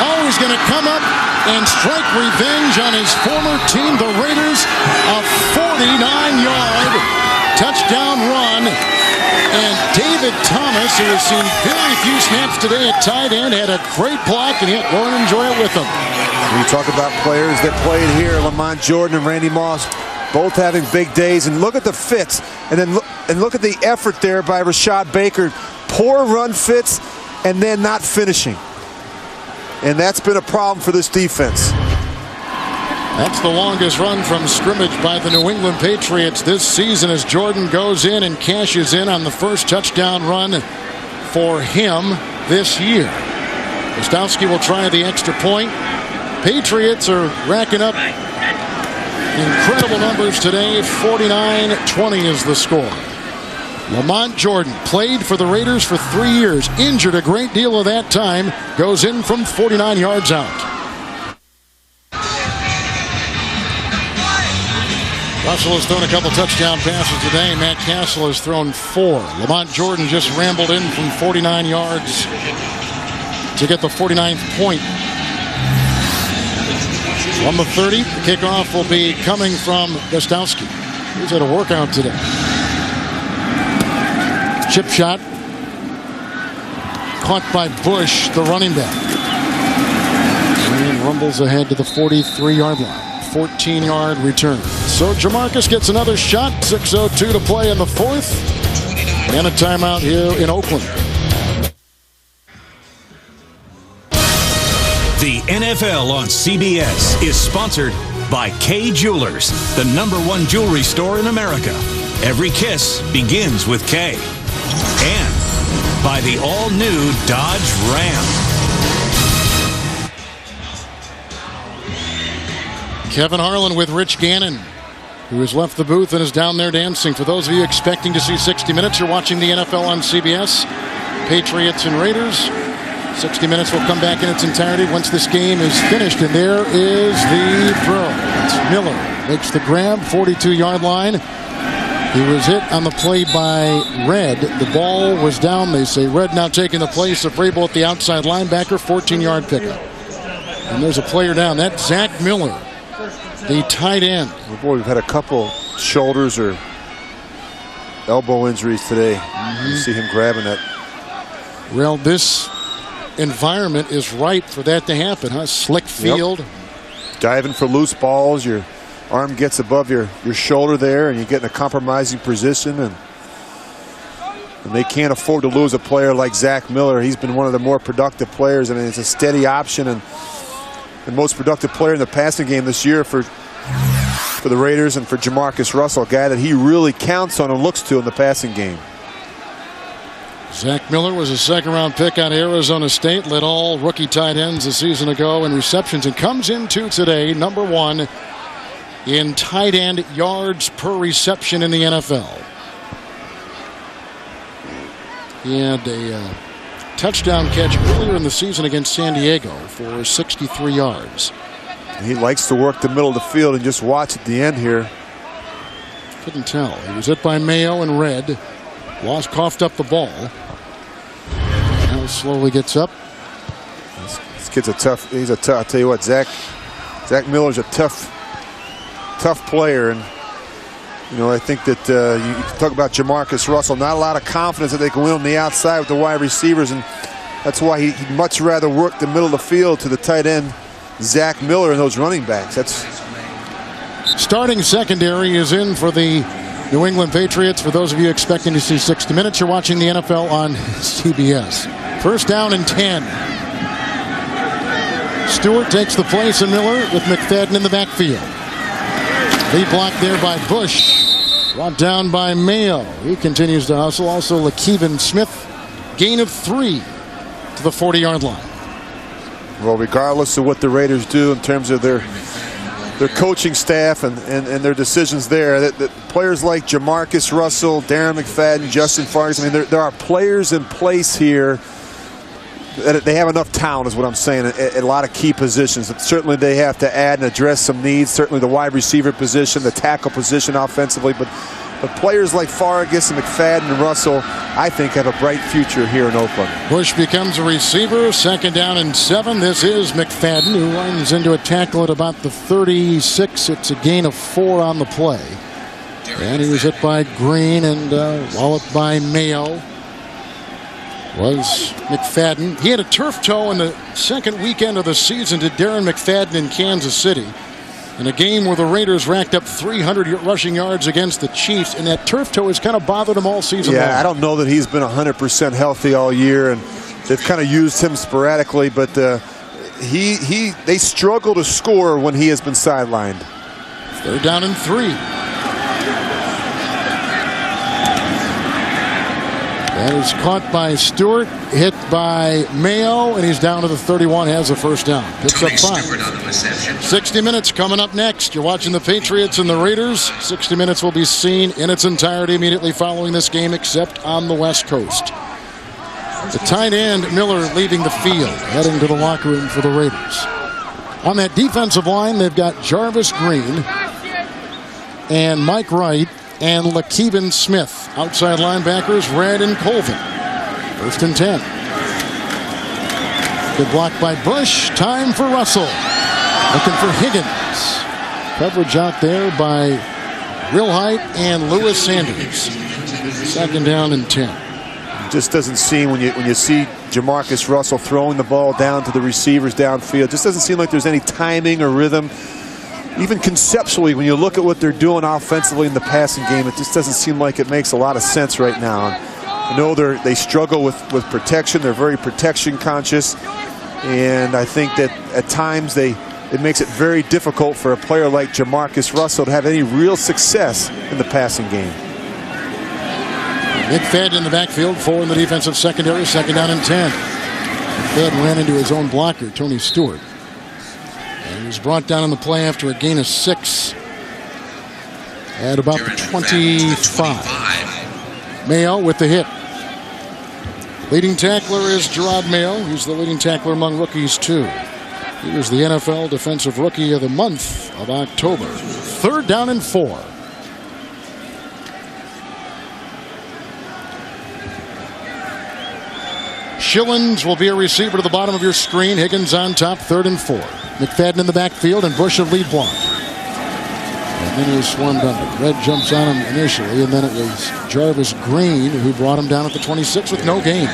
Oh, he's going to come up and strike revenge on his former team, the Raiders. A 49-yard touchdown run. And David Thomas, who has seen very few snaps today at tight end, had a great block, and yet go and enjoy it with him. When you talk about players that played here, Lamont Jordan and Randy Moss, both having big days. And look at the fits. And then look at the effort there by Rashad Baker. Poor run fits and then not finishing. And that's been a problem for this defense. That's the longest run from scrimmage by the New England Patriots this season as Jordan goes in and cashes in on the first touchdown run for him this year. Gostowski will try the extra point. Patriots are racking up incredible numbers today. 49-20 is the score. Lamont Jordan played for the Raiders for 3 years, injured a great deal of that time, goes in from 49 yards out. Russell has thrown a couple touchdown passes today. Matt Castle has thrown 4. Lamont Jordan just rambled in from 49 yards to get the 49th point. On the 30, the kickoff will be coming from Gostowski. He's at a workout today. Chip shot. Caught by Bush, the running back. And rumbles ahead to the 43-yard line. 14-yard return. So Jamarcus gets another shot. 6:02 to play in the 4th. And a timeout here in Oakland. The NFL on CBS is sponsored by Kay Jewelers, the #1 jewelry store in America. Every kiss begins with Kay. And by the all-new Dodge Ram. Kevin Harlan with Rich Gannon, who has left the booth and is down there dancing. For those of you expecting to see 60 Minutes, you're watching the NFL on CBS. Patriots and Raiders. 60 Minutes will come back in its entirety once this game is finished. And there is the throw. It's Miller. Makes the grab, 42-yard line. He was hit on the play by Red. The ball was down. They say Red now taking the place of Vrabel at the outside linebacker. 14-yard pickup. And there's a player down. That's Zach Miller, the tight end. Oh boy, we've had a couple shoulders or elbow injuries today. You see him grabbing that Well, this environment is ripe for that to happen, huh? Slick field. Yep. Diving for loose balls. Your arm gets above your shoulder there, and you get in a compromising position. And they can't afford to lose a player like Zach Miller. He's been one of the more productive players, and it's a steady option and the most productive player in the passing game this year for the Raiders and for Jamarcus Russell, a guy that he really counts on and looks to in the passing game. Zach Miller was a second-round pick out of Arizona State, led all rookie tight ends a season ago in receptions, and comes into today number 1 in tight end yards per reception in the NFL. He had a touchdown catch earlier in the season against San Diego for 63 yards. He likes to work the middle of the field, and just watch at the end here. Couldn't tell. He was hit by Mayo in red. Coughed up the ball. Now slowly gets up. This kid's a tough. I'll tell you what, Zach Miller's a tough player, and you know, I think that you talk about Jamarcus Russell. Not a lot of confidence that they can win on the outside with the wide receivers, and that's why he'd much rather work the middle of the field to the tight end, Zach Miller, and those running backs. That's starting secondary is in for the New England Patriots. For those of you expecting to see 60 Minutes, you're watching the NFL on CBS. First down and 10. Stewart takes the place of Miller with McFadden in the backfield. Lead block there by Bush. Brought down by Mayo. He continues to hustle. Also Lakeven Smith. Gain of 3 to the 40-yard line. Well, regardless of what the Raiders do in terms of their coaching staff and their decisions there, that players like Jamarcus Russell, Darren McFadden, Justin Fargas, I mean, there are players in place here that they have enough talent, is what I'm saying, at a lot of key positions. Certainly they have to add and address some needs, certainly the wide receiver position, the tackle position offensively, but players like Fargas and McFadden and Russell, I think, have a bright future here in Oakland. Bush becomes a receiver. Second down and 7. This is McFadden, who runs into a tackle at about the 36. It's a gain of 4 on the play. And he was hit by Green and walloped by Mayo. Was McFadden. He had a turf toe in the second weekend of the season to Darren McFadden in Kansas City, in a game where the Raiders racked up 300 rushing yards against the Chiefs, and that turf toe has kind of bothered him all season long. I don't know that he's been 100% healthy all year, and they've kind of used him sporadically, but they struggle to score when he has been sidelined. Third down and 3. That is caught by Stewart, hit by Mayo, and he's down to the 31, has a first down. Picks up 5. 60 Minutes coming up next. You're watching the Patriots and the Raiders. 60 Minutes will be seen in its entirety immediately following this game, except on the West Coast. The tight end, Miller, leaving the field, heading to the locker room for the Raiders. On that defensive line, they've got Jarvis Green and Mike Wright and Lakeven Smith. Outside linebackers, Red and Colvin. First and 10. Good block by Bush. Time for Russell. Looking for Higgins. Coverage out there by Real Height and Lewis Sanders. Second down and 10. Just doesn't seem, when you see Jamarcus Russell throwing the ball down to the receivers downfield, just doesn't seem like there's any timing or rhythm. Even conceptually, when you look at what they're doing offensively in the passing game, it just doesn't seem like it makes a lot of sense right now. I know they struggle with protection. They're very protection conscious, and I think that at times it makes it very difficult for a player like Jamarcus Russell to have any real success in the passing game. McFadden in the backfield, 4 in the defensive secondary, second down and 10. McFadden ran into his own blocker, Tony Stewart. And he was brought down in the play after a gain of 6 at about the 25. Mayo with the hit. Leading tackler is Gerard Mayo. He's the leading tackler among rookies, too. He was the NFL Defensive Rookie of the month of October. Third down and 4. Schillens will be a receiver to the bottom of your screen. Higgins on top, 3rd and 4. McFadden in the backfield and Bush of lead block. And then he was swarmed under. Red jumps on him initially, and then it was Jarvis Green who brought him down at the 26 with no gain.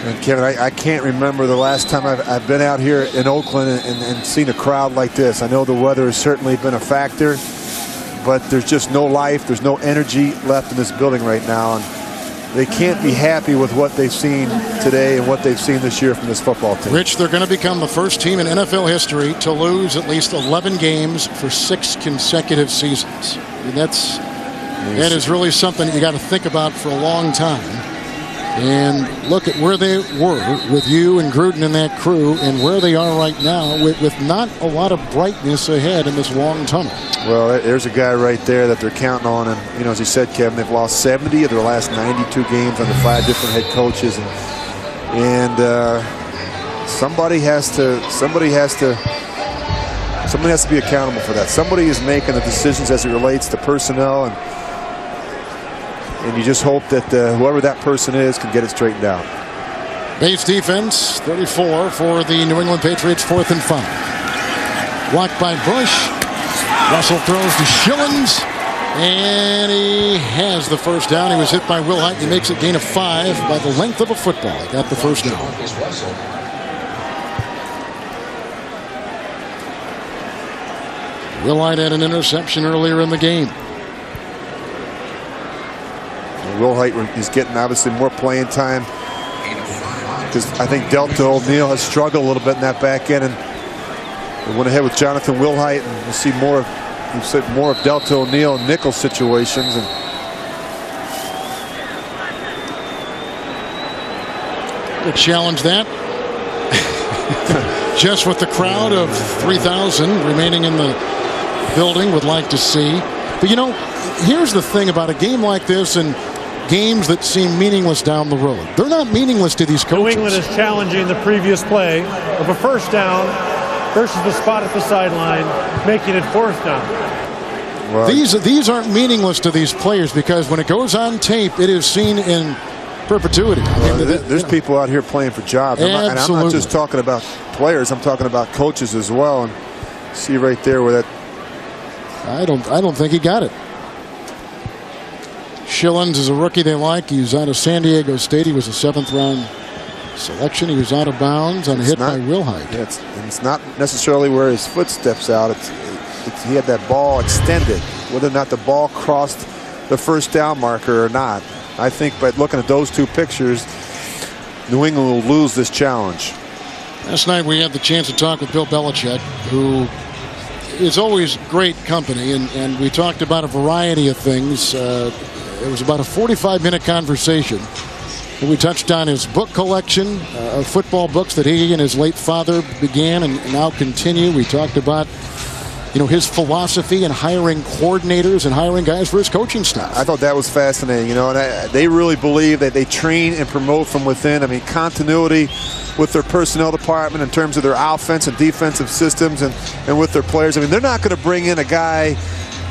And Kevin, I can't remember the last time I've been out here in Oakland and seen a crowd like this. I know the weather has certainly been a factor, but there's just no life, there's no energy left in this building right now. And they can't be happy with what they've seen today and what they've seen this year from this football team. Rich, they're going to become the first team in NFL history to lose at least 11 games for 6 consecutive seasons. I mean, that is really something you got to think about for a long time. And look at where they were with you and Gruden and that crew and where they are right now with not a lot of brightness ahead in this long tunnel. Well, there's a guy right there that they're counting on. And, you know, as you said, Kevin, they've lost 70 of their last 92 games under 5 different head coaches. And somebody has to be accountable for that. Somebody is making the decisions as it relates to personnel, and you just hope that whoever that person is can get it straightened out. Base defense, 34 for the New England Patriots, 4th and 5. Blocked by Bush. Russell throws to Schillens, and he has the first down. He was hit by Wilhite. He makes a gain of 5 by the length of a football. He got the first down. Wilhite had an interception earlier in the game. Wilhite is getting obviously more playing time because I think Delta O'Neal has struggled a little bit in that back end, and we went ahead with Jonathan Wilhite, and we'll see more of Delta O'Neal in nickel situations. And to challenge that, just what the crowd of 3,000 remaining in the building would like to see. But you know, here's the thing about a game like this and games that seem meaningless down the road. They're not meaningless to these coaches. New England is challenging the previous play of a first down versus the spot at the sideline, making it 4th down. Well, these aren't meaningless to these players because when it goes on tape, it is seen in perpetuity. There's people out here playing for jobs. And I'm not just talking about players. I'm talking about coaches as well. And see right there where that. I don't think he got it. Schillens is a rookie they like. He's out of San Diego State. He was a 7th-round selection. He was out of bounds on a hit by Wilhite. Yeah, it's not necessarily where his foot steps out. He had that ball extended. Whether or not the ball crossed the first down marker or not. I think by looking at those 2 pictures, New England will lose this challenge. Last night we had the chance to talk with Bill Belichick, who is always great company, and we talked about a variety of things. It was about a 45-minute conversation. We touched on his book collection of football books that he and his late father began and now continue. We talked about, you know, his philosophy in hiring coordinators and hiring guys for his coaching staff. I thought that was fascinating, you know, and they really believe that they train and promote from within. I mean, continuity with their personnel department in terms of their offense and defensive systems and with their players. I mean, they're not going to bring in a guy,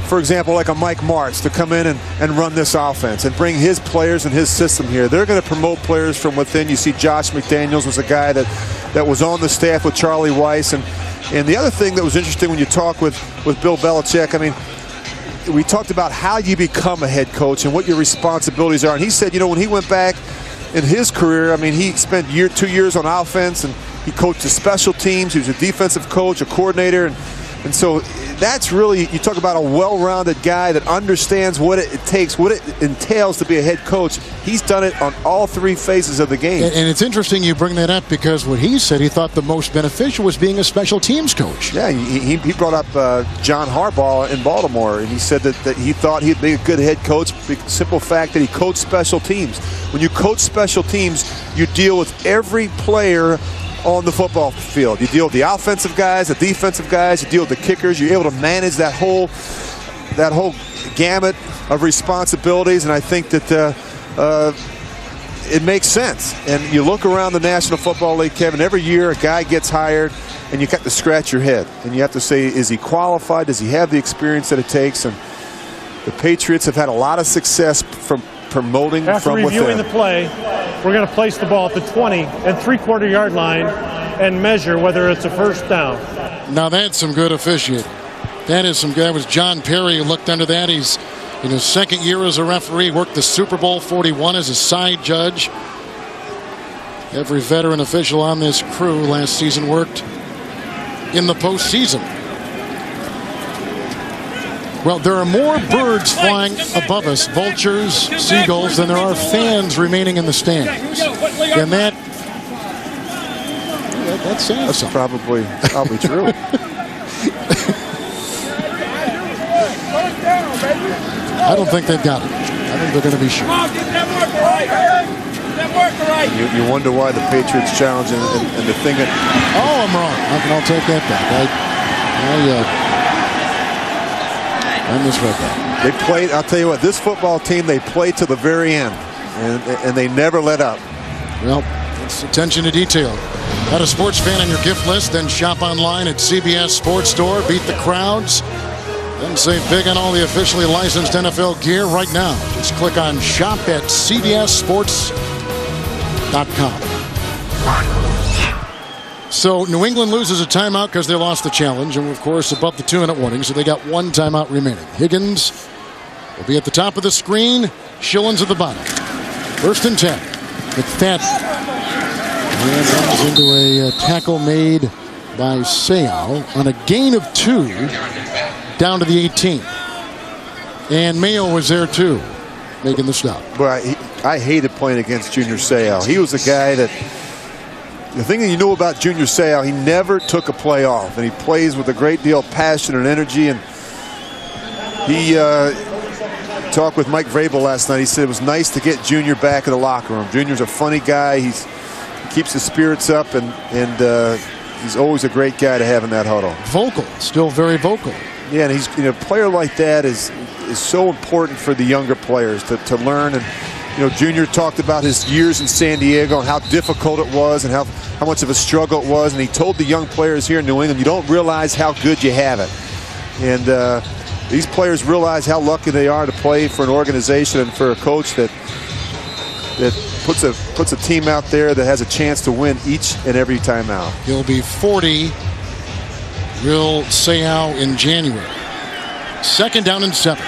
for example, like a Mike Martz to come in and run this offense and bring his players and his system here. They're going to promote players from within. You see Josh McDaniels was a guy that was on the staff with Charlie Weiss. And the other thing that was interesting when you talk with Bill Belichick, I mean, we talked about how you become a head coach and what your responsibilities are. And he said, you know, when he went back in his career, I mean, he spent 2 years on offense, and he coached the special teams. He was a defensive coach, a coordinator, and so that's really, you talk about a well-rounded guy that understands what it takes, what it entails to be a head coach. He's done it on all 3 phases of the game. And it's interesting you bring that up because what he said he thought the most beneficial was being a special teams coach. Yeah, he brought up John Harbaugh in Baltimore, and he said that he thought he'd be a good head coach. The simple fact that he coached special teams. When you coach special teams, you deal with every player on the football field. You deal with the offensive guys, the defensive guys, you deal with the kickers. You're able to manage that whole gamut of responsibilities, and I think that it makes sense. And you look around the National Football League, Kevin, every year a guy gets hired and you got to scratch your head and you have to say, is he qualified? Does he have the experience that it takes? And the Patriots have had a lot of success from promoting from within. After reviewing the play, we're going to place the ball at the 20 and 3/4 yard line and measure whether it's a first down. Now that's some good officiating. That is some good. That was John Perry who looked under that. He's in his 2nd year as a referee, worked the Super Bowl 41 as a side judge. Every veteran official on this crew last season worked in the postseason. Well, there are more birds flying above us, vultures, seagulls, than there are fans remaining in the stands. And that's probably true. I don't think they've got it. I think they're going to be sure. You wonder why the Patriots challenge and the thing that... Oh, I'm wrong. I'll take that back. I misread that. They played, I'll tell you what, this football team, they played to the very end, and they never let up. Well, it's attention to detail. Got a sports fan on your gift list, then shop online at CBS Sports Store. Beat the crowds. Then save big on all the officially licensed NFL gear right now. Just click on shop at cbssports.com. So New England loses a timeout because they lost the challenge, and we're, of course, above the 2-minute warning, so they got one timeout remaining. Higgins will be at the top of the screen. Schillen's at the bottom. 1st and 10. McFadden. And runs into a tackle made by Seau on a gain of 2 down to the 18. And Mayo was there too, making the stop. But I hated playing against Junior Seau. He was a guy that, the thing that you knew about Junior Seau, he never took a play off, and he plays with a great deal of passion and energy. And he talked with Mike Vrabel last night. He said it was nice to get Junior back in the locker room. Junior's a funny guy. He keeps his spirits up, and he's always a great guy to have in that huddle. Vocal, still very vocal. Yeah, and he's, a player like that is so important for the younger players to learn. And Junior talked about his years in San Diego and how difficult it was and how much of a struggle it was. And he told the young players here in New England, you don't realize how good you have it. And these players realize how lucky they are to play for an organization and for a coach that puts a team out there that has a chance to win each and every time out. He'll be 40. Will Seau in January. 2nd down and 7.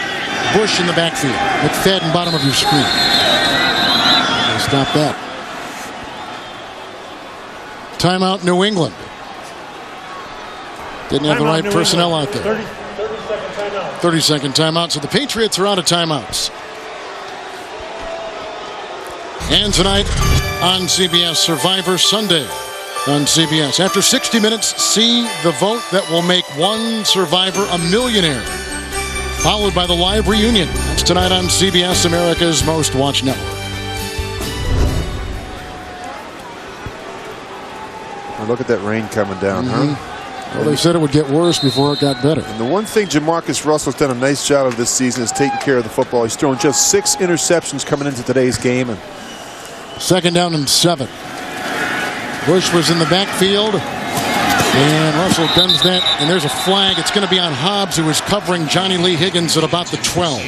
Bush in the backfield. McFadden, bottom of your screen. Stop that. Timeout, New England. Didn't have the right personnel out there. 30-second timeout. So the Patriots are out of timeouts. And tonight on CBS, Survivor Sunday on CBS. After 60 minutes, see the vote that will make one survivor a millionaire. Followed by the live reunion. That's tonight on CBS, America's most watched network. Now look at that rain coming down, huh? Well, they said it would get worse before it got better. And the one thing Jamarcus Russell's done a nice job of this season is taking care of the football. He's thrown just 6 interceptions coming into today's game. And 2nd down and 7. Bush was in the backfield, and Russell guns that, and there's a flag. It's going to be on Hobbs, who was covering Johnny Lee Higgins at about the 12.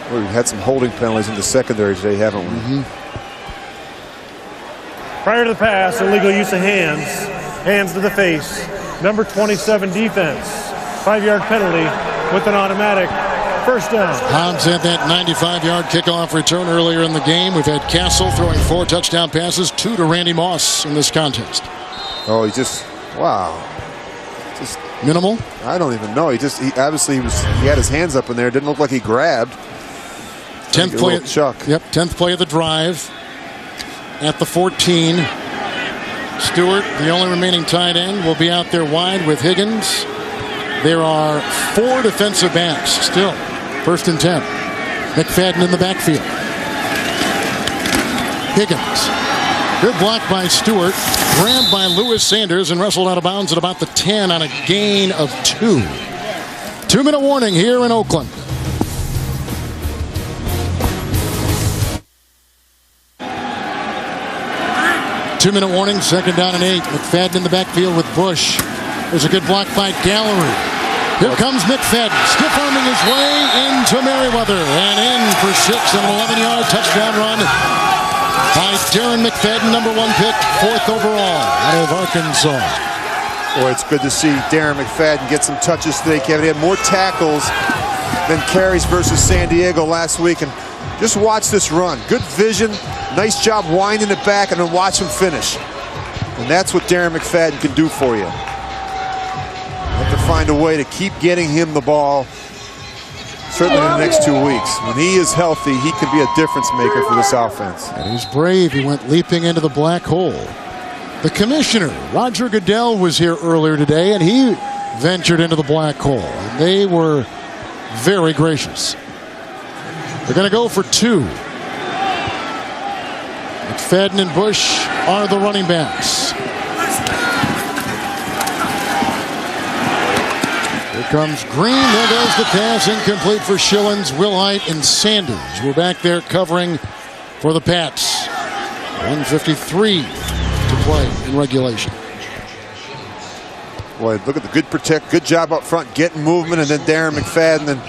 Well, we've had some holding penalties in the secondary today, haven't we? Prior to the pass, illegal use of hands to the face. Number 27 defense. 5-yard penalty with an automatic. 1st down. Hobbs had that 95-yard kickoff return earlier in the game. We've had Castle throwing 4 touchdown passes, 2 to Randy Moss in this contest. Oh, wow. Just minimal? I don't even know. He obviously had his hands up in there. It didn't look like he grabbed. 10th play. Chuck. Yep, 10th play of the drive. At the 14. Stewart, the only remaining tight end, will be out there wide with Higgins. There are 4 defensive backs still. 1st and 10. McFadden in the backfield. Higgins. Good block by Stewart. Grabbed by Lewis Sanders and wrestled out of bounds at about the 10 on a gain of 2. 2-minute warning here in Oakland. Two-minute warning, 2nd down and 8. McFadden in the backfield with Bush. There's a good block by Gallery. Here comes McFadden, stiff-arming his way into Merriweather. And in for 6 on an 11-yard touchdown run by Darren McFadden, number 1 pick, 4th overall out of Arkansas. Boy, it's good to see Darren McFadden get some touches today, Kevin. He had more tackles than carries versus San Diego last week. And Just watch this run. Good vision. Nice job winding it back, and then watch him finish. And that's what Darren McFadden can do for you. You have to find a way to keep getting him the ball, certainly in the next 2 weeks. When he is healthy, he can be a difference maker for this offense. And he's brave. He went leaping into the black hole. The commissioner, Roger Goodell, was here earlier today, and he ventured into the black hole. And they were very gracious. They're going to go for 2. McFadden and Bush are the running backs. Here comes Green. There goes the pass. Incomplete for Schillens, Wilhite, and Sanders. We're back there covering for the Pats. 1:53 to play in regulation. Boy, look at the good job up front, getting movement, and then Darren McFadden. And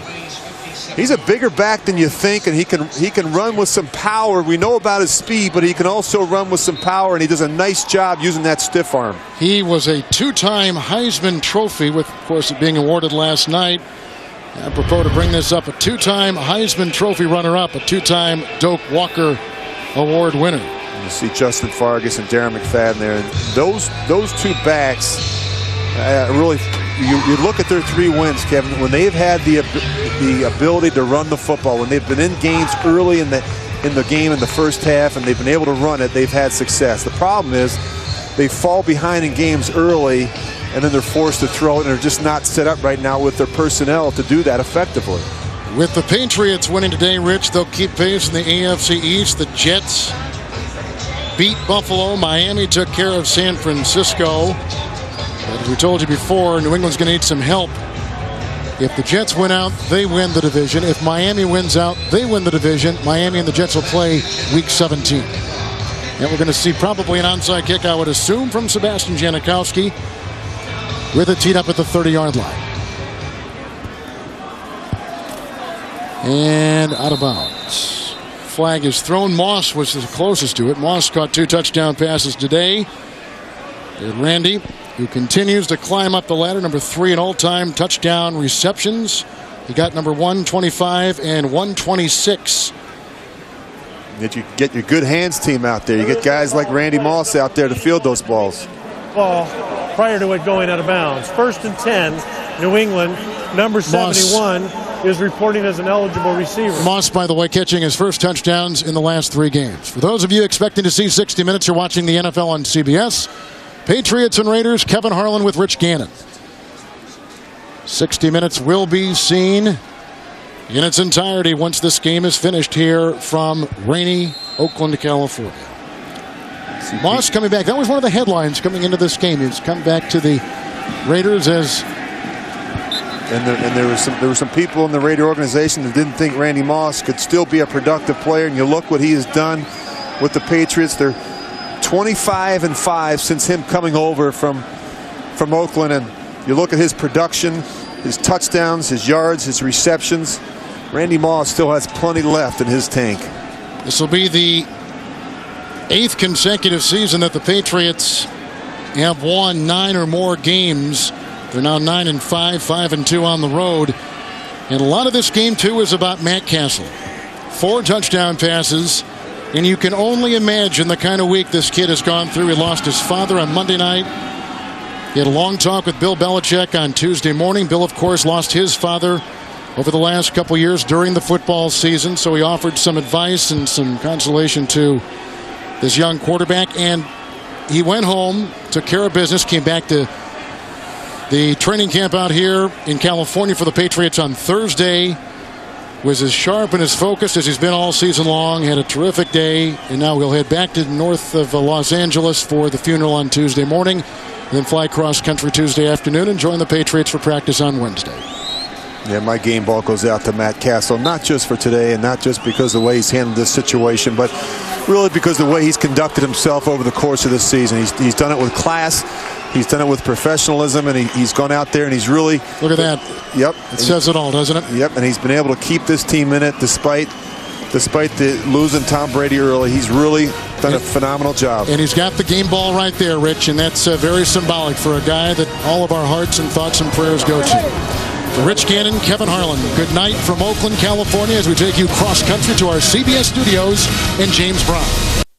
he's a bigger back than you think, and he can run with some power. We know about his speed, but he can also run with some power, and he does a nice job using that stiff arm. He was a 2-time Heisman Trophy, with, of course, it being awarded last night. Apropos to bring this up, a 2-time Heisman Trophy runner-up, a 2-time Doak Walker Award winner. You see Justin Fargas and Darren McFadden there, and those 2 backs really. You look at their 3 wins, Kevin, when they've had the ability to run the football, when they've been in games early in the game in the first half, and they've been able to run it, they've had success. The problem is they fall behind in games early, and then they're forced to throw it, and they're just not set up right now with their personnel to do that effectively. With the Patriots winning today, Rich, they'll keep pace in the AFC East. The Jets beat Buffalo. Miami took care of San Francisco. As we told you before, New England's going to need some help. If the Jets win out, they win the division. If Miami wins out, they win the division. Miami and the Jets will play Week 17. And we're going to see probably an onside kick, I would assume, from Sebastian Janikowski, with it teed up at the 30-yard line. And out of bounds. Flag is thrown. Moss was the closest to it. Moss caught 2 touchdown passes today. And Randy, who continues to climb up the ladder, number 3 in all-time touchdown receptions. He got number 125 and 126. You get your good hands team out there. You get guys like Randy Moss out there to field those balls. Ball prior to it going out of bounds. 1st and 10, New England. Number 71 is reporting as an eligible receiver. Moss, by the way, catching his first touchdowns in the last 3 games. For those of you expecting to see 60 Minutes, you're watching the NFL on CBS. Patriots and Raiders, Kevin Harlan with Rich Gannon. 60 Minutes will be seen in its entirety once this game is finished here from rainy Oakland, California. Moss coming back. That was one of the headlines coming into this game. He's come back to the Raiders as... And there were some people in the Raider organization that didn't think Randy Moss could still be a productive player. And you look what he has done with the Patriots. They're 25-5 since him coming over from Oakland, and you look at his production, his touchdowns, his yards, his receptions. Randy Moss still has plenty left in his tank. This will be the 8th consecutive season that the Patriots have won 9 or more games. They're now 9-5, 5-2 on the road. And a lot of this game, too, is about Matt Castle. 4 touchdown passes. And you can only imagine the kind of week this kid has gone through. He lost his father on Monday night. He had a long talk with Bill Belichick on Tuesday morning. Bill, of course, lost his father over the last couple years during the football season. So he offered some advice and some consolation to this young quarterback. And he went home, took care of business, came back to the training camp out here in California for the Patriots on Thursday. Was as sharp and as focused as he's been all season long. Had a terrific day, and now he'll head back to the north of Los Angeles for the funeral on Tuesday morning, then fly cross country Tuesday afternoon and join the Patriots for practice on Wednesday. Yeah, my game ball goes out to Matt Castle, not just for today and not just because of the way he's handled this situation, but really because of the way he's conducted himself over the course of this season. He's done it with class. He's done it with professionalism, and he's gone out there and he's really... Look at that. Yep. It says it all, doesn't it? Yep, and he's been able to keep this team in it despite the losing Tom Brady early. He's really done a phenomenal job. And he's got the game ball right there, Rich, and that's very symbolic for a guy that all of our hearts and thoughts and prayers go to. For Rich Gannon, Kevin Harlan, good night from Oakland, California, as we take you cross-country to our CBS studios in James Brown.